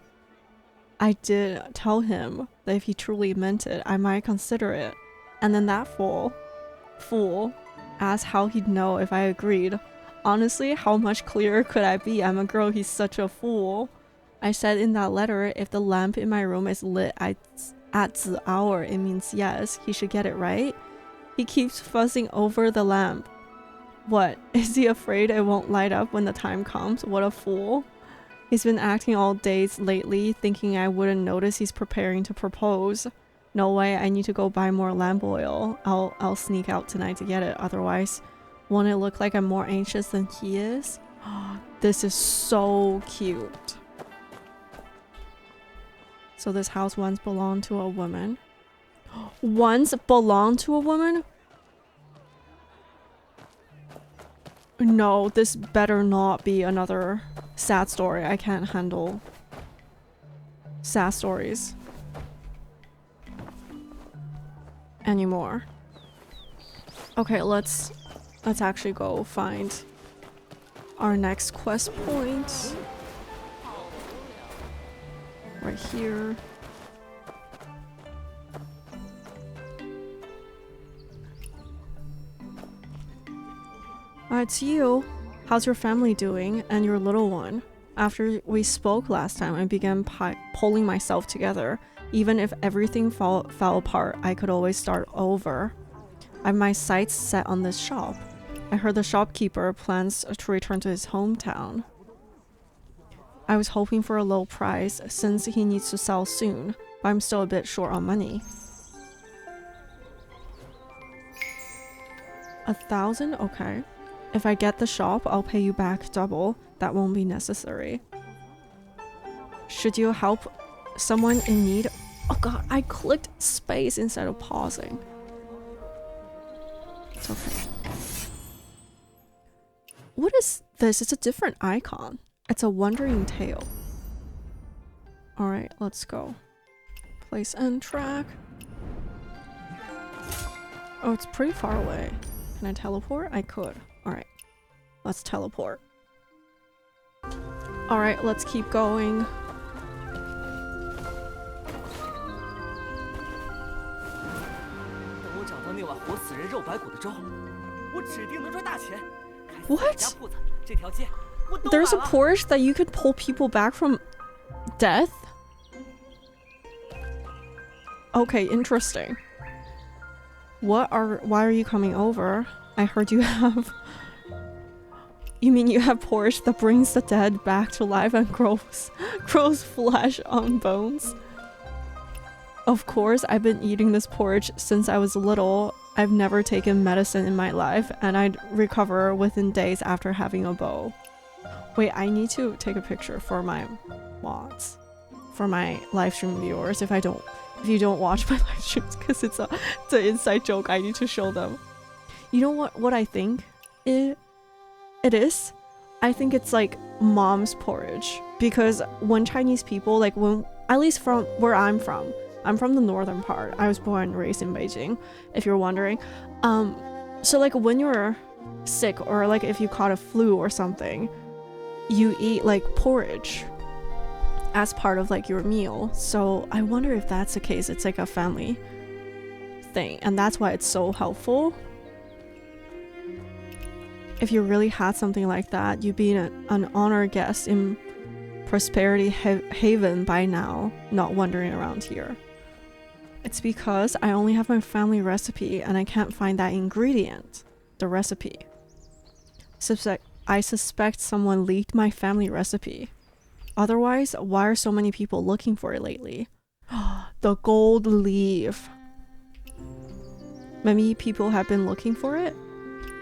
A: I did tell him that if he truly meant it, I might consider it. And then that fool asked how he'd know if I agreed. Honestly, how much clearer could I be? I'm a girl, he's such a fool. I said in that letter, if the lamp in my room is lit at the hour, it means yes. He should get it right. He keeps fussing over the lamp. What? Is he afraid it won't light up when the time comes? What a fool. He's been acting all days lately, thinking I wouldn't notice he's preparing to propose. No way, I need to go buy more lamp oil. I'll sneak out tonight to get it, otherwise won't it look like I'm more anxious than he is? This is so cute. So this house once belonged to a woman. Once belonged to a woman? No, this better not be another sad story. I can't handle sad stories anymore. Okay, let's actually go find our next quest point. Right here. It's you. How's your family doing and your little one? After we spoke last time, I began pulling myself together. Even if everything fell apart, I could always start over. I have my sights set on this shop. I heard the shopkeeper plans to return to his hometown. I was hoping for a low price since he needs to sell soon, but I'm still a bit short on money. 1,000? Okay. If I get the shop, I'll pay you back double. That won't be necessary. Should you help someone in need? Oh god, I clicked space instead of pausing. It's okay. What is this? It's a different icon. It's a wandering tail. Alright, let's go. Place end track. Oh, it's pretty far away. Can I teleport? I could. Alright. Let's teleport. Alright, let's keep going. What? There's a Porsche that you could pull people back from death? Okay, interesting. Why are you coming over? I heard you have... You mean you have Porsche that brings the dead back to life and grows flesh on bones? Of course, I've been eating this porridge since I was little. I've never taken medicine in my life, and I'd recover within days after having a bow. Wait, I need to take a picture for my mods, for my live stream viewers. If you don't watch my live streams, because it's an inside joke, I need to show them. You know what I think it is? I think it's like mom's porridge, because when Chinese people, like when, at least from where I'm from the northern part. I was born and raised in Beijing, if you're wondering. So like when you're sick or like if you caught a flu or something, you eat like porridge as part of like your meal. So I wonder if that's the case. It's like a family thing, and that's why it's so helpful. If you really had something like that, you'd be an honored guest in Prosperity Haven by now, not wandering around here. It's because I only have my family recipe and I can't find that ingredient, the recipe. I suspect someone leaked my family recipe. Otherwise, why are so many people looking for it lately? The gold leaf. Maybe people have been looking for it?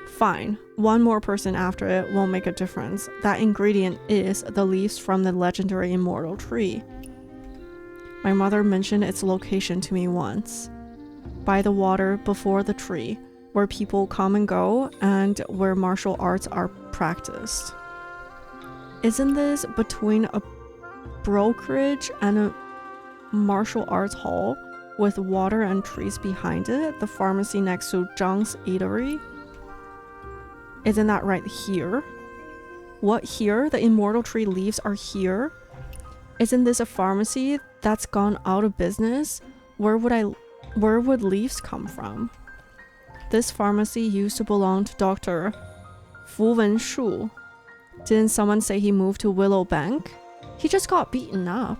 A: Fine, one more person after it won't make a difference. That ingredient is the leaves from the legendary immortal tree. My mother mentioned its location to me once. By the water before the tree, where people come and go and where martial arts are practiced. Isn't this between a brokerage and a martial arts hall with water and trees behind it, the pharmacy next to Zhang's eatery? Isn't that right here? What, here? The immortal tree leaves are here? Isn't this a pharmacy that's gone out of business? Where would leaves come from? This pharmacy used to belong to Dr. Fu Wenshu. Didn't someone say he moved to Willow Bank? He just got beaten up.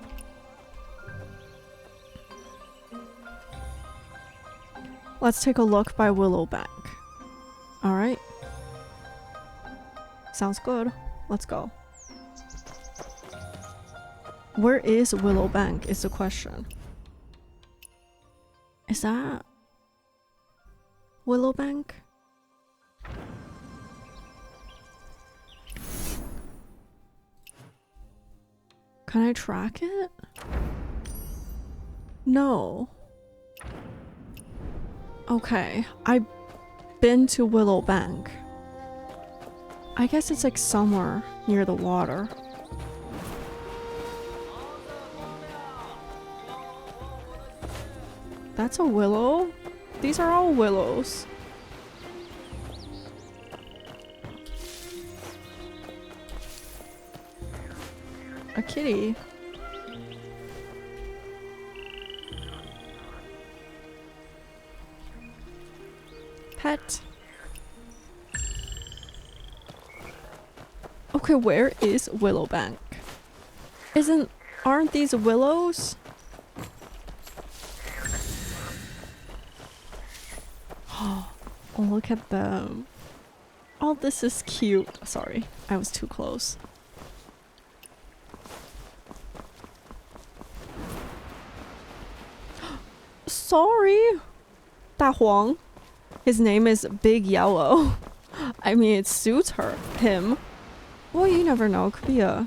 A: Let's take a look by Willowbank. Alright. Sounds good. Let's go. Where is Willowbank is the question. Is that Willowbank? Can I track it? No. Okay, I've been to Willowbank. I guess it's like somewhere near the water. That's a willow? These are all willows. A kitty. Pet. Okay, where is Willowbank? Aren't these willows? Oh, look at them. Oh, this is cute. Sorry, I was too close. Sorry. 大黄. His name is Big Yellow. I mean, it suits him. Well, you never know. Could be a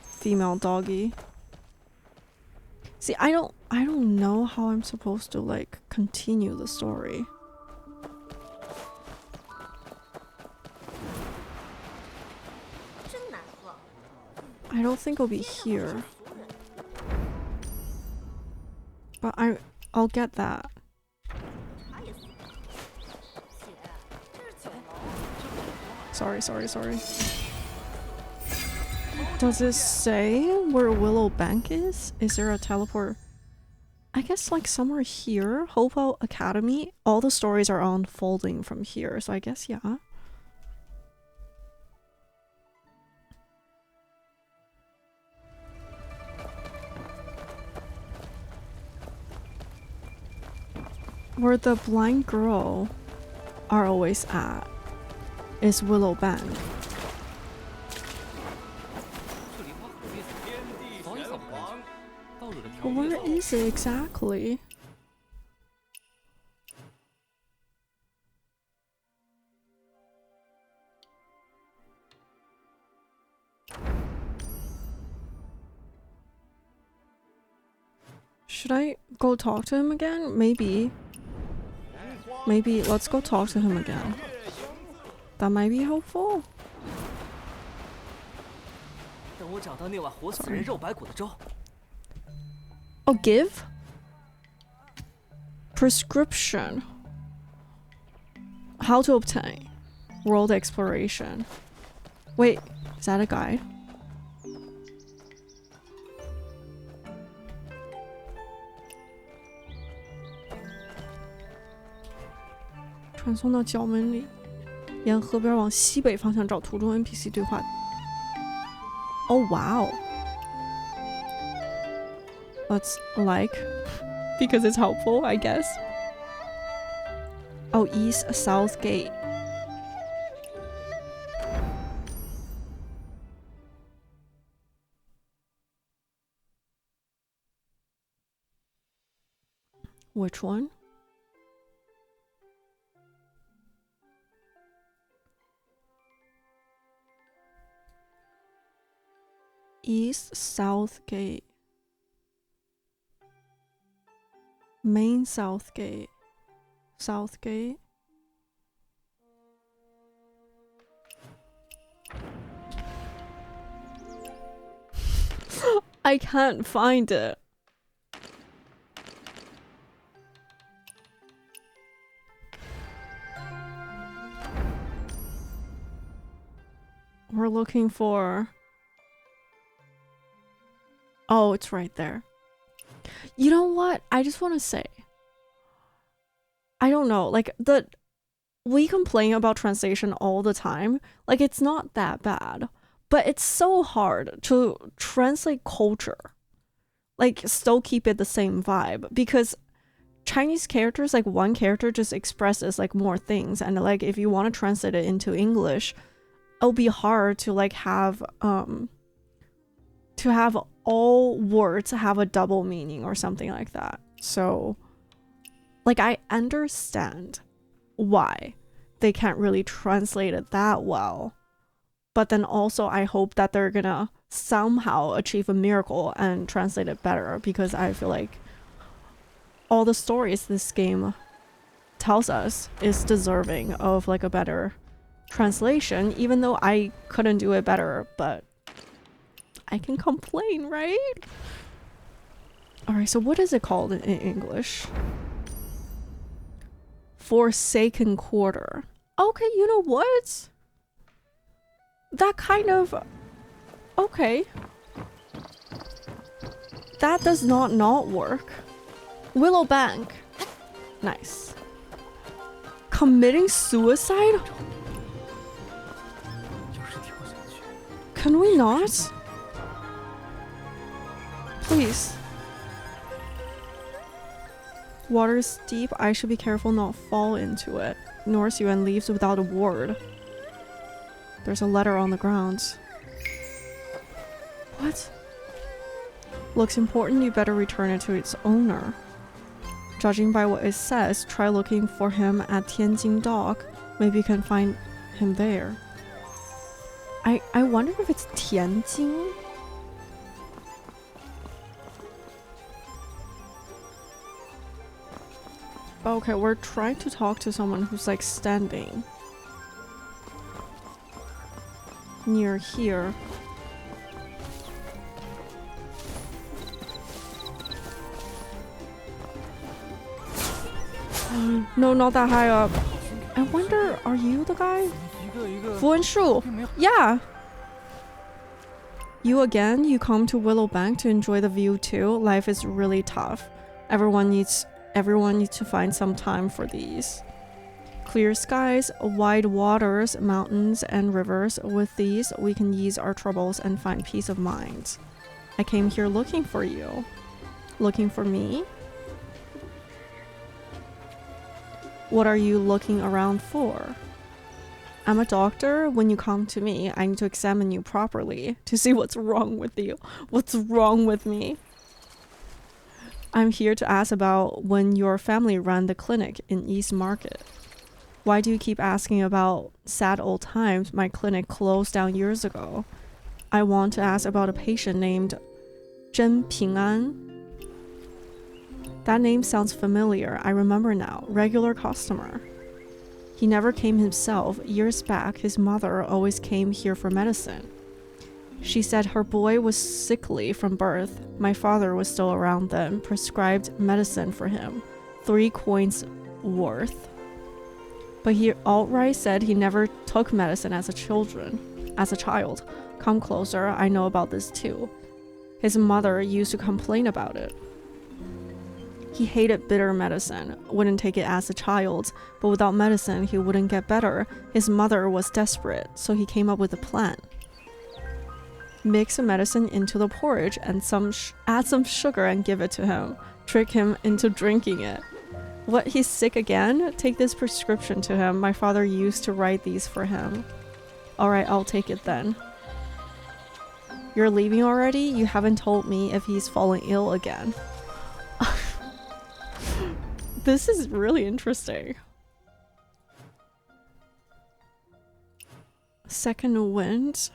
A: female doggy. See, I don't know how I'm supposed to like continue the story. I don't think it'll be here. But I'll get that. Sorry. Does it say where Willowbank is? Is there a teleport? I guess like somewhere here. Hopewell Academy. All the stories are unfolding from here, so I guess yeah. Where the blind girl are always at is Willowbank. Where is it exactly? Should I go talk to him again? Maybe let's go talk to him again. That might be helpful. Oh, give? Prescription. How to obtain. World exploration. Wait, is that a guide?传送到角门里，沿河边往西北方向找途中 NPC 对话。Oh wow. Let's like because it's helpful, I guess. Oh, east south gate. Which one? East south gate. Main south gate. South gate. I can't find it. We're looking for... Oh, it's right there. You know what? I just want to say, I don't know, like we complain about translation all the time. Like it's not that bad, But it's so hard to translate culture, like still keep it the same vibe, because Chinese characters, like one character just expresses like more things, and like if you want to translate it into English, it'll be hard to like have all words have a double meaning or something like that. So like I understand why they can't really translate it that well, but then also I hope that they're gonna somehow achieve a miracle and translate it better, because I feel like all the stories this game tells us is deserving of like a better translation, even though I couldn't do it better, but I can complain, right? Alright, so what is it called in English? Forsaken Quarter. Okay, you know what? That kind of... Okay. That does not work. Willow Bank. Nice. Committing suicide? Can we not? Please. Water is deep. I should be careful not fall into it. Ignores you and leaves without a word. There's a letter on the ground. What? Looks important. You better return it to its owner. Judging by what it says, try looking for him at Tianjin Dock. Maybe you can find him there. I wonder if it's Tianjin? Okay, we're trying to talk to someone who's like standing near here. No, not that high up. I wonder, are you the guy? Fu and Shu. Yeah. You again? You come to Willow Bank to enjoy the view too? Life is really tough. Everyone needs to find some time for these. Clear skies, wide waters, mountains, and rivers. With these, we can ease our troubles and find peace of mind. I came here looking for you. Looking for me? What are you looking around for? I'm a doctor. When you come to me, I need to examine you properly to see what's wrong with you. What's wrong with me? I'm here to ask about when your family ran the clinic in East Market. Why do you keep asking about sad old times? My clinic closed down years ago. I want to ask about a patient named Zhen Ping'an. That name sounds familiar. I remember now. Regular customer. He never came himself. Years back, his mother always came here for medicine. She said her boy was sickly from birth. My father was still around then, prescribed medicine for him. 3 coins worth. But he outright said he never took medicine as a child. Come closer, I know about this too. His mother used to complain about it. He hated bitter medicine, wouldn't take it as a child, but without medicine he wouldn't get better. His mother was desperate, so he came up with a plan. Mix the medicine into the porridge and add some sugar and give it to him. Trick him into drinking it. What, he's sick again? Take this prescription to him. My father used to write these for him. Alright, I'll take it then. You're leaving already? You haven't told me if he's fallen ill again. This is really interesting. Second wind.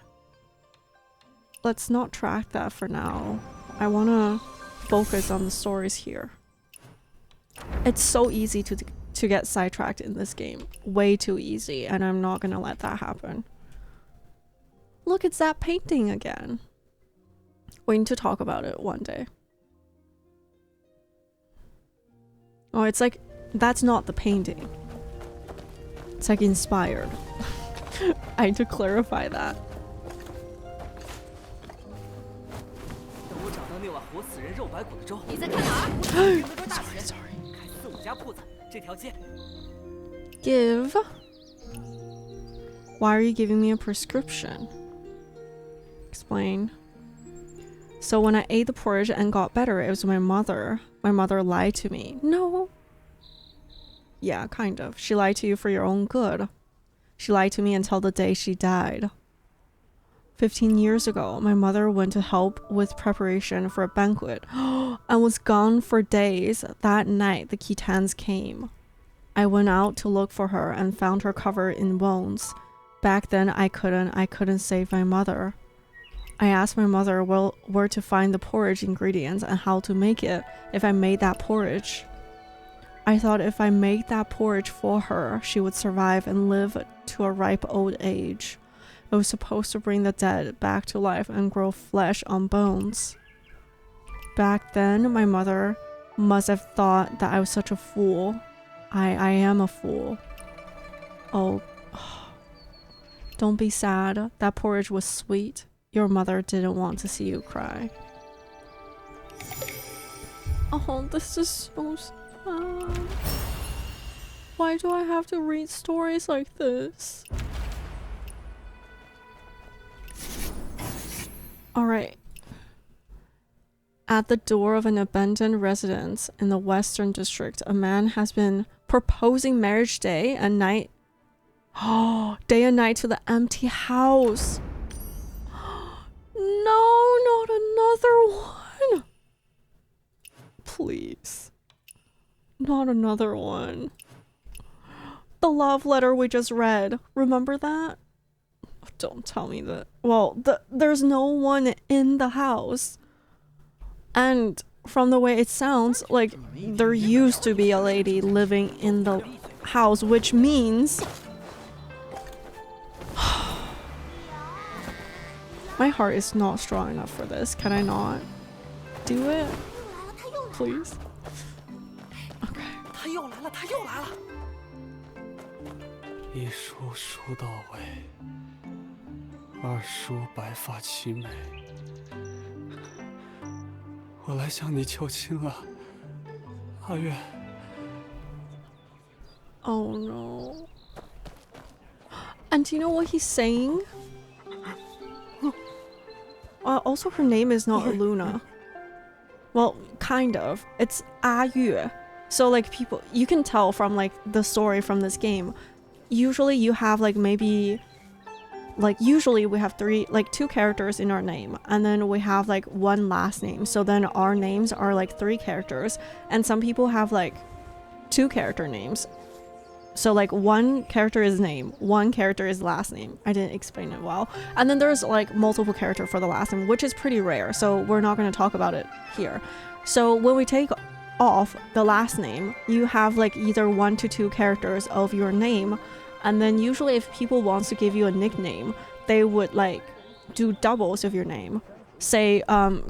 A: Let's not track that for now. I want to focus on the stories here. It's so easy to get sidetracked in this game. Way too easy, and I'm not gonna let that happen. Look, it's that painting again. We need to talk about it one day. Oh, it's like, that's not the painting. It's like inspired. I need to clarify that. Sorry. Give? Why are you giving me a prescription? explain. So when I ate the porridge and got better, it was my mother. My mother lied to me. No. Yeah, kind of. She lied to you for your own good. She lied to me until the day she died. 15 years ago, my mother went to help with preparation for a banquet and was gone for days. That night, the Khitans came. I went out to look for her and found her covered in wounds. Back then, I couldn't save my mother. I asked my mother where to find the porridge ingredients and how to make it if I made that porridge. I thought if I made that porridge for her, she would survive and live to a ripe old age. It was supposed to bring the dead back to life and grow flesh on bones. Back then, my mother must have thought that I was such a fool. I am a fool. Oh, don't be sad. That porridge was sweet. Your mother didn't want to see you cry. Oh, this is so sad. Why do I have to read stories like this? Alright. At the door of an abandoned residence in the Western District, a man has been proposing marriage day and night. Oh, day and night to the empty house. No, not another one. Please. Not another one. The love letter we just read. Remember that? Don't tell me that. Well, there's no one in the house. And from the way it sounds, like there used to be a lady living in the house, which means my heart is not strong enough for this. Can I not do it? Please? Okay.
D: 他又来了，他又来了。一书书到位，二叔白发齐眉。我来向你求亲了，阿月。
A: Oh no. And do you know what he's saying? Also, her name is not Luna. Well, kind of. It's A Yue. So like people, you can tell from like the story from this game. Usually you have like maybe, like usually we have two characters in our name, and then we have like one last name. So then our names are like 3 characters, and some people have like 2 character names. So like one character is name, one character is last name. I didn't explain it well. And then there's like multiple character for the last name, which is pretty rare. So we're not going to talk about it here. So when we take off the last name, you have like either 1 to 2 characters of your name. And then usually if people wants to give you a nickname, they would like do doubles of your name. Say,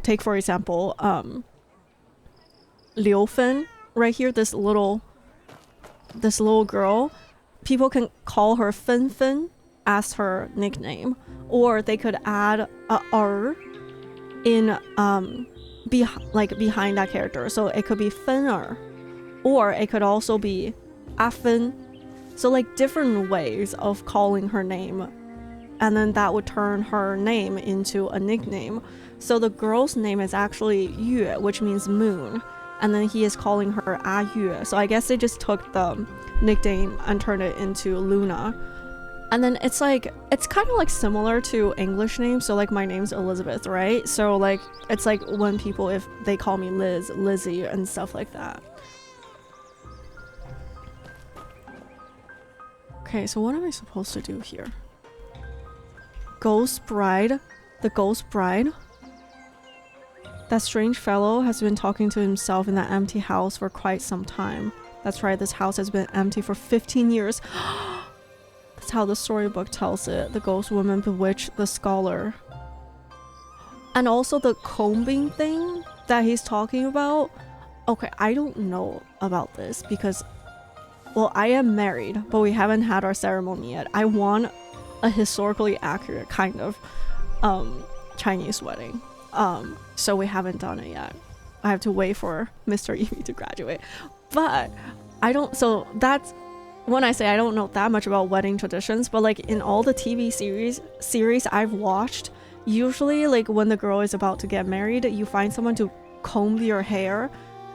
A: take for example, Liu Fen, right here, this little girl, people can call her Fen Fen as her nickname, or they could add a R in behind that character, so it could be Fener, or it could also be Afen. So like different ways of calling her name, and then that would turn her name into a nickname. So the girl's name is actually Yue, which means moon, and then he is calling her A Yue. So I guess they just took the nickname and turned it into Luna. And then it's like, it's kind of like similar to English names. So like my name's Elizabeth, right? So like it's like when people, if they call me Liz, Lizzie, and stuff like that. Okay, so what am I supposed to do here? Ghost Bride? The Ghost Bride? That strange fellow has been talking to himself in that empty house for quite some time. That's right, this house has been empty for 15 years. That's how the storybook tells it. The ghost woman bewitched the scholar. And also the combing thing that he's talking about. Okay, I don't know about this because, well, I am married, but we haven't had our ceremony yet. I want a historically accurate kind of Chinese wedding. So we haven't done it yet. I have to wait for Mr. Emi to graduate. But I don't, so that's when I say I don't know that much about wedding traditions, but like in all the TV series I've watched, usually like when the girl is about to get married, you find someone to comb your hair.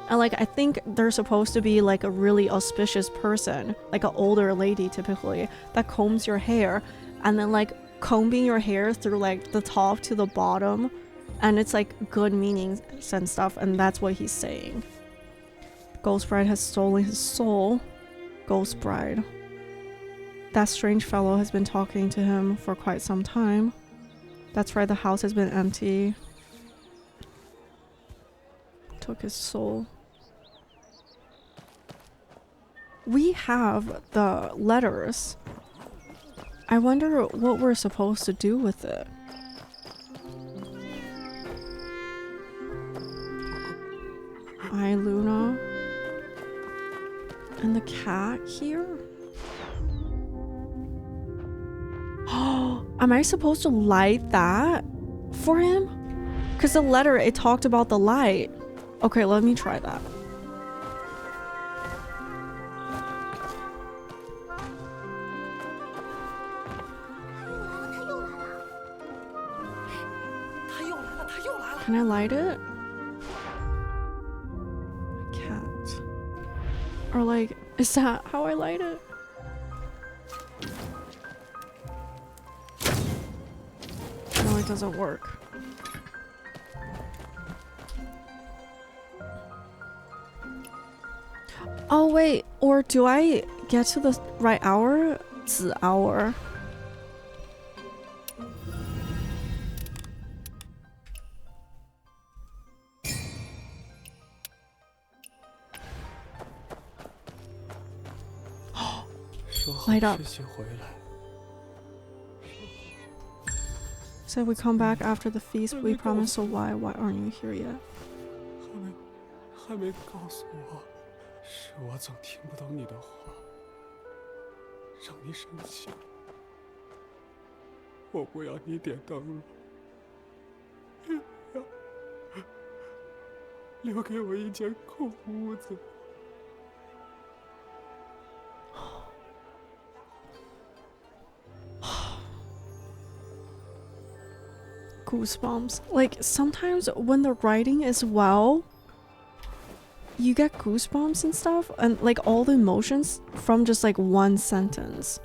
A: And like I think they're supposed to be like a really auspicious person, like an older lady typically, that combs your hair, and then like combing your hair through like the top to the bottom, and it's like good meanings and stuff, and that's what he's saying. Ghost Bride has stolen his soul. Ghost Bride. That strange fellow has been talking to him for quite some time. That's right, the house has been empty. Took his soul. We have the letters. I wonder what we're supposed to do with it. Hi, Luna. And the cat here? Oh, am I supposed to light that for him? Because the letter, it talked about the light. Okay, let me try that. Can I light it? Cat. Or like, is that how I light it? No, it doesn't work. Oh wait, or do I get to the right hour? 子 hour. Light up. Said we come back after the feast. We promise. So why aren't you here yet?
D: 还没告诉我，是我总听不懂你的话，让你生气。我不要你点灯了，留给我一间空屋子。
A: Goosebumps. Like sometimes when the writing is well, you get goosebumps and stuff, and like all the emotions from just like one sentence.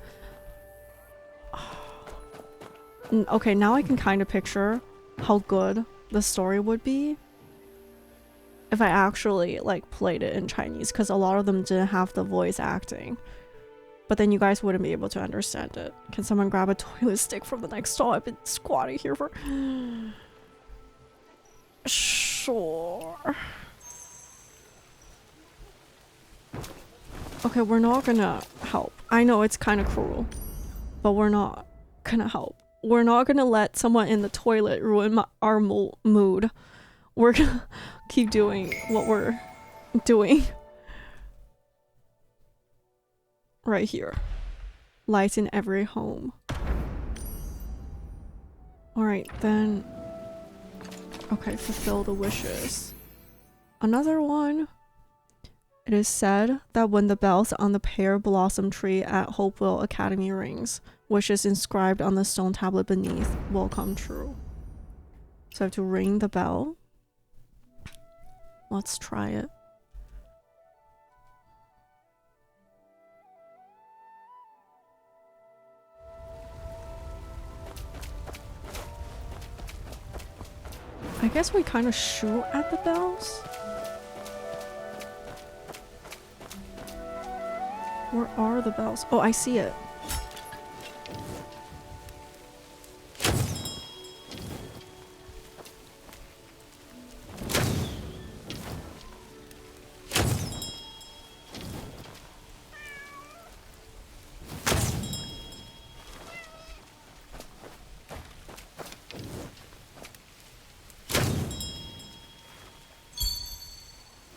A: Okay, now I can kind of picture how good the story would be if I actually like played it in Chinese, because a lot of them didn't have the voice acting. But then you guys wouldn't be able to understand it. Can someone grab a toilet stick from the next stall? I've been squatting here for... Sure. Okay, we're not gonna help. I know it's kind of cruel, but we're not gonna help. We're not gonna let someone in the toilet ruin our mood. We're gonna keep doing what we're doing. Right here. Lights in every home. Alright, then... Okay, fulfill the wishes. Another one. It is said that when the bells on the pear blossom tree at Hopewell Academy rings, wishes inscribed on the stone tablet beneath will come true. So I have to ring the bell. Let's try it. I guess we kind of shoot at the bells. Where are the bells? Oh, I see it.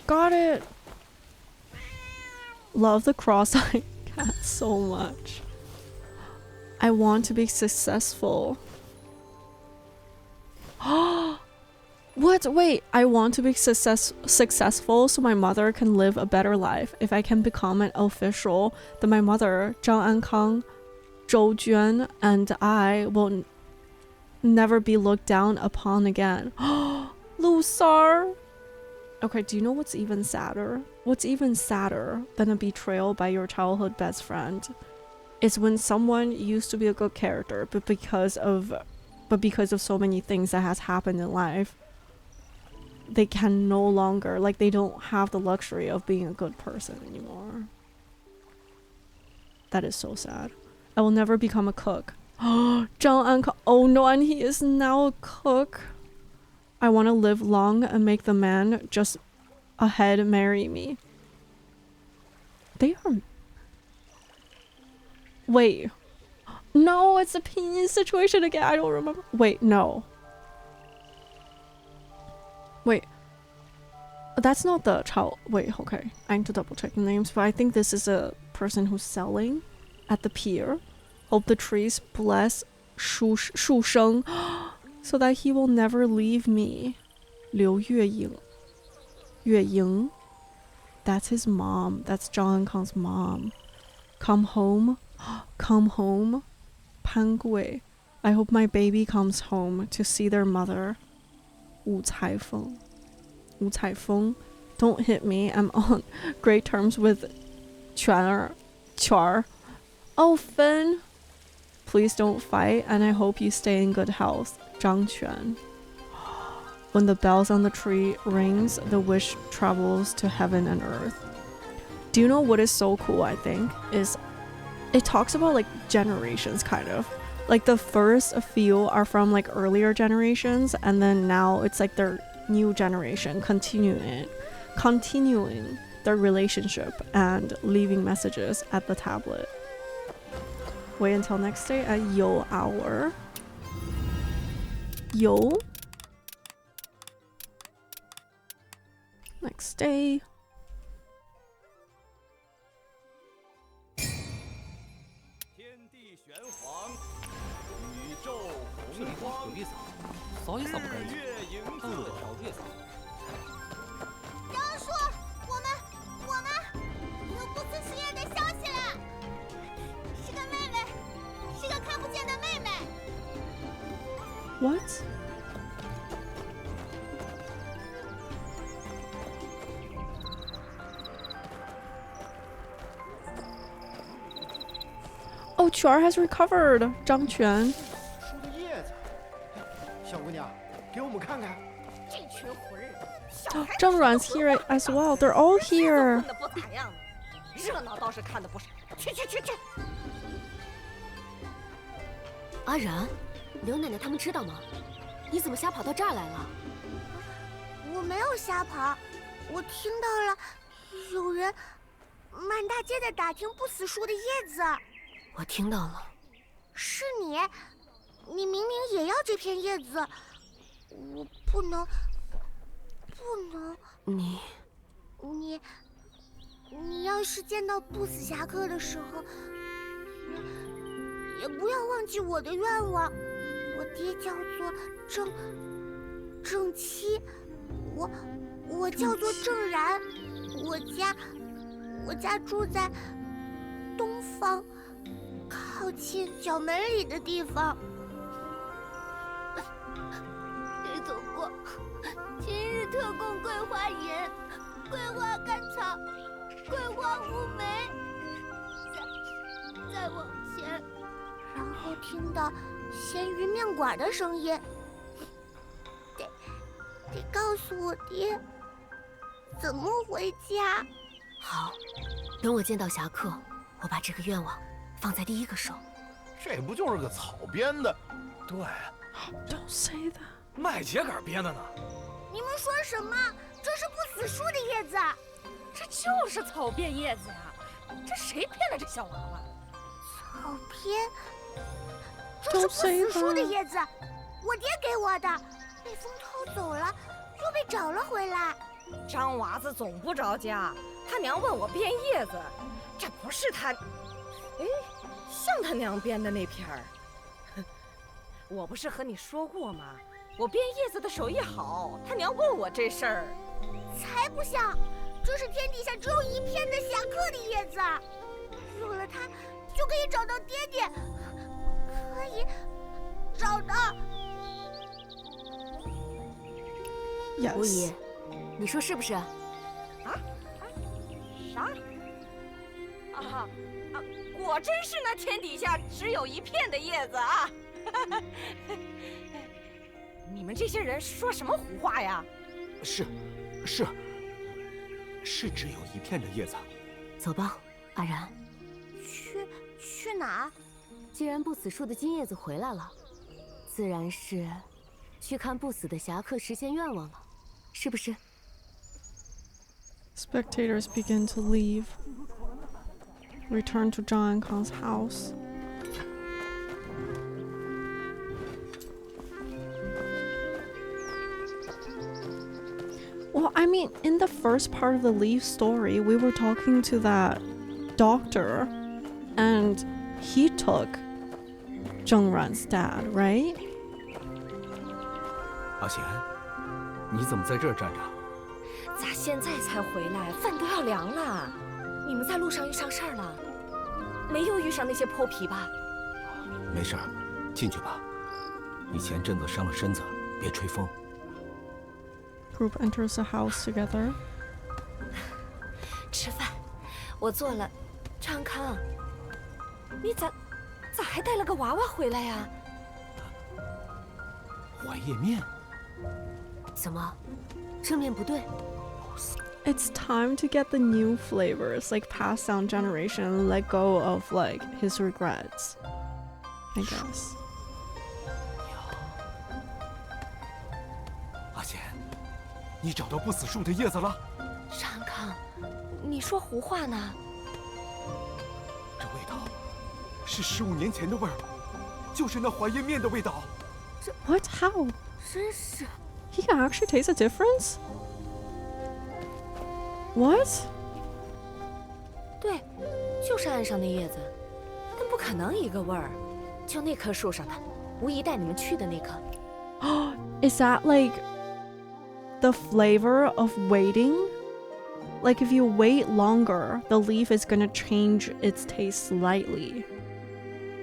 A: Got it. Love the cross-eyed cat so much. I want to be successful. What? Wait, I want to be successful so my mother can live a better life. If I can become an official, then my mother, Zhang Ankang, Zhou Juan, and I will never be looked down upon again. Lusar. Okay, do you know what's even sadder? What's even sadder than a betrayal by your childhood best friend is when someone used to be a good character, but because of so many things that has happened in life, they can no longer, like, they don't have the luxury of being a good person anymore. That is so sad. I will never become a cook. Zhang An, oh no, and he is now a cook. I want to live long and make the man just ahead marry me. They are... Wait. No, it's a penis situation again. I don't remember. Wait, no. Wait. That's not the child. Wait, okay. I need to double check the names, but I think this is a person who's selling at the pier. Hope the trees bless Shu Sheng so that he will never leave me. Liu Yue Ying. That's his mom. That's Zhang Ankang's mom. Come home. Come home. Pan Gui. I hope my baby comes home to see their mother. Wu Caifeng. Wu Caifeng. Don't hit me. I'm on great terms with Chuar. Oh, Fen. Please don't fight, and I hope you stay in good health. Zhang Quan. When the bells on the tree rings, the wish travels to heaven and earth. Do you know what is so cool, I think? Is it talks about like generations, kind of. Like the first few are from like earlier generations, and then now it's like their new generation continuing their relationship and leaving messages at the tablet. Wait until next day at Yo hour. Yo. Next day. What? Oh, Chuar has recovered. Zhang Quan.
F: 树的叶子，小姑娘，给我们看看。
B: 这群混日子，
A: Zhang Ruan's here as well. They're all here.
B: 不咋样，热闹倒是看的不少。去！
L: 阿然，刘奶奶他们知道吗？你怎么瞎跑到这儿来了？
J: 我没有瞎跑，我听到了有人满大街的打听不死树的叶子。
L: 我听到了。
J: 是你？你明明也要这片叶子，我不能。你要是见到不死侠客的时候，也不要忘记我的愿望。我爹叫做正七，我叫做正然，我家住在东方，靠近角门里的地方。爹走过，今日特供桂花饮、桂花甘草、桂花乌梅。再往前，然后听到咸鱼面馆的声音，得告诉我爹怎么回家。
L: 好，等我见到侠客，我把这个愿望放在第一个手。
C: 这不就是个草编的？
D: 对
A: Don't say that.
D: 麦秸秆编的呢。
J: 你们说什么？这是不死树的叶子。
B: 这就是草编叶子呀！这谁骗了这小娃娃？
J: 草编？这是不死树的叶子，我爹给我的，被风偷走了，又被找了回来。
B: 张娃子总不着家，他娘问我编叶子，这不是他，哎，像他娘编的那片儿。我不是和你说过吗？我编叶子的手艺好，他娘问我这事儿。
J: 才不像，这是天底下只有一片的侠客的叶子，有了它就可以找到爹爹，可以找到
L: 吴
A: Yes.
L: 姨，你说是不是？
B: 啥？果真是那天底下只有一片的叶子啊！你们这些人说什么胡话呀？
H: 是只有一片的叶子。
L: 走吧，阿然。
J: 去哪儿？
L: 既然不死树的金叶子回来了，自然是去看不死的侠客实现愿望了，是不是？
A: Spectators begin to leave. Return to Zhang Kang's house. Well, I mean, in the first part of the Leaf story, we were talking to that doctor, and he took Zheng Ran's dad, right?
H: 阿贤，你怎么在这儿站着？
B: 咋现在才回来？饭都要凉了。你们在路上遇上事儿了？没有遇上那些泼皮吧？
H: 没事儿，进去吧。你前阵子伤了身子，别吹风。
A: Group enters the house together.
B: 吃饭，我做了。张康，你咋还带了个娃娃回来呀？
H: 怀叶面？
L: 怎么，这面不对？
A: It's time to get the new flavors, like pass down generation, and let go of like his regrets, I guess.
H: 阿贤，你找到不死树的叶子了？
B: 张康，你说胡话呢？
H: 这味道是15年前的味儿，就是那怀叶面的味道。
A: What? How?
L: 真是。
A: He can actually taste a difference? What?
B: 对，就是岸上那叶子，但不可能一个味儿。就那棵树上的，吴姨带你们去的那棵。
A: Is that like the flavor of waiting? Like if you wait longer, the leaf is gonna change its taste slightly.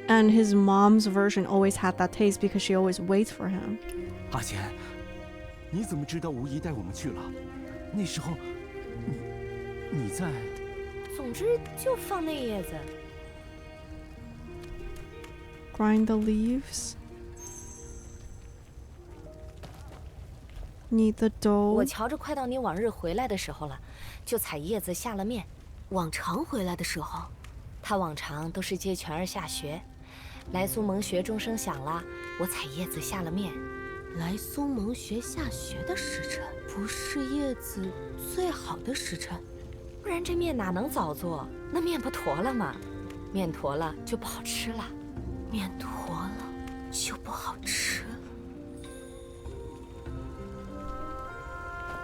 A: And his mom's version always had that taste because she always waits for him.
H: 阿贤，你怎么知道吴姨带我们去了？那时候，你在？
B: 总之就放那叶子。
A: Grind the leaves. Knead the dough.
B: 我瞧着快到你往日回来的时候了，就采叶子下了面。
L: 往常回来的时候，
B: 他往常都是接全儿下学，来苏蒙学钟声响了，我采叶子下了面。
L: 来苏蒙学下学的时辰，不是叶子最好的时辰，
B: 不然这面哪能早做？那面不坨了吗？面坨了就不好吃了。
L: 面坨了就不好吃。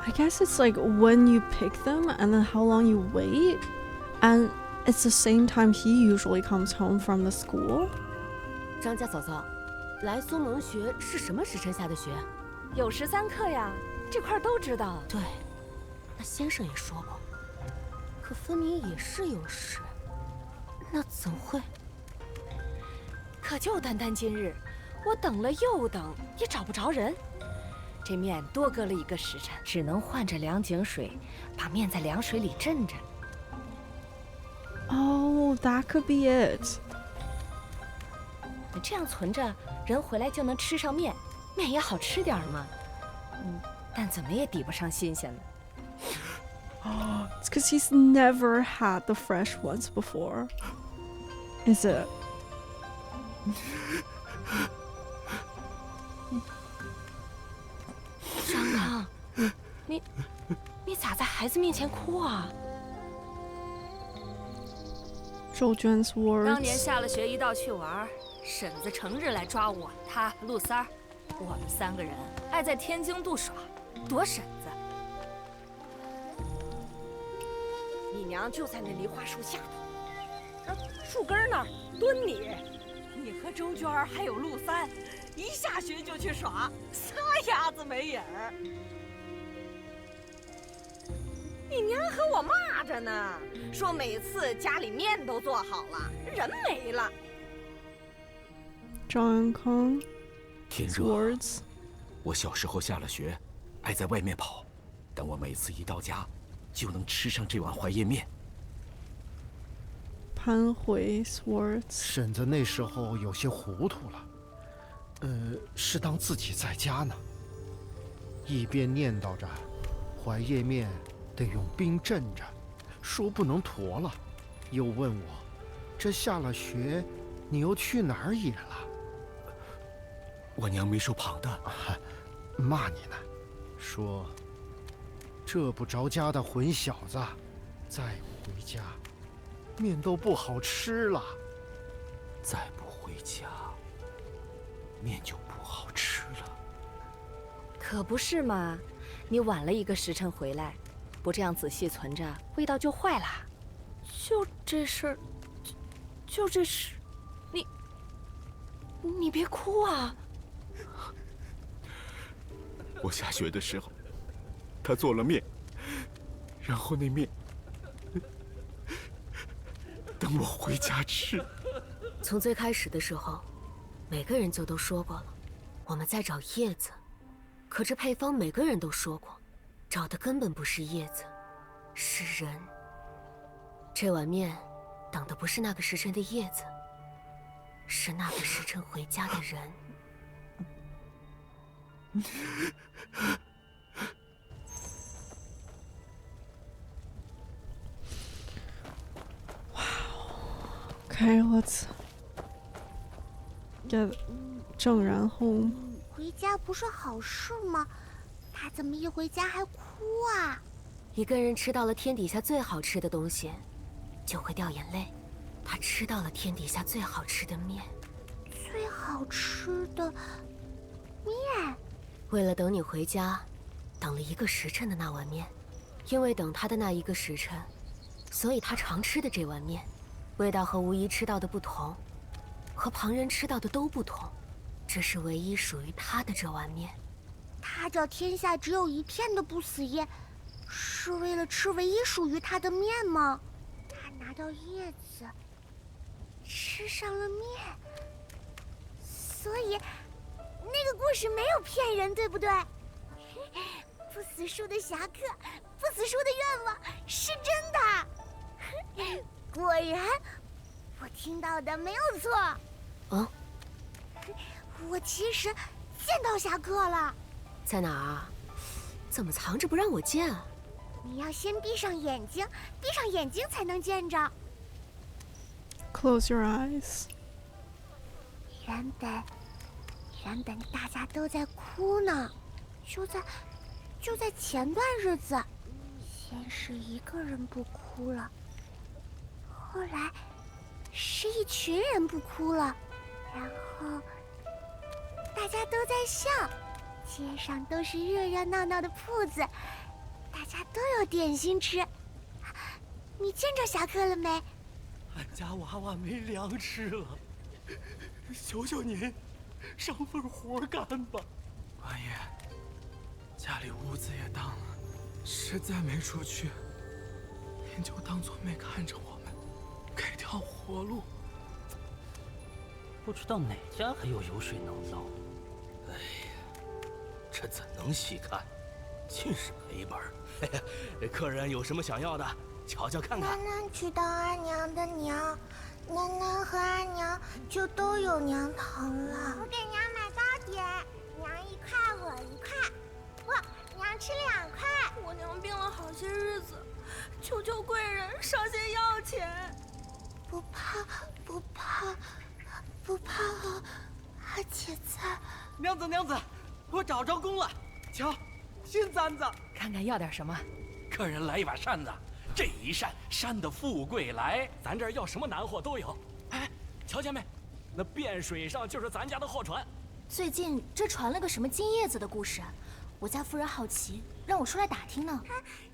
A: I guess it's like when you pick them and then how long you wait. And it's the same time he usually comes home from the school.
L: 张家嫂嫂，来苏蒙学是什么时辰下的学？
B: 有13课呀，这块都知道。
L: 对，那先生也说过。可分明也是有时，那怎会？
B: 可就单单今日，我等了又等，也找不着人。 这面多搁了一个时辰，只能换着凉井水，把面在凉水里镇着。
A: Oh, that could be it.
B: 你这样存着，人回来就能吃上面，面也好吃点嘛。但怎么也抵不上新鲜了。
A: It's because he's never had the fresh ones before. Is it?
B: 张康，你咋在孩子面前哭啊？
A: 周娟 's words.
P: 当年下了学一道去玩，婶子成日来抓我、他、陆三儿，我们3个人爱在天津度耍，躲婶子。
B: 你娘就在那梨花树下头，树根那儿蹲你。你和周娟儿还有陆三，一下学就去耍，撒丫子没影儿。你娘和我骂着呢，说每次家里面都做好了，人没了。
A: John Kong.
H: 天热。我小时候下了学，爱在外面跑，但我每次一到家，就能吃上这碗槐叶面。
A: 潘回 Swords。
F: 婶子那时候有些糊涂了，是当自己在家呢，一边念叨着槐叶面得用冰镇着，说不能坨了，又问我，这下了学，你又去哪儿野了？
H: 我娘没说旁的，
F: 骂你呢，说这不着家的混小子，再不回家，面都不好吃了。
H: 再不回家，面就不好吃了。
B: 可不是嘛，你晚了1个时辰回来，不这样仔细存着，味道就坏啦。就这事儿，就这事，你别哭啊！
H: 我下学的时候，他做了面，然后那面等我回家吃。
L: 从最开始的时候，每个人就都说过了，我们在找叶子，可这配方每个人都说过，找的根本不是叶子，是人。这碗面等的不是那个时辰的叶子，是那个时辰回家的人。
A: Okay, let's get 正然 home.
J: 回家不是好事吗？他怎么一回家还哭啊？
L: 一个人吃到了天底下最好吃的东西，就会掉眼泪。他吃到了天底下最好吃的面，
J: 最好吃的面。
L: 为了等你回家，等了1个时辰的那碗面，因为等他的那1个时辰，所以他常吃的这碗面，味道和吴姨吃到的不同，和旁人吃到的都不同，这是唯一属于他的这碗面。
J: 他找天下只有1片的不死叶，是为了吃唯一属于他的面吗？他拿到叶子，吃上了面，所以那个故事没有骗人，对不对？不死树的侠客，不死树的愿望是真的。果然，我听到的没有错。
L: 哦，
J: 我其实见到侠客了。
L: 在哪儿啊？怎么藏着不让我见啊？
J: 你要先闭上眼睛，闭上眼睛才能见着。
A: Close your eyes.
J: 原本大家都在哭呢，就在前段日子，先是1个人不哭了，后来是一群人不哭了，然后大家都在笑，街上都是热热闹闹的铺子，大家都有点心吃。你见着侠客了没？
G: 俺家娃娃没粮吃了，求求您，上份活干吧。王爷，家里屋子也当了，实在没出去，您就当做没看着我们，给条活路。
M: 不知道哪家还有油水能捞。哎呀，这怎能细看，尽是赔本。
G: 嘿嘿，这客人有什么想要的，瞧瞧看看。
J: 楠楠娶到阿娘的娘，楠楠和阿娘就都有娘糖了。我给娘买糕点，娘1块，我1块，不，娘吃2块。
B: 我娘病了好些日子，求求贵人上些药钱。
J: 不怕，不怕，不怕了，阿姐在。
G: 娘子，我找着工了，瞧，新簪子。
B: 看看要点什么？
D: 客人来一把扇子，这一扇扇的富贵来，咱这儿要什么难货都有。哎，瞧见没？那汴水上就是咱家的货船。
J: 最近这传了个什么金叶子的故事，我家夫人好奇，让我出来打听呢。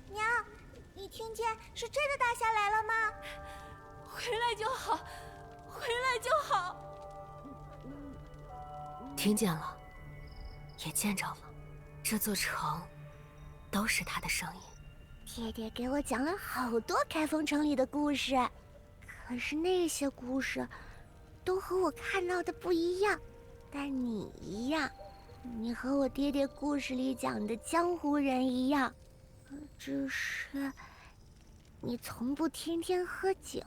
J: 娘，你听见是真的大侠来了吗？
B: 回来就好，回来就好。
L: 听见了，也见着了，这座城都是他的声音。
J: 爹爹给我讲了好多开封城里的故事，可是那些故事都和我看到的不一样，但你一样，你和我爹爹故事里讲的江湖人一样，只是你从不天天喝酒，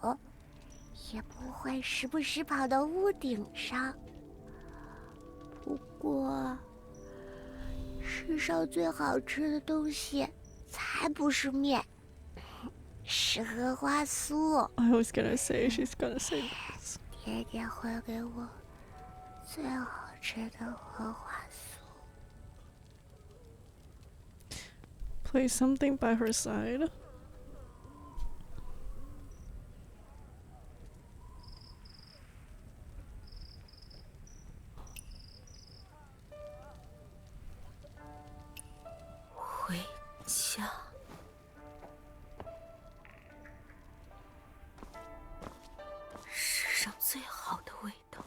J: 也不会时不时跑到屋顶上。不过，世上最好吃的东西才不是面，是荷花酥。
A: I was gonna say she's gonna say this.
J: 爹爹会给我最好吃的荷花酥。
A: Play something by her side.
L: 回家。世上最好的味道。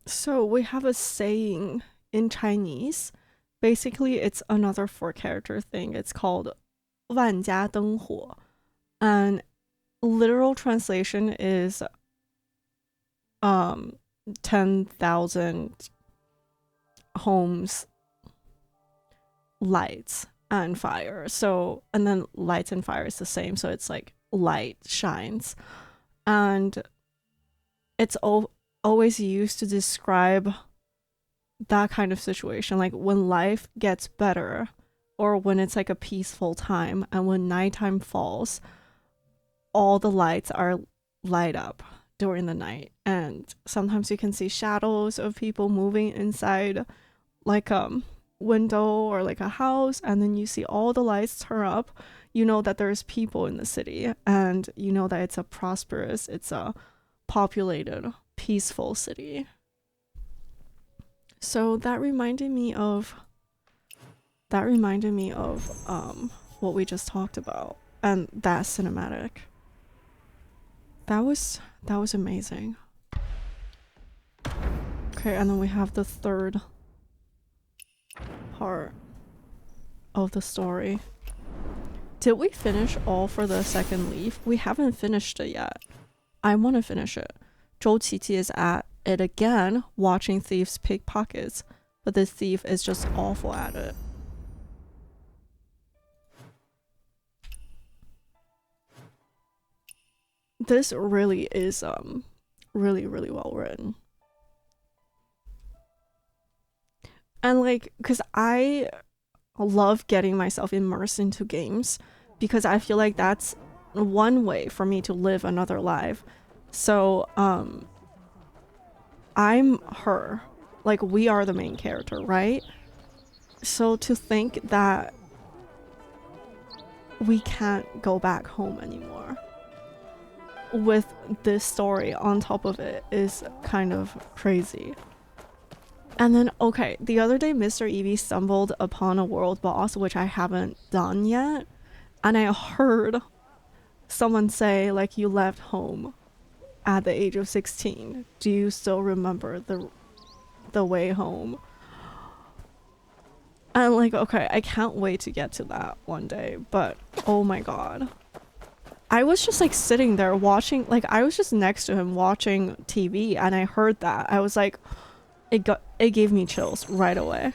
A: So we have a saying in Chinese. Basically, it's another 4-character thing. It's called 万家灯火. And literal translation is 10,000 homes, lights and fire. So, and then lights and fire is the same. So it's like light shines. And it's always used to describe that kind of situation, like when life gets better or when it's like a peaceful time, and when nighttime falls, all the lights are light up during the night, and sometimes you can see shadows of people moving inside like a window or like a house, and then you see all the lights turn up. You know that there's people in the city, and you know that it's a prosperous, it's a populated, peaceful city. So that reminded me of what we just talked about, and that cinematic. That was amazing. Okay, and then we have the third part of the story. Did we finish all for the second leaf? We haven't finished it yet. I want to finish it. Zhou Qiqi is at it again, watching thieves pickpockets, but the thief is just awful at it. This really is really well written. And like, because I love getting myself immersed into games, because I feel like that's one way for me to live another life. So I'm her, like we are the main character, right? So to think that we can't go back home anymore with this story on top of it is kind of crazy. And then, okay, the other day Mr. Eevee stumbled upon a world boss, which I haven't done yet, and I heard someone say, like, you left home at the age of 16. Do you still remember the way home? And like, okay, I can't wait to get to that one day, but oh my god. I was just like sitting there watching, like I was just next to him watching TV, and I heard that. I was like, it gave me chills right away.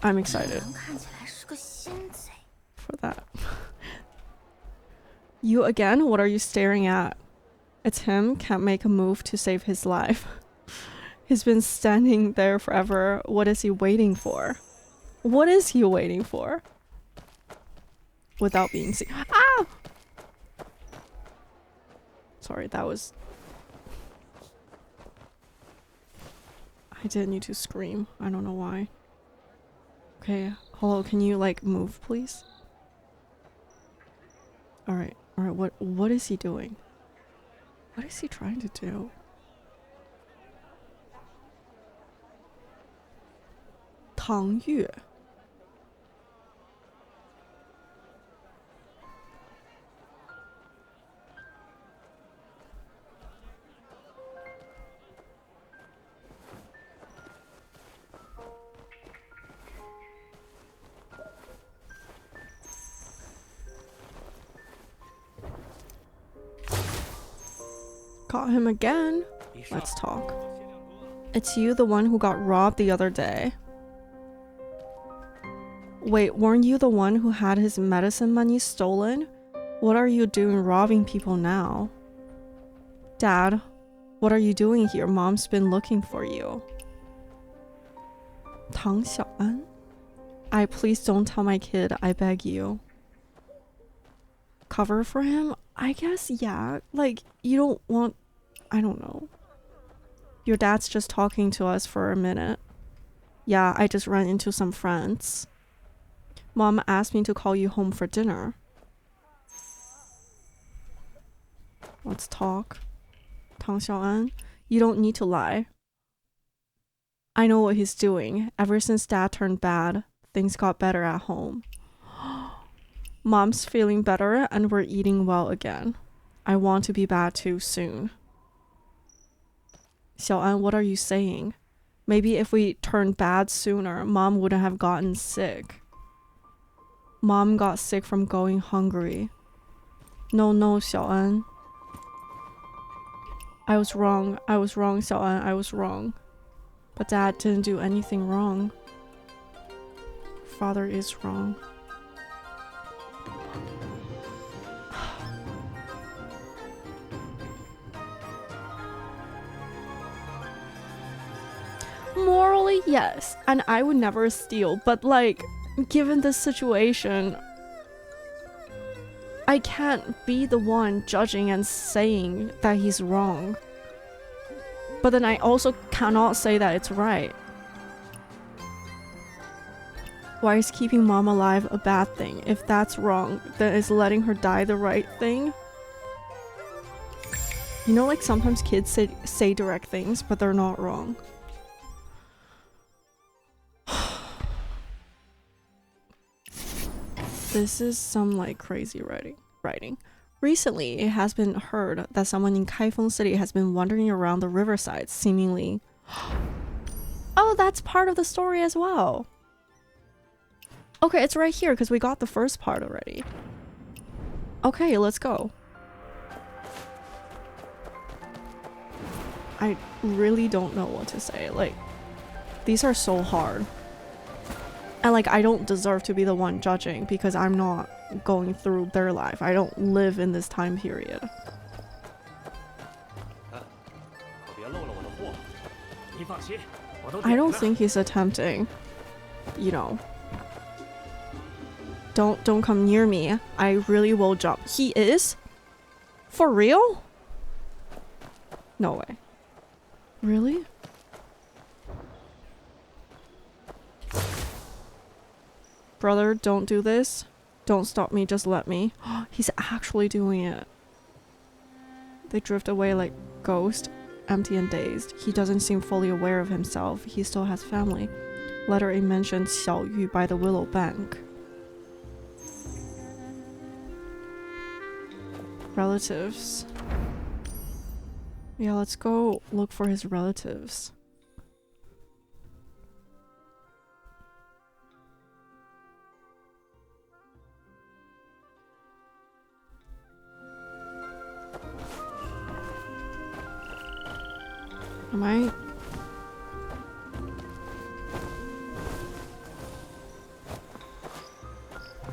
A: I'm excited for that. You again? What are you staring at? It's him, can't make a move to save his life. He's been standing there forever. What is he waiting for? What is he waiting for? Without being seen. Ah! Sorry, that was... I didn't need to scream. I don't know why. Okay, hello, can you like move, please? Alright, what is he doing? What is he trying to do? Tang Yue. Caught him again. Let's talk. It's you, the one who got robbed the other day. Wait, weren't you the one who had his medicine money stolen? What are you doing robbing people now? Dad, what are you doing here? Mom's been looking for you. Tang Xiaoan? Please don't tell my kid, I beg you. Cover for him? I guess, yeah. Like, you don't want... I don't know. Your dad's just talking to us for a minute. Yeah, I just ran into some friends. Mom asked me to call you home for dinner. Let's talk. Tang Xiaoan, you don't need to lie. I know what he's doing. Ever since Dad turned bad, things got better at home. Mom's feeling better and we're eating well again. I want to be bad too soon. Xiaoan, what are you saying? Maybe if we turned bad sooner, Mom wouldn't have gotten sick. Mom got sick from going hungry. No, Xiaoan. I was wrong, Xiaoan, I was wrong. But Dad didn't do anything wrong. Father is wrong. Morally, yes, and I would never steal, but like, given this situation, I can't be the one judging and saying that he's wrong. But then I also cannot say that it's right. Why is keeping Mom alive a bad thing? If that's wrong, then is letting her die the right thing? You know, like sometimes kids say direct things, but they're not wrong. This is some like crazy writing. Recently, it has been heard that someone in Kaifeng City has been wandering around the riverside, seemingly... Oh, that's part of the story as well. Okay, it's right here because we got the first part already. Okay, let's go. I really don't know what to say. Like, these are so hard. And like, I don't deserve to be the one judging because I'm not going through their life. I don't live in this time period. I don't think he's attempting, you know. Don't come near me. I really will jump. He is? For real? No way. Really? Brother, don't do this. Don't stop me, just let me. He's actually doing it. They drift away like ghosts, empty and dazed. He doesn't seem fully aware of himself. He still has family. Letter A mentions Xiao Yu by the willow bank. Relatives. Yeah, let's go look for his relatives. Am I?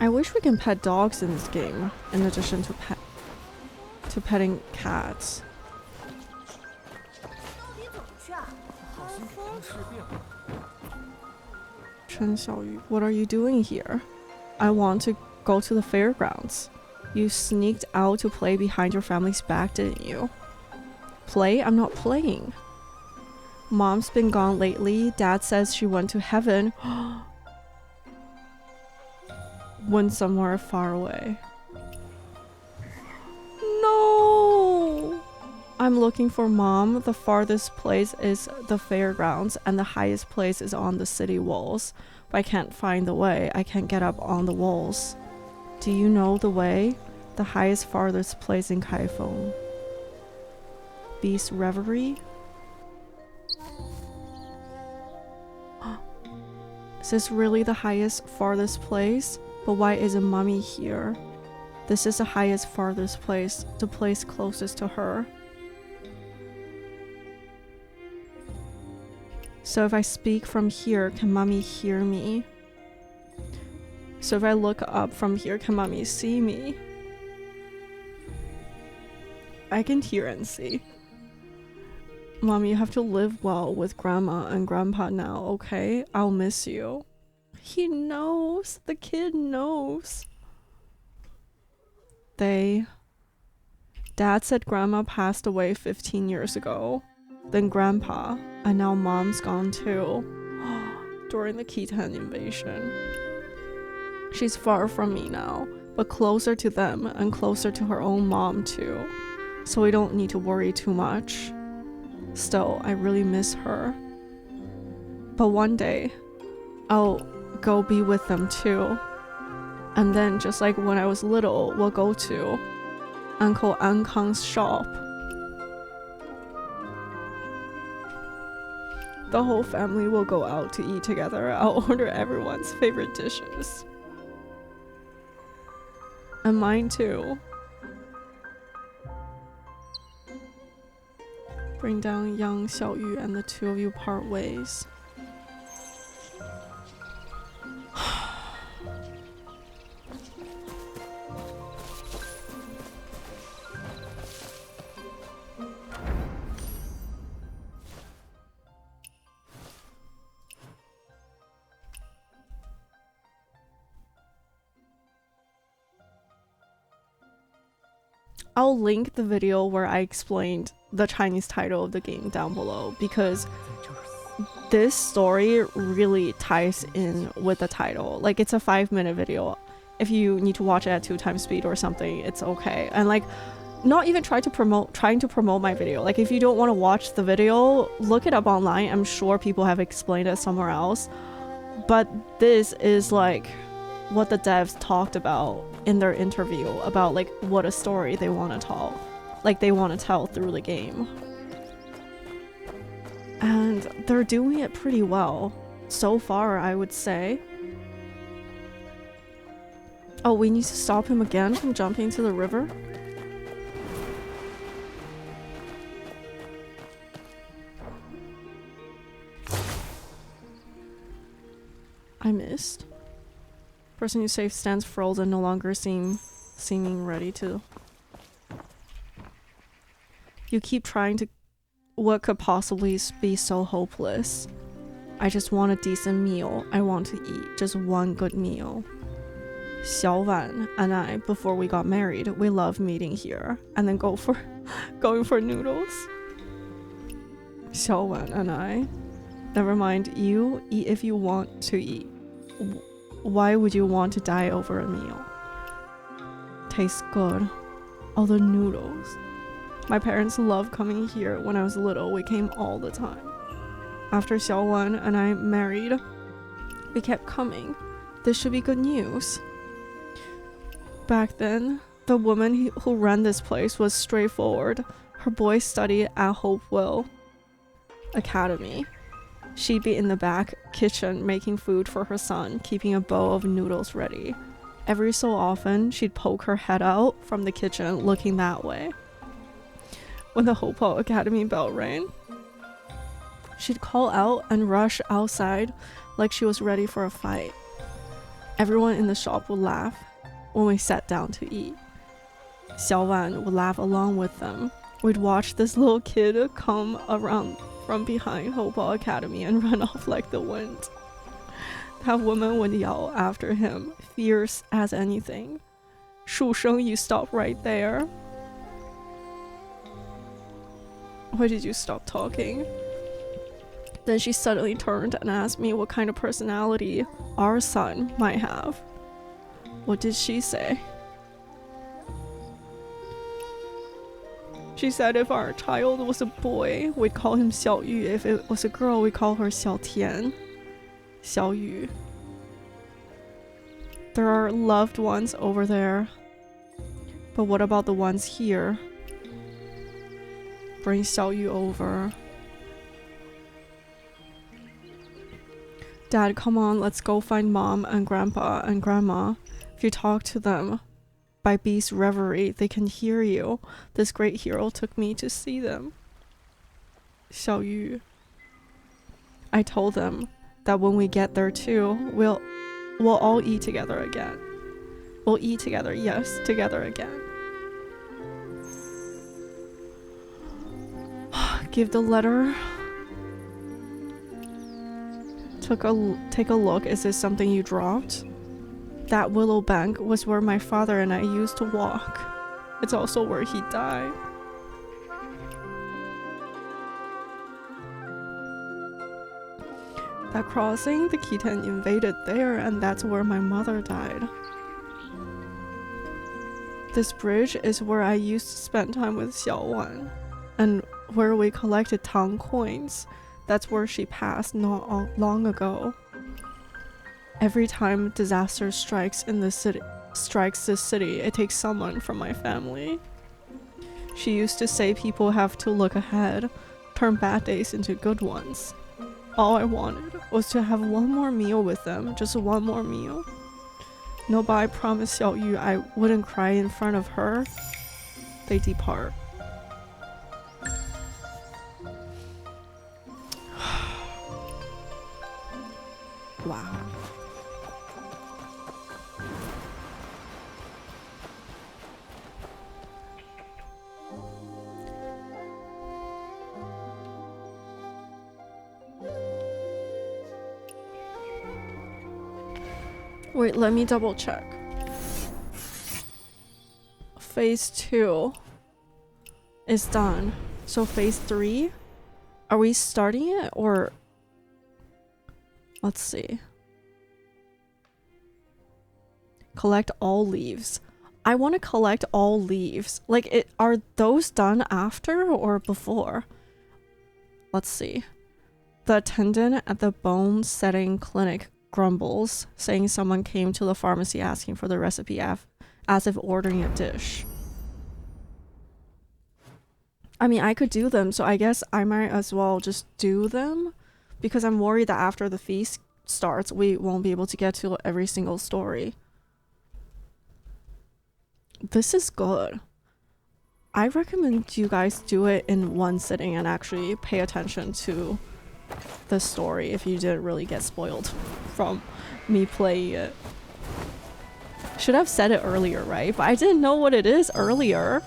A: I wish we can pet dogs in this game, in addition to petting cats. Chen Xiaoyu, what are you doing here? I want to go to the fairgrounds. You sneaked out to play behind your family's back, didn't you? Play? I'm not playing. Mom's been gone lately. Dad says she went to heaven. Went somewhere far away. No! I'm looking for Mom. The farthest place is the fairgrounds, and the highest place is on the city walls. But I can't find the way. I can't get up on the walls. Do you know the way? The highest, farthest place in Kaifeng. Beast Reverie? Is this really the highest, farthest place? But why isn't Mommy here? This is the highest, farthest place, the place closest to her. So if I speak from here, can Mommy hear me? So if I look up from here, can Mommy see me? I can hear and see. Mom, you have to live well with Grandma and Grandpa now, okay? I'll miss you. He knows. The kid knows. Dad said Grandma passed away 15 years ago. Then Grandpa, and now Mom's gone too. During the Khitan invasion. She's far from me now, but closer to them and closer to her own mom too. So we don't need to worry too much. Still, I really miss her. But one day, I'll go be with them too. And then, just like when I was little, we'll go to Uncle Ankang's shop. The whole family will go out to eat together. I'll order everyone's favorite dishes. And mine too. Bring down young Xiaoyu and the two of you part ways. I'll link the video where I explained the Chinese title of the game down below, because this story really ties in with the title. Like, it's a 5-minute video. If you need to watch it at 2x speed or something, it's okay. And like, not even trying to promote my video. Like, if you don't want to watch the video, look it up online. I'm sure people have explained it somewhere else. But this is like what the devs talked about in their interview about like what a story they want to tell, like they want to tell through the game. And they're doing it pretty well so far, I would say. Oh, we need to stop him again from jumping into the river? I missed. Person you saved stands frozen, no longer seeming ready to. You keep trying to. What could possibly be so hopeless? I just want a decent meal. I want to eat just one good meal. Xiao Wan and I, before we got married, we loved meeting here and then going for noodles. Xiao Wan and I. Never mind, you eat if you want to eat. Why would you want to die over a meal? Tastes good. All the noodles. My parents loved coming here when I was little. We came all the time. After Xiao Wan and I married, we kept coming. This should be good news. Back then, the woman who ran this place was straightforward. Her boys studied at Hopewell Academy. She'd be in the back kitchen making food for her son, keeping a bowl of noodles ready. Every so often, she'd poke her head out from the kitchen, looking that way. When the Hopewell Academy bell rang, she'd call out and rush outside like she was ready for a fight. Everyone in the shop would laugh when we sat down to eat. Xiao Wan would laugh along with them. We'd watch this little kid come around from behind Hopewell Academy and run off like the wind. That woman would yell after him, fierce as anything. Shu Sheng, you stop right there. Why did you stop talking? Then she suddenly turned and asked me what kind of personality our son might have. What did she say? She said if our child was a boy, we'd call him Xiao Yu. If it was a girl, we'd call her Xiao Tian. Xiao Yu. There are loved ones over there. But what about the ones here? Bring Xiao Yu over. Dad, come on, let's go find Mom and Grandpa and Grandma. If you talk to them by Beast Reverie, they can hear you. This great hero took me to see them. Xiao Yu. I told them that when we get there too, we'll all eat together again. We'll eat together, yes, together again. Give the letter. Take a look. Is this something you dropped? That willow bank was where my father and I used to walk. It's also where he died. That crossing, the Khitan invaded there, and that's where my mother died. This bridge is where I used to spend time with Xiao Wan, and where we collected Tang coins. That's where she passed not long ago. Every time disaster strikes this city, it takes someone from my family. She used to say people have to look ahead, turn bad days into good ones. All I wanted was to have one more meal with them, just one more meal. No, but I promised Xiao Yu I wouldn't cry in front of her. They depart. Wow. Wait, let me double check. Phase 2 is done. So phase 3? Are we starting it or... Let's see. Collect all leaves. I want to collect all leaves. Like, are those done after or before? Let's see. The attendant at the bone setting clinic grumbles, saying someone came to the pharmacy asking for the recipe as if ordering a dish. I mean, I could do them, so I guess I might as well just do them, because I'm worried that after the feast starts, we won't be able to get to every single story. This is good. I recommend you guys do it in one sitting and actually pay attention to the story if you didn't really get spoiled from me playing it. Should have said it earlier, right? But I didn't know what it is earlier.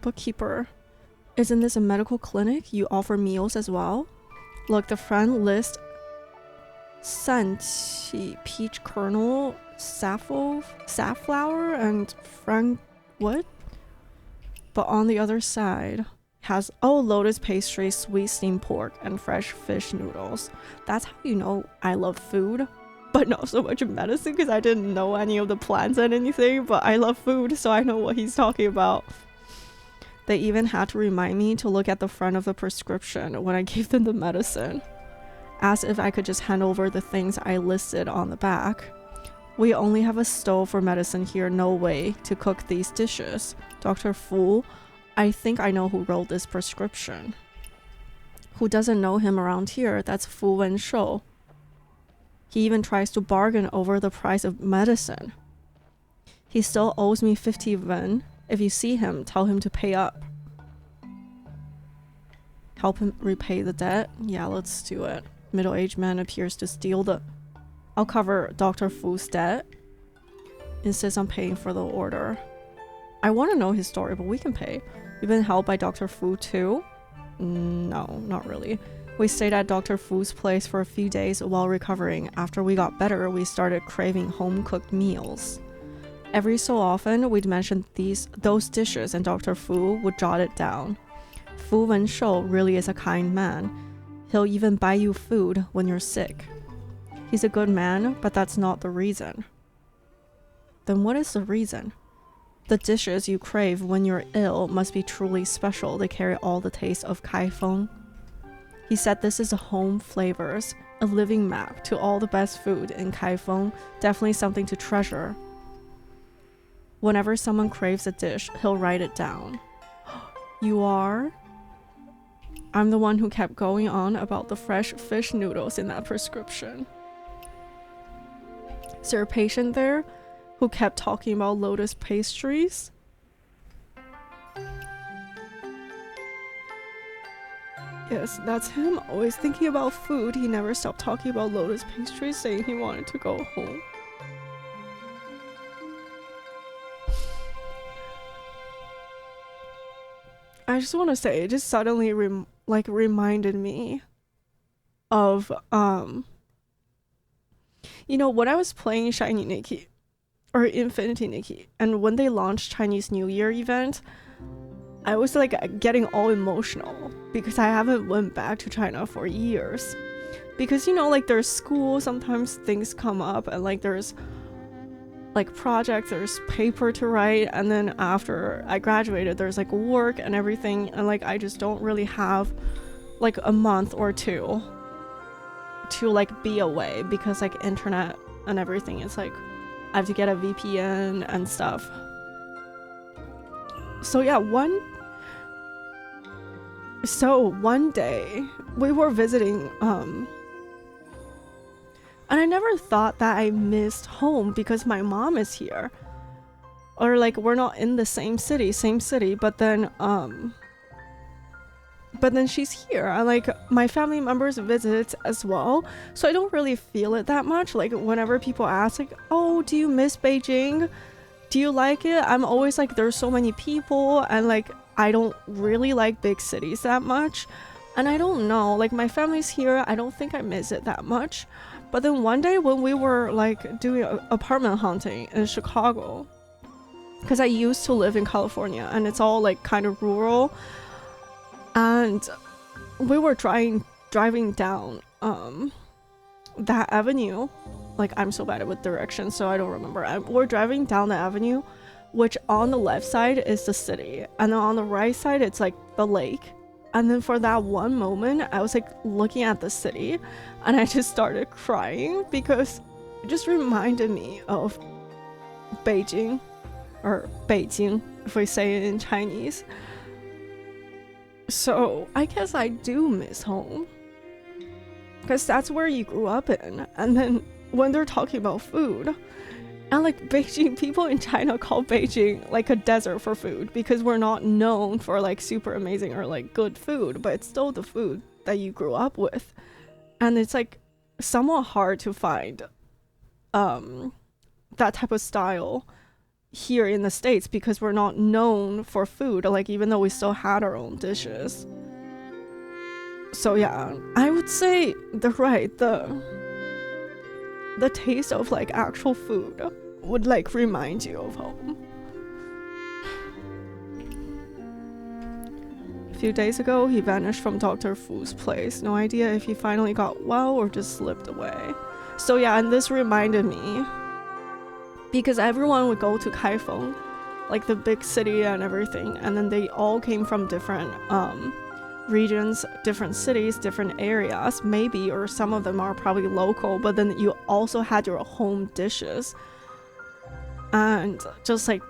A: Bookkeeper. Isn't this a medical clinic? You offer meals as well? Look, the friend list Sanqi, peach kernel, safflower, and what? But on the other side has lotus pastry, sweet steamed pork, and fresh fish noodles. That's how you know I love food, but not so much medicine, because I didn't know any of the plants and anything, but I love food, so I know what he's talking about. They even had to remind me to look at the front of the prescription when I gave them the medicine, as if I could just hand over the things I listed on the back. We only have a stove for medicine here, no way to cook these dishes. Dr. Fu, I think I know who wrote this prescription. Who doesn't know him around here? That's Fu Wenshou. He even tries to bargain over the price of medicine. He still owes me 50 wen. If you see him, tell him to pay up. Help him repay the debt? Yeah, let's do it. Middle-aged man appears to steal the... I'll cover Dr. Fu's debt. Insists on paying for the order. I want to know his story, but we can pay. You've been helped by Dr. Fu too? No, not really. We stayed at Dr. Fu's place for a few days while recovering. After we got better, we started craving home-cooked meals. Every so often, we'd mention those dishes and Dr. Fu would jot it down. Fu Wenshou really is a kind man. He'll even buy you food when you're sick. He's a good man, but that's not the reason. Then what is the reason? The dishes you crave when you're ill must be truly special to carry all the taste of Kaifeng. He said this is a home flavors, a living map to all the best food in Kaifeng, definitely something to treasure. Whenever someone craves a dish, he'll write it down. You are? I'm the one who kept going on about the fresh fish noodles in that prescription. Is there a patient there who kept talking about lotus pastries? Yes, that's him, always thinking about food. He never stopped talking about lotus pastries, saying he wanted to go home. I just want to say, it just suddenly reminded me of you know, when I was playing Shiny Nikki or Infinity Nikki, and when they launched Chinese New Year event, I was like getting all emotional because I haven't went back to China for years. Because, you know, like there's school, sometimes things come up, and like there's like projects, there's paper to write, and then after I graduated there's like work and everything, and like I just don't really have like a month or two to like be away because like internet and everything is like I have to get a VPN and stuff. So yeah, one day we were visiting and I never thought that I missed home because my mom is here. Or like we're not in the same city, but then she's here. I like my family members visit as well. So I don't really feel it that much. Like whenever people ask like, "Oh, do you miss Beijing? Do you like it?" I'm always like, there's so many people, and like I don't really like big cities that much. And I don't know, like my family's here, I don't think I miss it that much. But then one day when we were like doing apartment hunting in Chicago, because I used to live in California and it's all like kind of rural, and we were driving down that avenue. Like I'm so bad with directions, so I don't remember. We're driving down the avenue, which on the left side is the city, and then on the right side it's like the lake. And then for that one moment, I was like looking at the city and I just started crying because it just reminded me of Beijing, or Beijing if we say it in Chinese. So I guess I do miss home because that's where you grew up in. And then when they're talking about food, and like Beijing, people in China call Beijing like a desert for food because we're not known for like super amazing or like good food, but it's still the food that you grew up with. And it's like somewhat hard to find that type of style here in the States because we're not known for food, like even though we still had our own dishes. So yeah, I would say the taste of like actual food would like remind you of home. A few days ago, he vanished from Dr. Fu's place. No idea if he finally got well or just slipped away. So yeah, and this reminded me because everyone would go to Kaifeng, like the big city and everything, and then they all came from different regions, different cities, different areas, maybe, or some of them are probably local, but then you also had your home dishes. And just like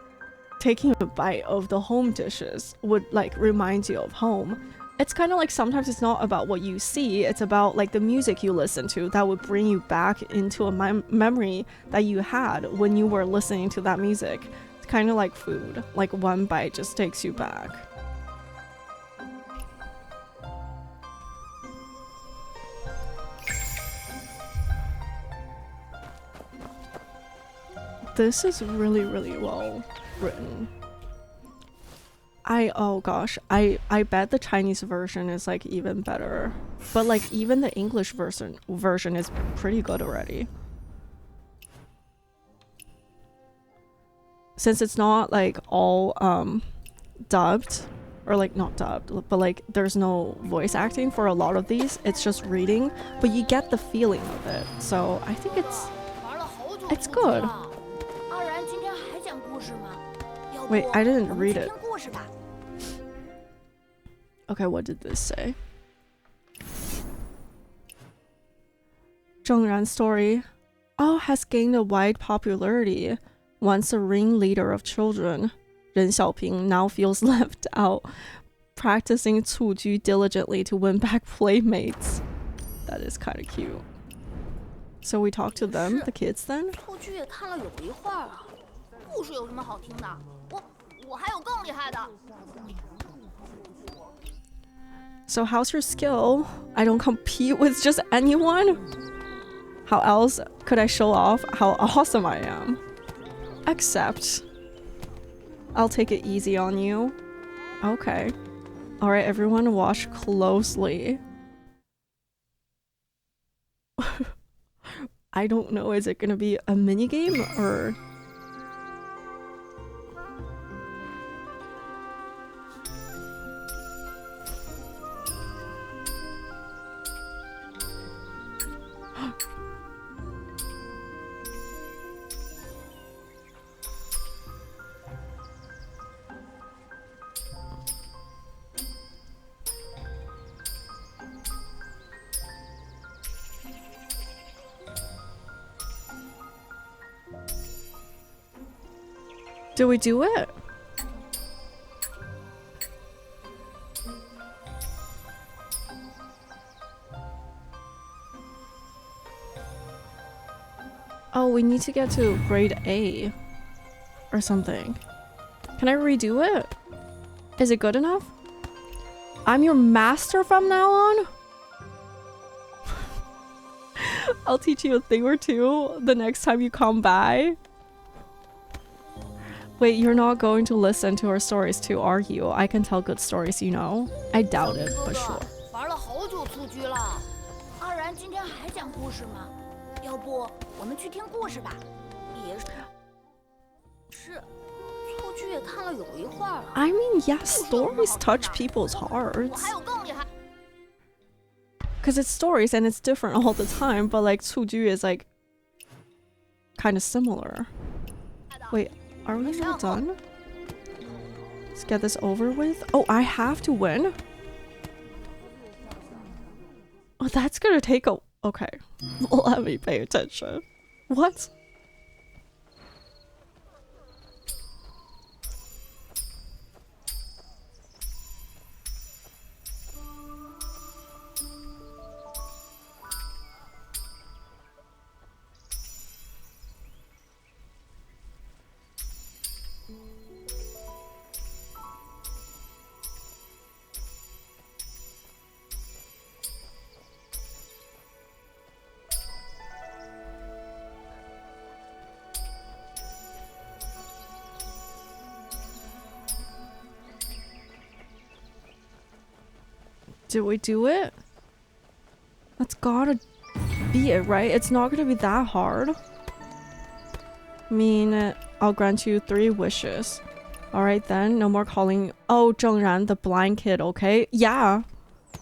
A: taking a bite of the home dishes would like remind you of home. It's kind of like sometimes it's not about what you see, it's about like the music you listen to that would bring you back into a memory that you had when you were listening to that music. It's kind of like food, like one bite just takes you back. This is really, really well written. oh gosh, I bet the Chinese version is like even better. But like even the English version is pretty good already. Since it's not like all dubbed, or like not dubbed, but like there's no voice acting for a lot of these, it's just reading, but you get the feeling of it. So I think it's good. Wait, I didn't read it. Okay, what did this say? Zhengran's story, has gained a wide popularity. Once a ringleader of children, Ren Xiaoping now feels left out, practicing 蹴鞠 diligently to win back playmates. That is kind of cute. So we talk to them, the kids then?
K: 蹴鞠也看了有一会儿啊，故事有什么好听的？我还有更厉害的。
A: So how's your skill? I don't compete with just anyone. How else could I show off how awesome I am? Except I'll take it easy on you. Okay. Alright, everyone watch closely. I don't know, is it gonna be a minigame or... Do we do it? Oh, we need to get to grade A or something. Can I redo it? Is it good enough? I'm your master from now on? I'll teach you a thing or two the next time you come by. Wait, you're not going to listen to our stories too, are you? I can tell good stories, you know? I doubt it, but sure.
K: 玩了好久蹴鞠了，阿然今天还讲故事吗？要不我们去听故事吧？也是，蹴鞠也看了有一会儿了。
A: I mean, yeah, stories touch people's hearts.
K: 我还有更厉害。
A: Because it's stories and it's different all the time, but like 蹴鞠 is like kind of similar. Wait. Are we not done? Let's get this over with. Oh, I have to win? Oh, that's gonna take a... Okay. Let me pay attention. What? Did we do it? That's gotta be it, right? It's not gonna be that hard. I mean, I'll grant you 3 wishes. Alright then, no more calling. Oh, Zhengran, the blind kid, okay? Yeah.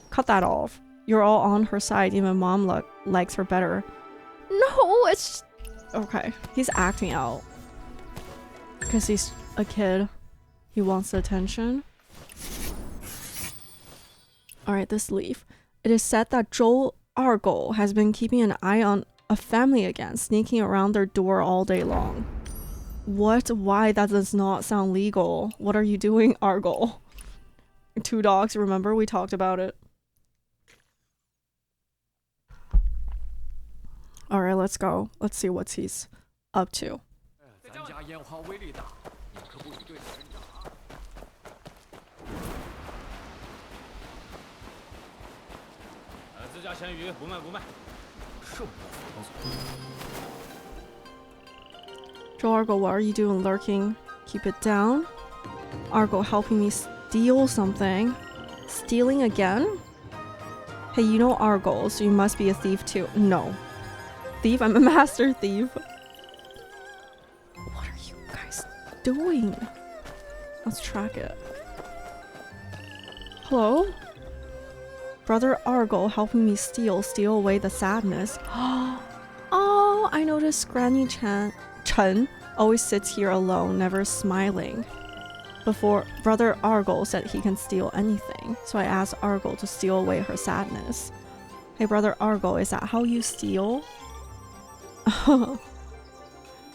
A: Cut that off. You're all on her side, even mom likes her better. No, it's... Okay, he's acting out. Because he's a kid. He wants the attention. Alright, this leaf. It is said that Zhou Argo has been keeping an eye on a family again, sneaking around their door all day long. What? Why? That does not sound legal. What are you doing, Argo? 2 dogs, remember? We talked about it. Alright, let's go. Let's see what he's up to.
M: 自家咸鱼不卖不卖，是我老总。
A: Joe Argo, what are you doing lurking? Keep it down. Argo helping me steal something. Stealing again? Hey, you know our goal, so you must be a thief too. No. Thief? I'm a master thief. What are you guys doing? Let's track it. Hello? Brother Argyle helping me steal away the sadness. Oh, I noticed Granny Chen always sits here alone, never smiling. Before, Brother Argyle said he can steal anything, so I asked Argyle to steal away her sadness. Hey, Brother Argyle, is that how you steal?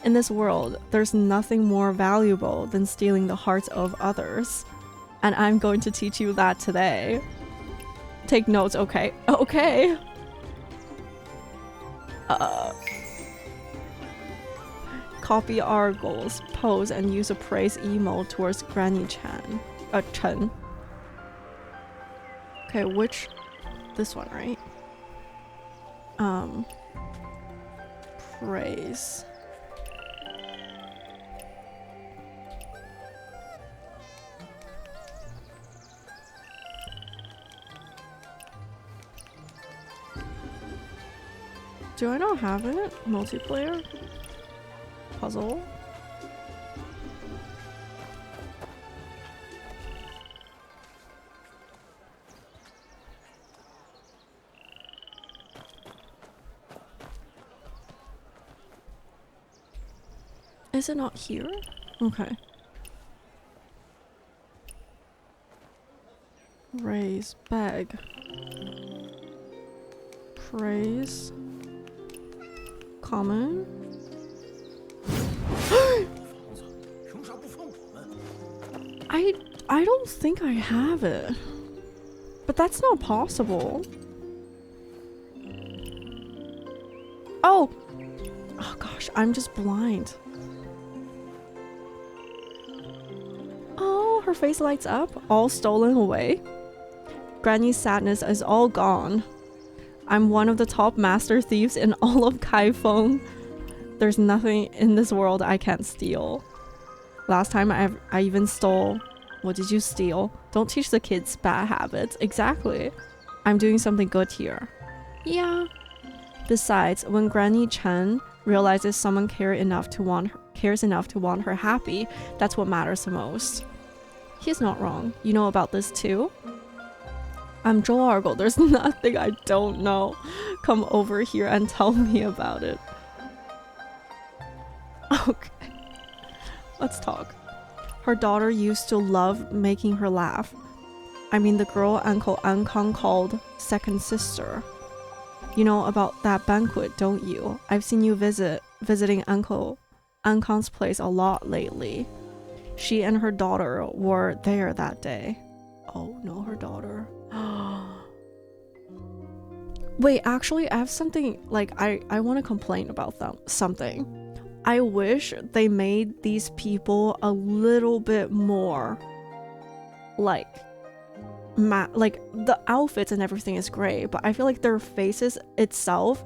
A: In this world, there's nothing more valuable than stealing the hearts of others. And I'm going to teach you that today. Take notes, okay? Okay. Copy Argyle's pose and use a praise emote towards Granny Chen. Okay, which... this one, right? Praise. Do I not have it? Multiplayer? Puzzle? Is it not here? Okay. Raise, beg. Praise. Common. I don't think I have it. But that's not possible. Oh! Oh gosh, I'm just blind. Oh, her face lights up, all stolen away. Granny's sadness is all gone. I'm one of the top master thieves in all of Kaifeng. There's nothing in this world I can't steal. Last time I even stole. What did you steal? Don't teach the kids bad habits. Exactly. I'm doing something good here. Yeah. Besides, when Granny Chen realizes someone cares enough to want her happy, that's what matters the most. He's not wrong. You know about this too? I'm Joel Argyle. There's nothing I don't know. Come over here and tell me about it. Okay. Let's talk. Her daughter used to love making her laugh. I mean the girl Uncle Ankang called second sister. You know about that banquet, don't you? I've seen you visiting Uncle Ankang's place a lot lately. She and her daughter were there that day. Oh no, her daughter. Wait, actually I have something, like, I want to complain about something. I wish they made these people a little bit more like the outfits and everything is great, but I feel like their faces itself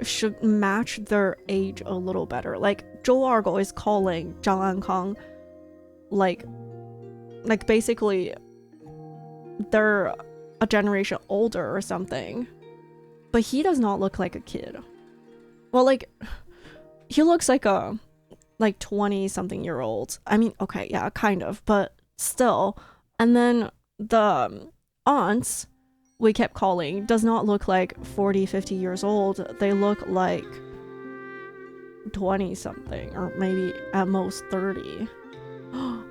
A: should match their age a little better. Like Joel Argyle is calling Zhang Ankang like basically they're a generation older or something, but he does not look like a kid. Well, like he looks like a 20 something year old. I mean, okay, yeah, kind of, but still. And then the aunts we kept calling does not look like 40, 50 years old. They look like 20 something, or maybe at most 30.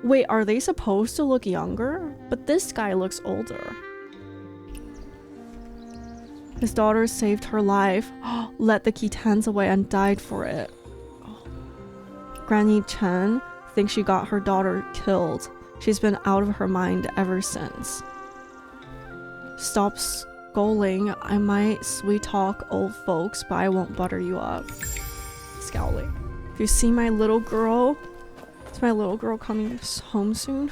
A: Wait, are they supposed to look younger? But this guy looks older. His daughter saved her life, let the Khitans away and died for it. Granny Chen thinks she got her daughter killed. She's been out of her mind ever since. Stop scolding. I might sweet talk old folks, but I won't butter you up. Scowling. If you see my little girl, is my little girl coming home soon?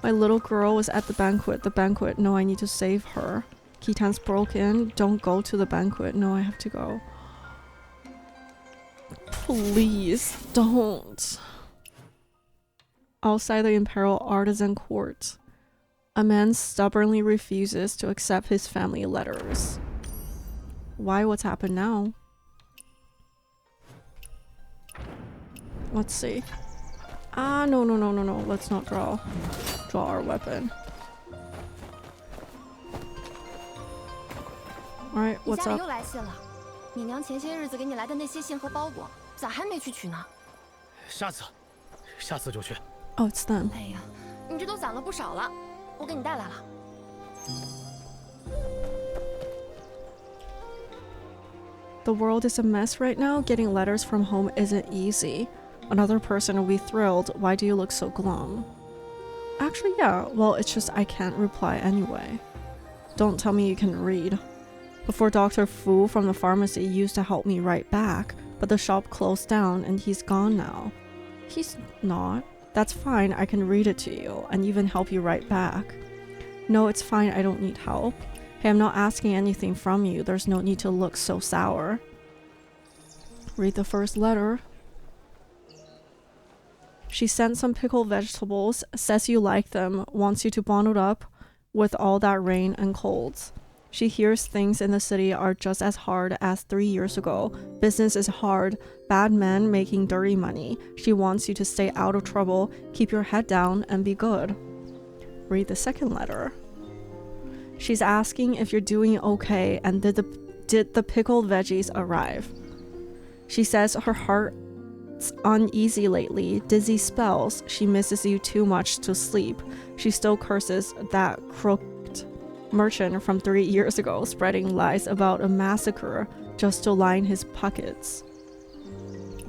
A: My little girl was at the banquet. The banquet. No, I need to save her. Khitan's broken. Don't go to the banquet. No, I have to go. Please don't. Outside the Imperial Artisan Court. A man stubbornly refuses to accept his family letters. Why? What's happened now? Let's see. Ah, no. Let's not draw our weapon. Alright, what's up?
K: 你家里又来信了，你娘前些日子给你来的那些信和包裹，咋还没去取呢？
E: 下次就去。
A: Oh, it's them.
K: 哎呀，你这都攒了不少了，我给你带来了。
A: The world is a mess right now. Getting letters from home isn't easy. Another person will be thrilled. Why do you look so glum? Actually, yeah. Well, it's just I can't reply anyway. Don't tell me you can read. Before Dr. Fu from the pharmacy used to help me write back, but the shop closed down and he's gone now. He's not. That's fine, I can read it to you and even help you write back. No, it's fine, I don't need help. Hey, I'm not asking anything from you. There's no need to look so sour. Read the first letter. She sent some pickled vegetables, says you like them, wants you to bundle up with all that rain and colds. She hears things in the city are just as hard as 3 years ago. Business is hard, bad men making dirty money. She wants you to stay out of trouble, keep your head down, and be good. Read the second letter. She's asking if you're doing okay and did the pickled veggies arrive. She says her heart's uneasy lately, dizzy spells. She misses you too much to sleep. She still curses that crooked merchant from 3 years ago, spreading lies about a massacre just to line his pockets.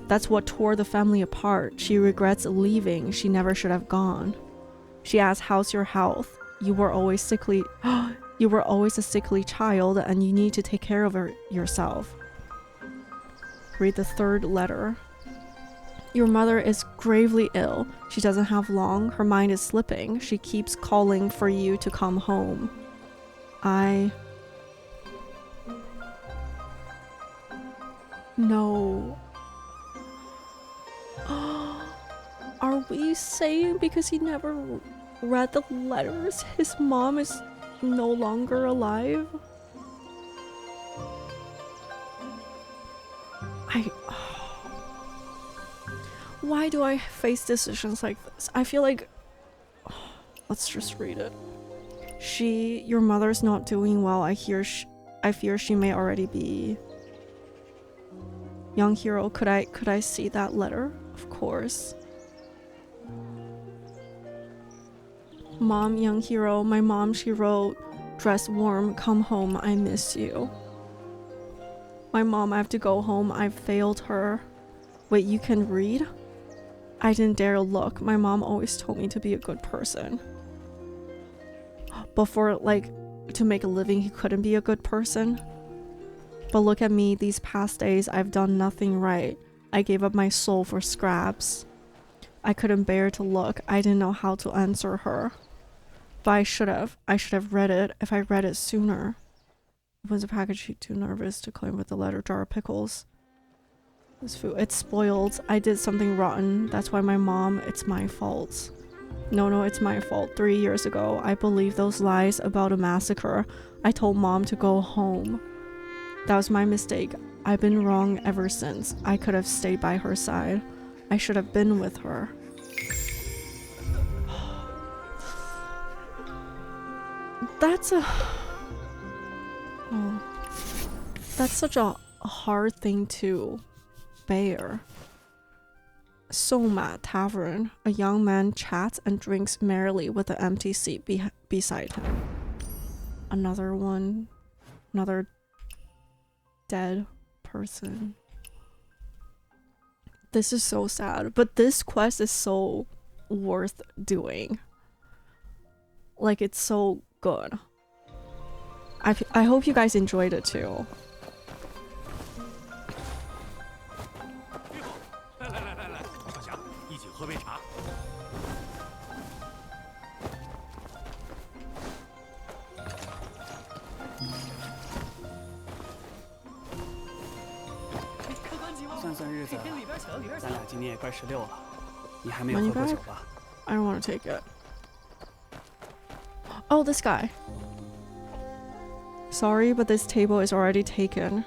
A: That's what tore the family apart. She regrets leaving. She never should have gone. She asks, how's your health? You were always sickly. You were always a sickly child and you need to take care of yourself. Read the third letter. Your mother is gravely ill. She doesn't have long. Her mind is slipping. She keeps calling for you to come home. No. Are we saying because he never read the letters, his mom is no longer alive? Why do I face decisions like this? I feel like... Let's just read it. Your mother's not doing well. I fear she may already be. Young hero, could I see that letter? Of course. Mom, young hero, my mom, she wrote, dress warm, come home, I miss you. My mom, I have to go home, I've failed her. Wait, you can read? I didn't dare look. My mom always told me to be a good person. Before, like, to make a living, he couldn't be a good person. But look at me, these past days, I've done nothing right. I gave up my soul for scraps. I couldn't bear to look. I didn't know how to answer her. But I should have read it if I read it sooner. Opens the package, she's too nervous to claim with the letter, jar of pickles. This food, it's spoiled. I did something rotten. That's why my mom, it's my fault. No, it's my fault. 3 years ago, I believed those lies about a massacre. I told mom to go home. That was my mistake. I've been wrong ever since. I could have stayed by her side. I should have been with her. That's such a hard thing to bear. Soma Tavern. A young man chats and drinks merrily with an empty seat beside him. Another one. Another dead person. This is so sad, but this quest is so worth doing. Like, it's so good. I hope you guys enjoyed it too.
E: 喝杯茶。
G: 算算日子，咱俩今年也快16了，你还没有喝过酒吧？
A: I don't want to take it. Oh, this guy. Sorry, but this table is already taken.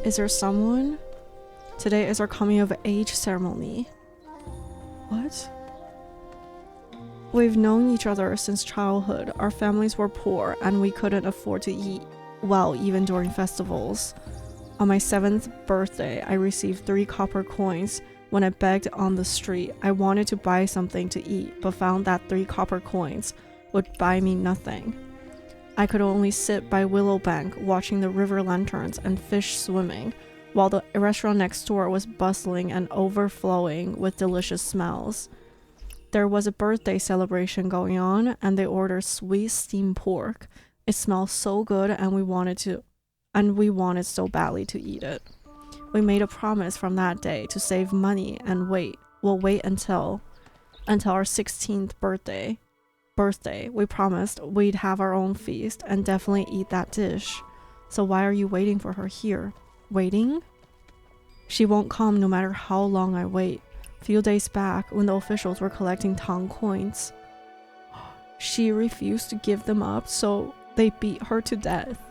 A: Is there someone? Today is our coming of age ceremony. What? We've known each other since childhood. Our families were poor and we couldn't afford to eat well even during festivals. On my 7th birthday, I received 3 copper coins when I begged on the street. I wanted to buy something to eat, but found that 3 copper coins would buy me nothing. I could only sit by Willow Bank watching the river lanterns and fish swimming, while the restaurant next door was bustling and overflowing with delicious smells. There was a birthday celebration going on, and they ordered sweet steamed pork. It smelled so good, and we wanted so badly to eat it. We made a promise from that day to save money and wait. We'll wait until our 16th birthday. We promised we'd have our own feast and definitely eat that dish. So why are you waiting for her here? Waiting? She won't come no matter how long I wait. A few days back, when the officials were collecting Tang coins, she refused to give them up, so they beat her to death.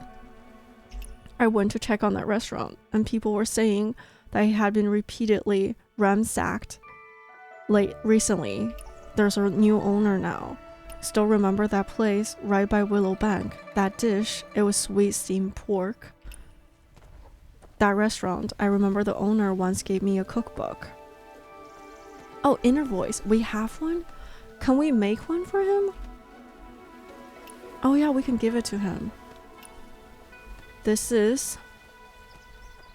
A: I went to check on that restaurant, and people were saying that it had been repeatedly ransacked. Recently, there's a new owner now. Still remember that place right by Willow Bank? That dish, it was sweet steamed pork. That restaurant, I remember the owner once gave me a cookbook. Oh, Inner Voice, we have one? Can we make one for him? Oh yeah, we can give it to him. This is...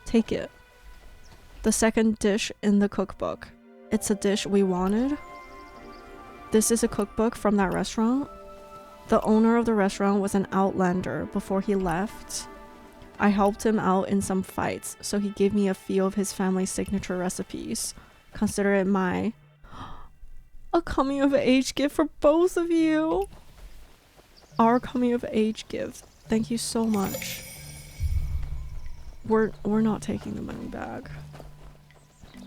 A: Take it. The second dish in the cookbook. It's a dish we wanted. This is a cookbook from that restaurant. The owner of the restaurant was an outlander before he left. I helped him out in some fights, so he gave me a few of his family's signature recipes. Consider it a coming of age gift for both of you. Our coming of age gift. Thank you so much. We're not taking the money back.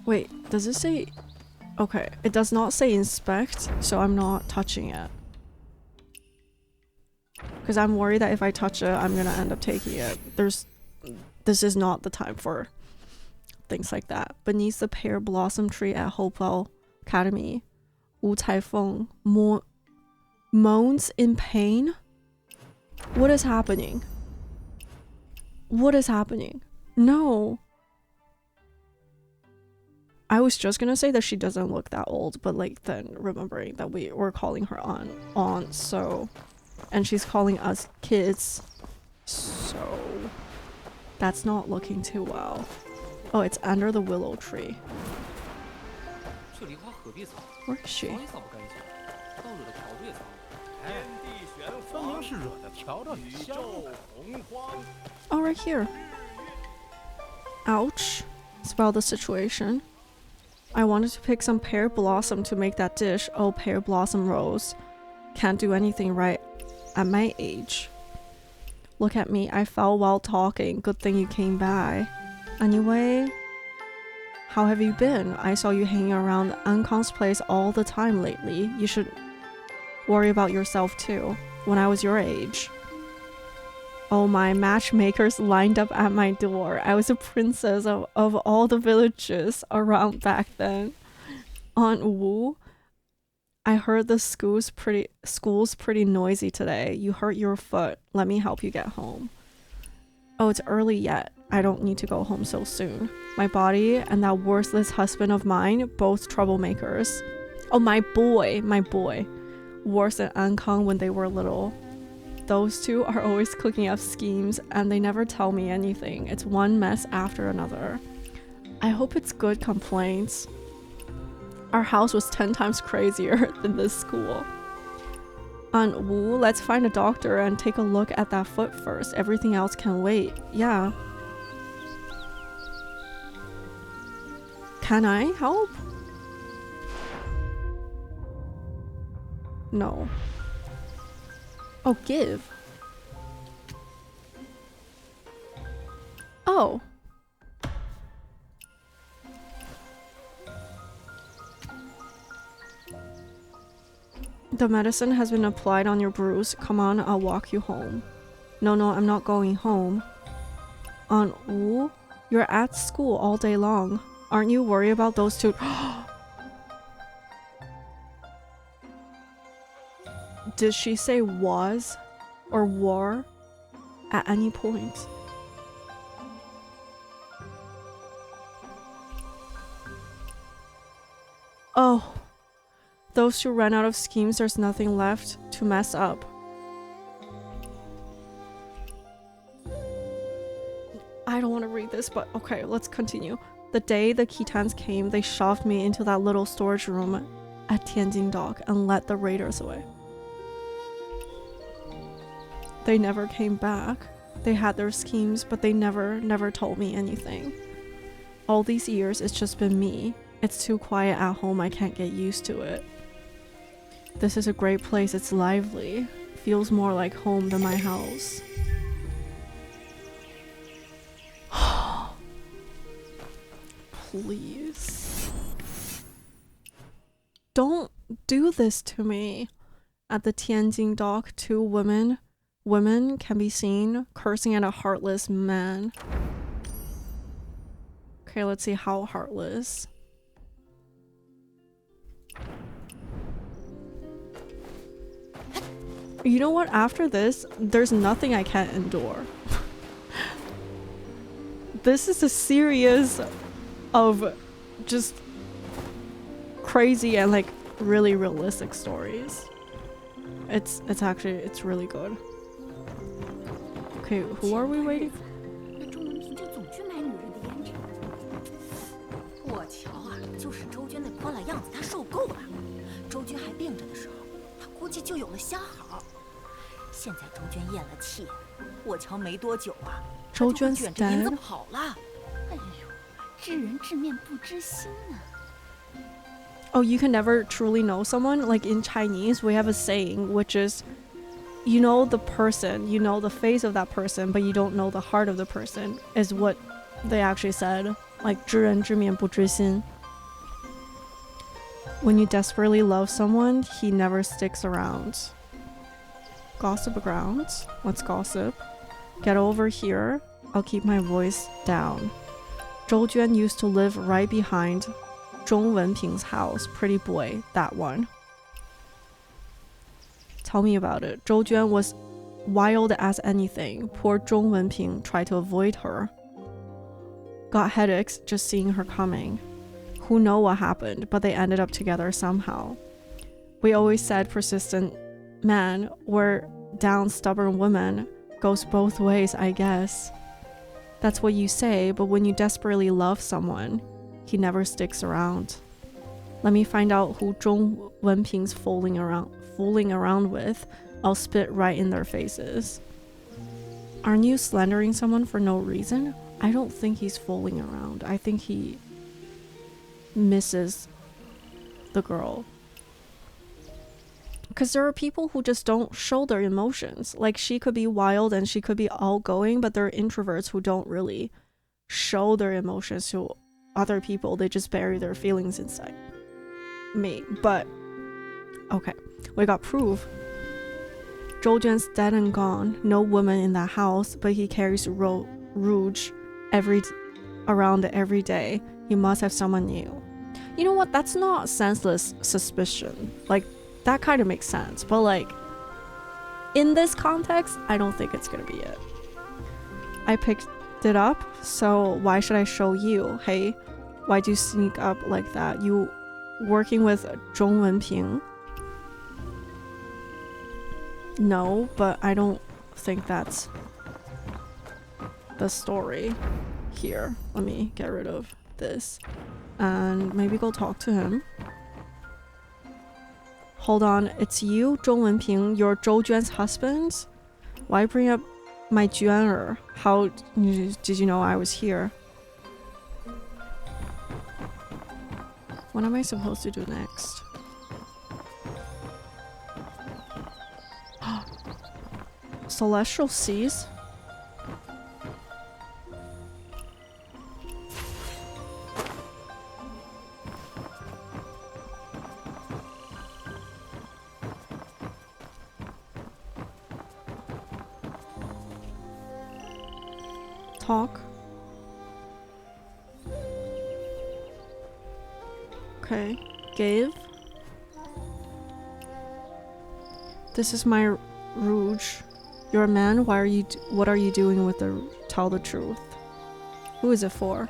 A: Wait, does it say... Okay, it does not say inspect, so I'm not touching it. Because I'm worried that if I touch it, I'm gonna end up taking it. This is not the time for things like that. Beneath the pear blossom tree at Hopewell Academy, Wu Taifeng moans in pain. What is happening? What is happening? No. I was just gonna say that she doesn't look that old, but like then remembering that we were calling her aunt, so, and she's calling us kids, so that's not looking too well. Oh, it's under the willow tree. Where is she? Oh, right here. Ouch. Spoiled the situation. I wanted to pick some pear blossom to make that dish. Oh, pear blossom rose. Can't do anything right at my age. Look at me, I fell while talking. Good thing you came by. Anyway, how have you been? I saw you hanging around Ankang's place all the time lately. You should worry about yourself too. When I was your age. Oh, my matchmakers lined up at my door. I was a princess of all the villages around back then. Aunt Wu, I heard the school's pretty noisy today. You hurt your foot. Let me help you get home. Oh, it's early yet. I don't need to go home so soon. My body and that worthless husband of mine, both troublemakers. Oh, my boy. Worse than Ankang when they were little. Those two are always cooking up schemes and they never tell me anything. It's one mess after another. I hope it's good complaints. Our house was 10 times crazier than this school. Aunt Wu, let's find a doctor and take a look at that foot first. Everything else can wait. Yeah. Can I help? No. Oh, give. Oh. The medicine has been applied on your bruise. Come on, I'll walk you home. No, I'm not going home. Aunt Wu, you're at school all day long. Aren't you worried about those two? Did she say was or were at any point? Oh, those two ran out of schemes. There's nothing left to mess up. I don't want to read this, but okay, let's continue. The day the Khitans came, they shoved me into that little storage room at Tianjin Dock and led the raiders away. They never came back. They had their schemes, but they never told me anything. All these years, it's just been me. It's too quiet at home, I can't get used to it. This is a great place, it's lively. Feels more like home than my house. Please. Don't do this to me. At the Tianjin Dock, two women can be seen cursing at a heartless man. Okay, let's see how heartless. You know what? After this, there's nothing I can't endure. This is a series of just crazy and like really realistic stories. It's really good. Okay, who are we waiting?
I: 我瞧啊，就是周娟那泼辣样子，她受够了。周娟还病着的时候，她估计就有了瞎好。现在周娟咽了气，我瞧没多久啊，
A: 周娟
I: 卷着银子跑了。哎呦，知人知面不知心啊。
A: Oh, you can never truly know someone. Like in Chinese, we have a saying which is, you know the person, you know the face of that person, but you don't know the heart of the person, is what they actually said. Like 知人知面不知心. When you desperately love someone, he never sticks around. Gossip grounds. Let's gossip. Get over here. I'll keep my voice down. Zhou Juan used to live right behind Zhong Wenping's house. Pretty boy, that one. Tell me about it. Zhou Juan was wild as anything. Poor Zhong Wenping tried to avoid her. Got headaches just seeing her coming. Who know what happened, but they ended up together somehow. We always said persistent men were down stubborn women. Goes both ways, I guess. That's what you say, but when you desperately love someone, he never sticks around. Let me find out who Zhong Wenping's fooling around with. I'll spit right in their faces. Aren't you slandering someone for no reason? I don't think he's fooling around. I think he misses the girl. Because there are people who just don't show their emotions. Like, she could be wild and she could be outgoing, but there are introverts who don't really show their emotions to other people. They just bury their feelings inside. Me. But, okay. We got proof. Zhou Juan's dead and gone. No woman in that house, but he carries rouge around every day. He must have someone new. You know what? That's not senseless suspicion. Like, that kind of makes sense. But like, in this context, I don't think it's gonna be it. I picked it up, so why should I show you? Hey, why'd you sneak up like that? You working with Zhong Wenping? No, but I don't think that's the story here. Let me get rid of this and maybe go talk to him. Hold on, it's you, Zhong Wenping, you're Zhou Juan's husband? Why bring up my Juaner? How did you know I was here? What am I supposed to do next? Celestial Seas? talk. Okay, gave. This is my rouge. You're a man. Why are you? What are you doing with the? Tell the truth. Who is it for?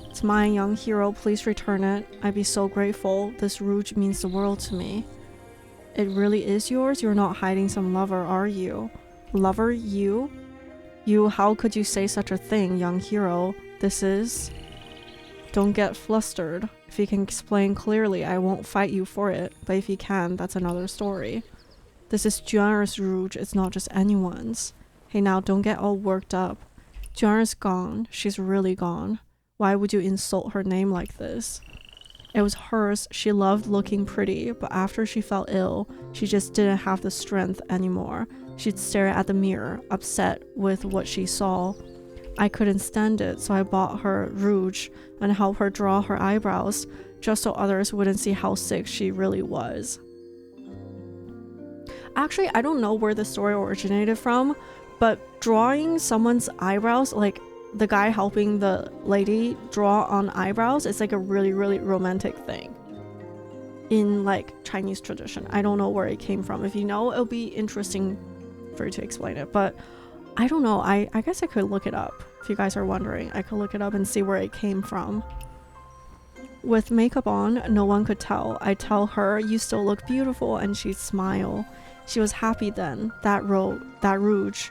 A: It's mine, young hero. Please return it. I'd be so grateful. This rouge means the world to me. It really is yours? You're not hiding some lover, are you? Lover, you? You, how could you say such a thing, young hero? This is... Don't get flustered. If you can explain clearly, I won't fight you for it. But if you can, that's another story. This is Juan's rouge, it's not just anyone's. Hey now, don't get all worked up. Juan's gone. She's really gone. Why would you insult her name like this? It was hers. She loved looking pretty, but after she fell ill, she just didn't have the strength anymore. She'd stare at the mirror, upset with what she saw. I couldn't stand it, so I bought her rouge and helped her draw her eyebrows, just so others wouldn't see how sick she really was. Actually, I don't know where the story originated from, but drawing someone's eyebrows, like the guy helping the lady draw on eyebrows, is like a really, really romantic thing in like Chinese tradition. I don't know where it came from. If you know, it'll be interesting for you to explain it, but I don't know. I guess I could look it up. If you guys are wondering, I could look it up and see where it came from. With makeup on, no one could tell. I'd tell her, you still look beautiful, and she'd smile. She was happy then. That rouge,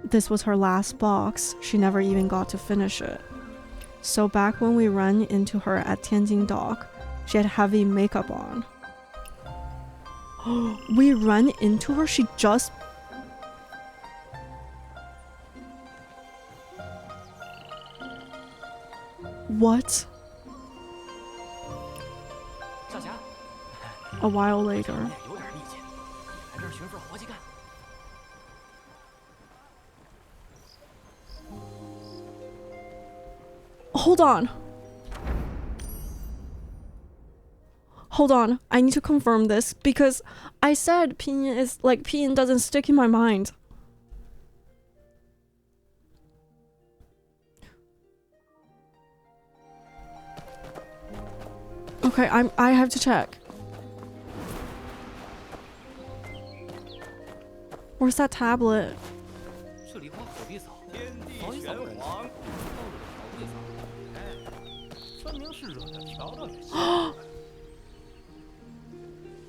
A: this was her last box. She never even got to finish it. So back when we ran into her at Tianjin Dock, she had heavy makeup on. We ran into her? She just... What? A while later. Hold on. Hold on. I need to confirm this because I said pinyin is like pinyin doesn't stick in my mind. Okay, I have to check. Where's that tablet?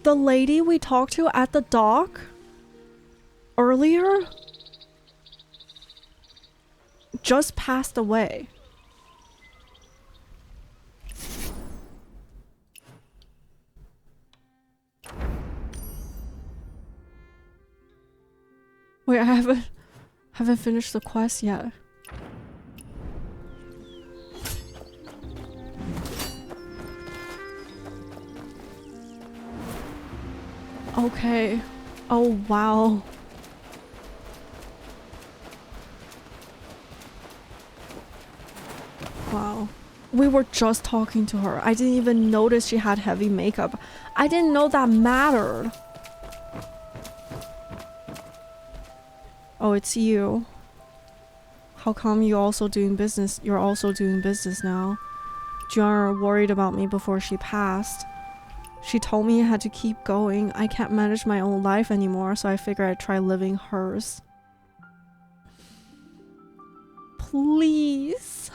A: The lady we talked to at the dock earlier just passed away. Wait, I haven't finished the quest yet. Okay. Oh, wow. Wow. We were just talking to her. I didn't even notice she had heavy makeup. I didn't know that mattered. Oh, it's you. How come you're also doing business now? Juan worried about me before she passed. She told me I had to keep going. I can't manage my own life anymore, so I figured I'd try living hers. Please.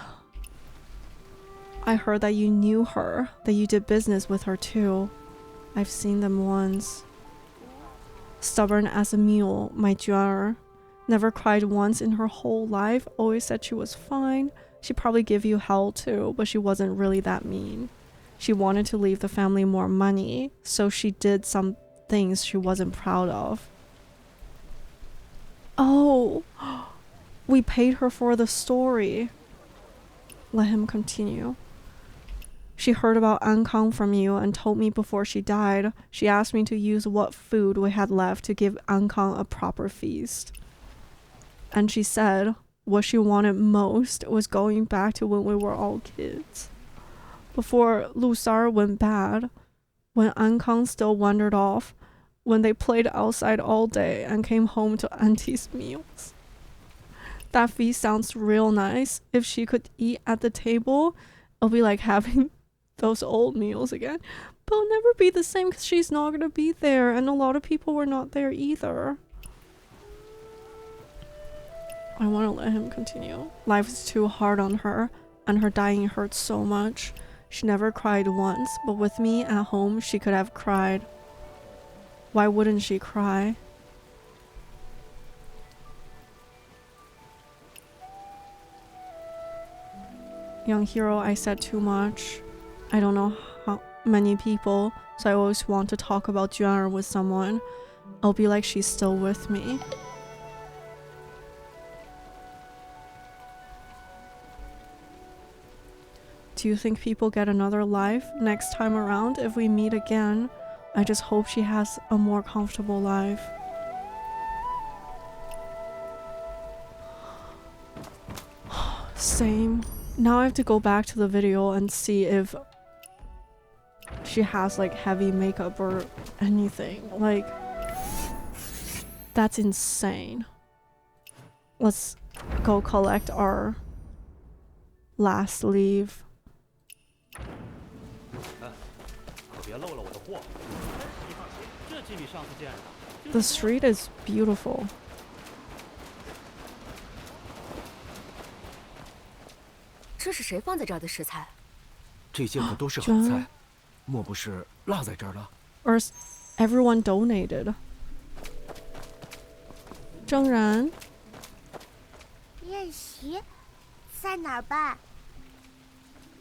A: I heard that you knew her, that you did business with her too. I've seen them once. Stubborn as a mule, my Juan. Never cried once in her whole life, always said she was fine. She probably gave you hell too, but she wasn't really that mean. She wanted to leave the family more money, so she did some things she wasn't proud of. Oh, we paid her for the story. Let him continue. She heard about Ankang from you and told me before she died. She asked me to use what food we had left to give Ankang a proper feast. And she said what she wanted most was going back to when we were all kids. Before Lusar went bad, when Ankang still wandered off, when they played outside all day and came home to Auntie's meals. That feast sounds real nice. If she could eat at the table, it'll be like having those old meals again. But it'll never be the same because she's not going to be there. And a lot of people were not there either. I want to let him continue. Life is too hard on her. And her dying hurts so much. She never cried once. But with me at home, she could have cried. Why wouldn't she cry? Young hero, I said too much. I don't know how many people, so I always want to talk about Juan with someone. I'll be like she's still with me. Do you think people get another life next time around if we meet again? I just hope she has a more comfortable life. Same. Now I have to go back to the video and see if she has like heavy makeup or anything. Like, that's insane. Let's go collect our last leave. The street is beautiful.
L: 这是谁放在这儿的食材？
H: 这些可都是好菜，莫不是落在这儿了
A: ？Or everyone donated. 正然，
J: 宴席在哪儿办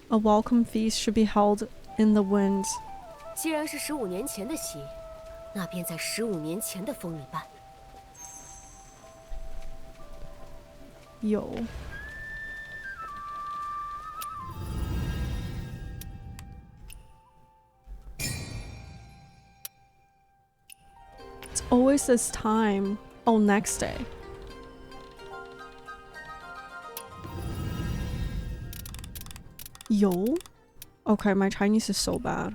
A: A welcome feast should be held in the winds.
L: 既然是15年前的戏，那便在15年前的风里办。
A: 有。It's always this time. Oh, next day. Yo? Okay, my Chinese is so bad.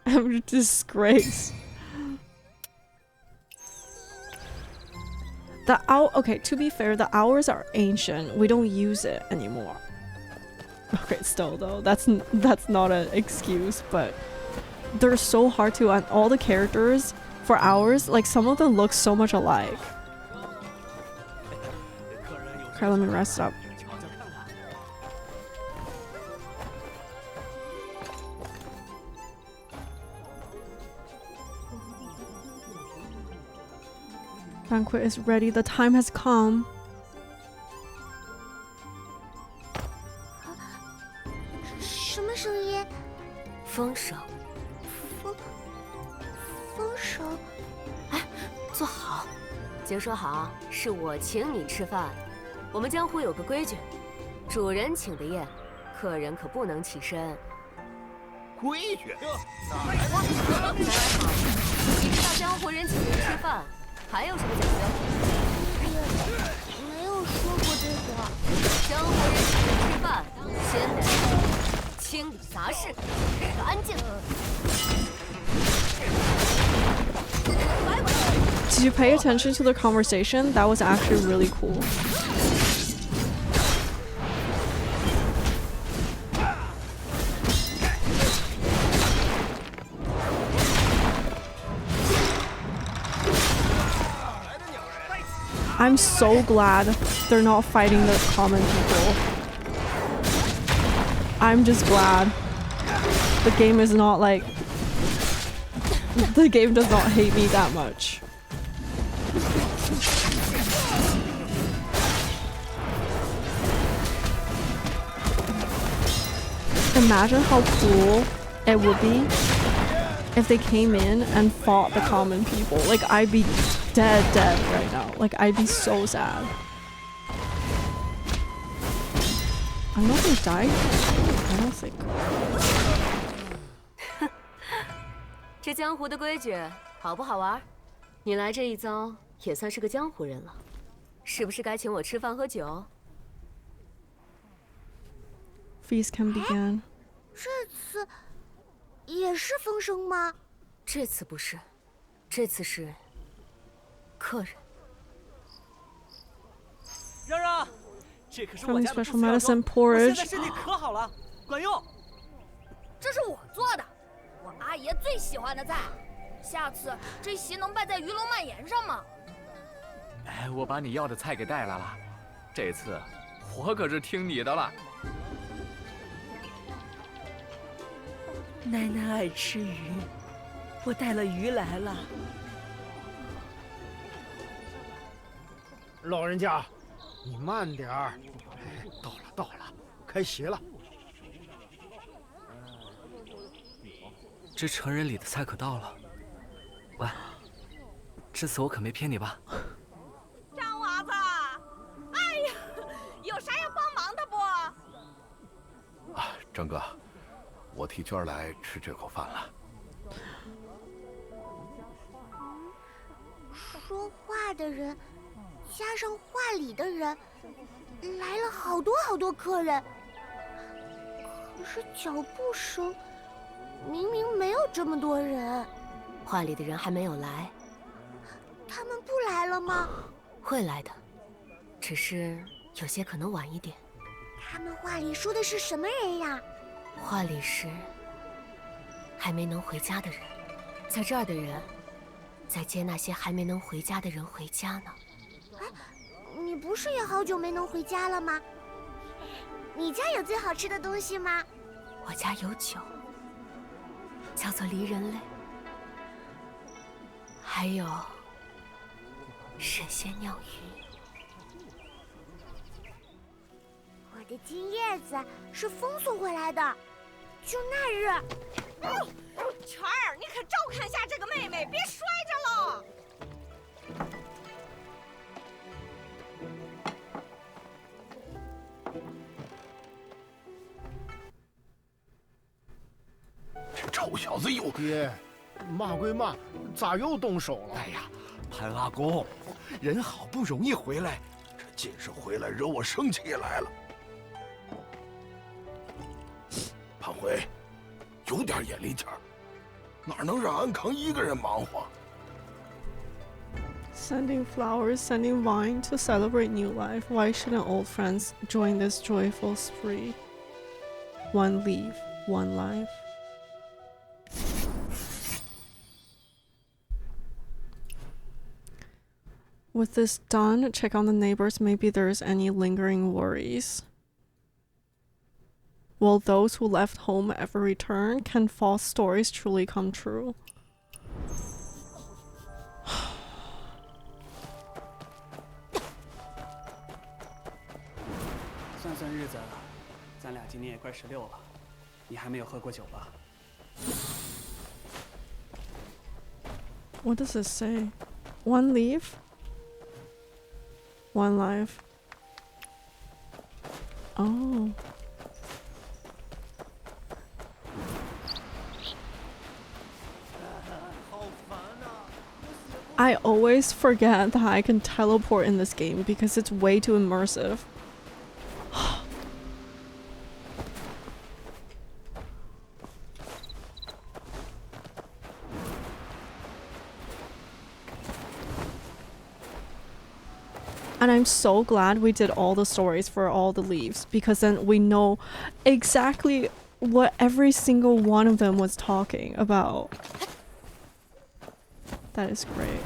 A: I'm a disgrace. Okay, to be fair, the hours are ancient. We don't use it anymore. Okay, still though, that's not an excuse, but they're so hard to, and all the characters for hours, like some of them look so much alike. Okay, let me rest up. Banquet is ready. The time has come.
J: 什么声音？
L: 风声。
J: 风声。
L: 哎，坐好。姐说好，是我请你吃饭。我们江湖有个规矩，主人请的宴，客人可不能起身。
C: 规矩？
L: 哪来的？你知道江湖人请人吃饭？ 还有什么讲究？
J: 没有说过这个。
L: 江湖人请人吃饭，先得清理杂事，干净。
A: Did you pay attention to the conversation? That was actually really cool. I'm so glad they're not fighting the common people. I'm just glad the game is not like... The game does not hate me that much. Imagine how cool it would be if they came in and fought the common people. Like, I'd be dead right now. Like, I'd be so sad. I'm not gonna die. I don't think.
L: 这江湖的规矩好不好玩？你来这一遭也算是个江湖人了，是不是该请我吃饭喝酒？
A: Feast can begin.
J: 这次也是风声吗？
L: 这次不是，这次是客人。
G: 这可是
A: From
G: 我家的
A: special
G: 不死药
A: medicine
G: 粥，我现在
A: porridge.
G: 身体可好了，管用。
K: 这是我做的，我阿爷最喜欢的菜。下次这席能摆在鱼龙蔓延上吗？
D: 哎，我把你要的菜给带来了，这次我可是听你的了。
I: 奶奶爱吃鱼，我带了鱼来了。
F: 老人家，你慢点儿。哎，到了，开席了。
G: 这成人礼的菜可到了。喂，这次我可没骗你吧？
B: 张娃子，哎呀，有啥要帮忙的不？
C: 啊，张哥，我替娟儿来吃这口饭了。
J: 说话的人，加上话里的人，来了好多客人。可是脚步声，明明没有这么多人。
L: 话里的人还没有来，
J: 他们不来了吗？
L: 会来的，只是有些可能晚一点。
J: 他们话里说的是什么人呀？
L: 话里是还没能回家的人，在这儿的人在接那些还没能回家的人回家呢。
J: 哎，你不是也好久没能回家了吗？你家有最好吃的东西吗？
L: 我家有酒，叫做离人泪，还有神仙尿鱼。
J: 我的金叶子是风送回来的，就那日。
B: 全儿，你可照看下这个妹妹，别摔着了。
C: 这臭小子又……
F: 爹，骂归骂，咋又动手了？
C: 哎呀，潘阿公，人好不容易回来，这尽是回来惹我生气来了。潘辉，有点眼力劲儿，哪能让安康一个人忙活
A: ？Sending flowers, sending wine to celebrate new life. Why shouldn't old friends join this joyful spree? One leave, one life. With this done, check on the neighbors. Maybe there's any lingering worries. Will those who left home ever return? Can false stories truly come true?
G: 算日子，咱俩今年也快16了，你还没有喝过酒吧？
A: What does this say? One leave? One life. Oh. I always forget that I can teleport in this game because it's way too immersive. And I'm so glad we did all the stories for all the leaves, because then we know exactly what every single one of them was talking about. That is great.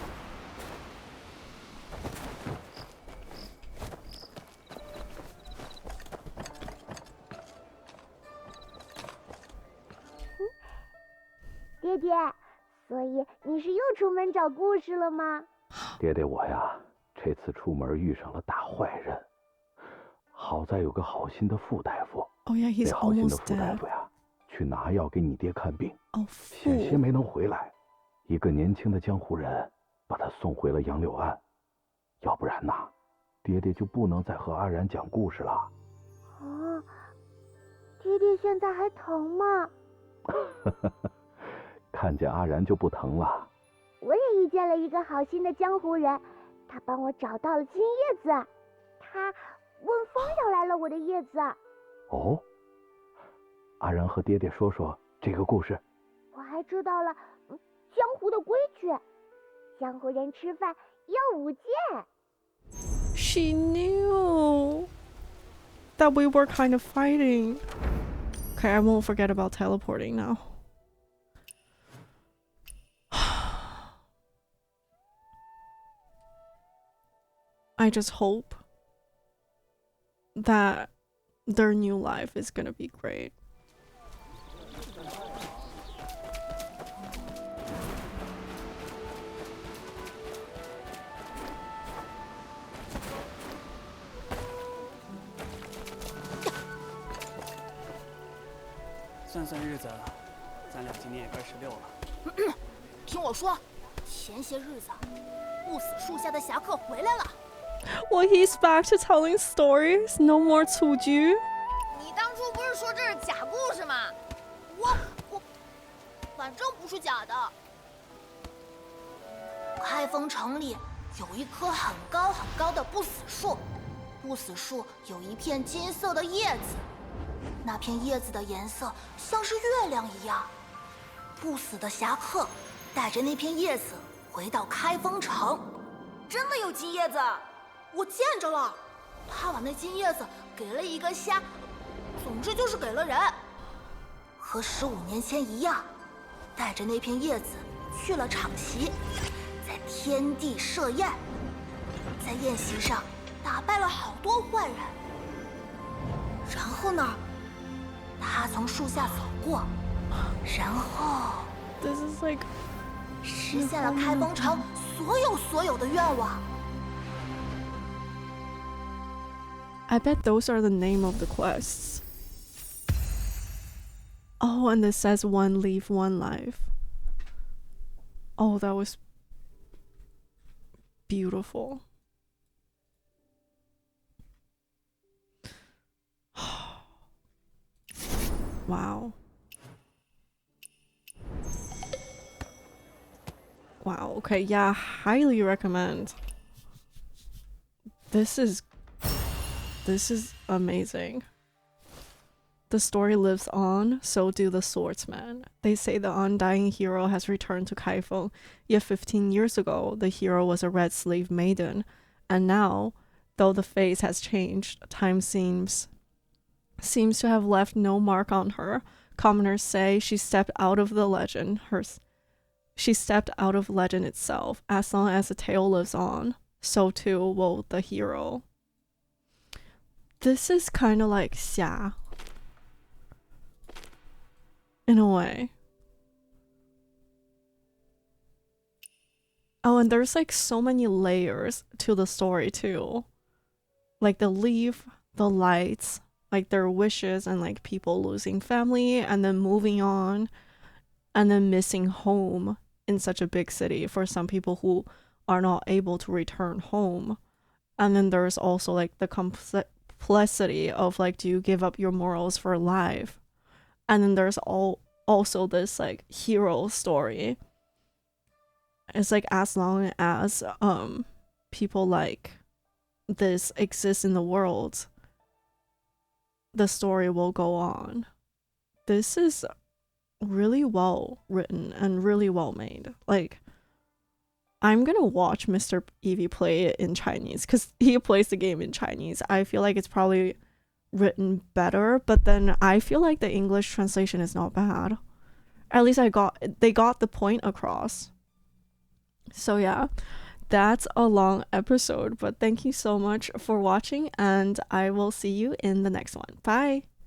J: Daddy, 所以你是又出门找故事了吗？
F: 爹爹我呀，这次出门遇上了大坏人，好在有个好心的傅大夫。
A: Oh yeah, he's
F: 那好心的
A: almost
F: 傅大
A: dead.
F: 夫呀，去拿药给你爹看病，
A: Oh,
F: 险些没能回来。一个年轻的江湖人把他送回了杨柳岸，要不然呐，爹爹就不能再和阿然讲故事了。
J: 啊，爹爹现在还疼吗？
F: 看见阿然就不疼了。
J: 我也遇见了一个好心的江湖人，他帮我找到了金叶子，他问风要来了我的叶子。
F: 哦，阿然和爹爹说说这个故事。
J: 我还知道了江湖的规矩，江湖人吃饭要舞剑。
A: She knew. that we were kind of fighting. Okay, I won't forget about teleporting now. I just hope that their new life is gonna be great.
Q: 算算日子，咱俩今年也快16了。
K: 听我说，前些日子，不死树下的侠客回来了。
A: Well, he's back to telling stories. No more 蹴鞠。
K: 你当初不是说这是假故事吗？我，反正不是假的。开封城里有一棵很高很高的不死树，不死树有一片金色的叶子。那片叶子的颜色像是月亮一样。不死的侠客带着那片叶子回到开封城，真的有金叶子，我见着了。他把那金叶子给了一个虾，总之就是给了人。和15年前一样，带着那片叶子去了场席，在天地设宴，在宴席上打败了好多坏人。然后呢？他从树下走过，然后
A: This is like
K: 实现了开封城所有的愿望。
A: I bet those are the name of the quests. Oh, and it says one leaf, one life. Oh, that was beautiful. Wow. Wow, okay, yeah, highly recommend. This is amazing. The story lives on, so do the swordsmen. They say the undying hero has returned to Kaifeng, yet 15 years ago, the hero was a red slave maiden, and now, though the face has changed, time seems to have left no mark on her. Commoners say she stepped out of the legend. She stepped out of legend itself. As long as the tale lives on, so too will the hero. This is kind of like Xia. In a way. Oh, and there's like so many layers to the story too. Like the leaf, the lights, like their wishes, and like people losing family and then moving on and then missing home in such a big city for some people who are not able to return home. And then there's also like the complexity of like, do you give up your morals for life? And then there's also this like hero story. It's like as long as people like this exist in the world, the story will go on. This is really well written and really well made. Like, I'm gonna watch Mr. Evie play it in Chinese because he plays the game in Chinese. I feel like it's probably written better, but then I feel like the English translation is not bad. At least they got the point across. So yeah, that's a long episode, but thank you so much for watching, and I will see you in the next one. Bye.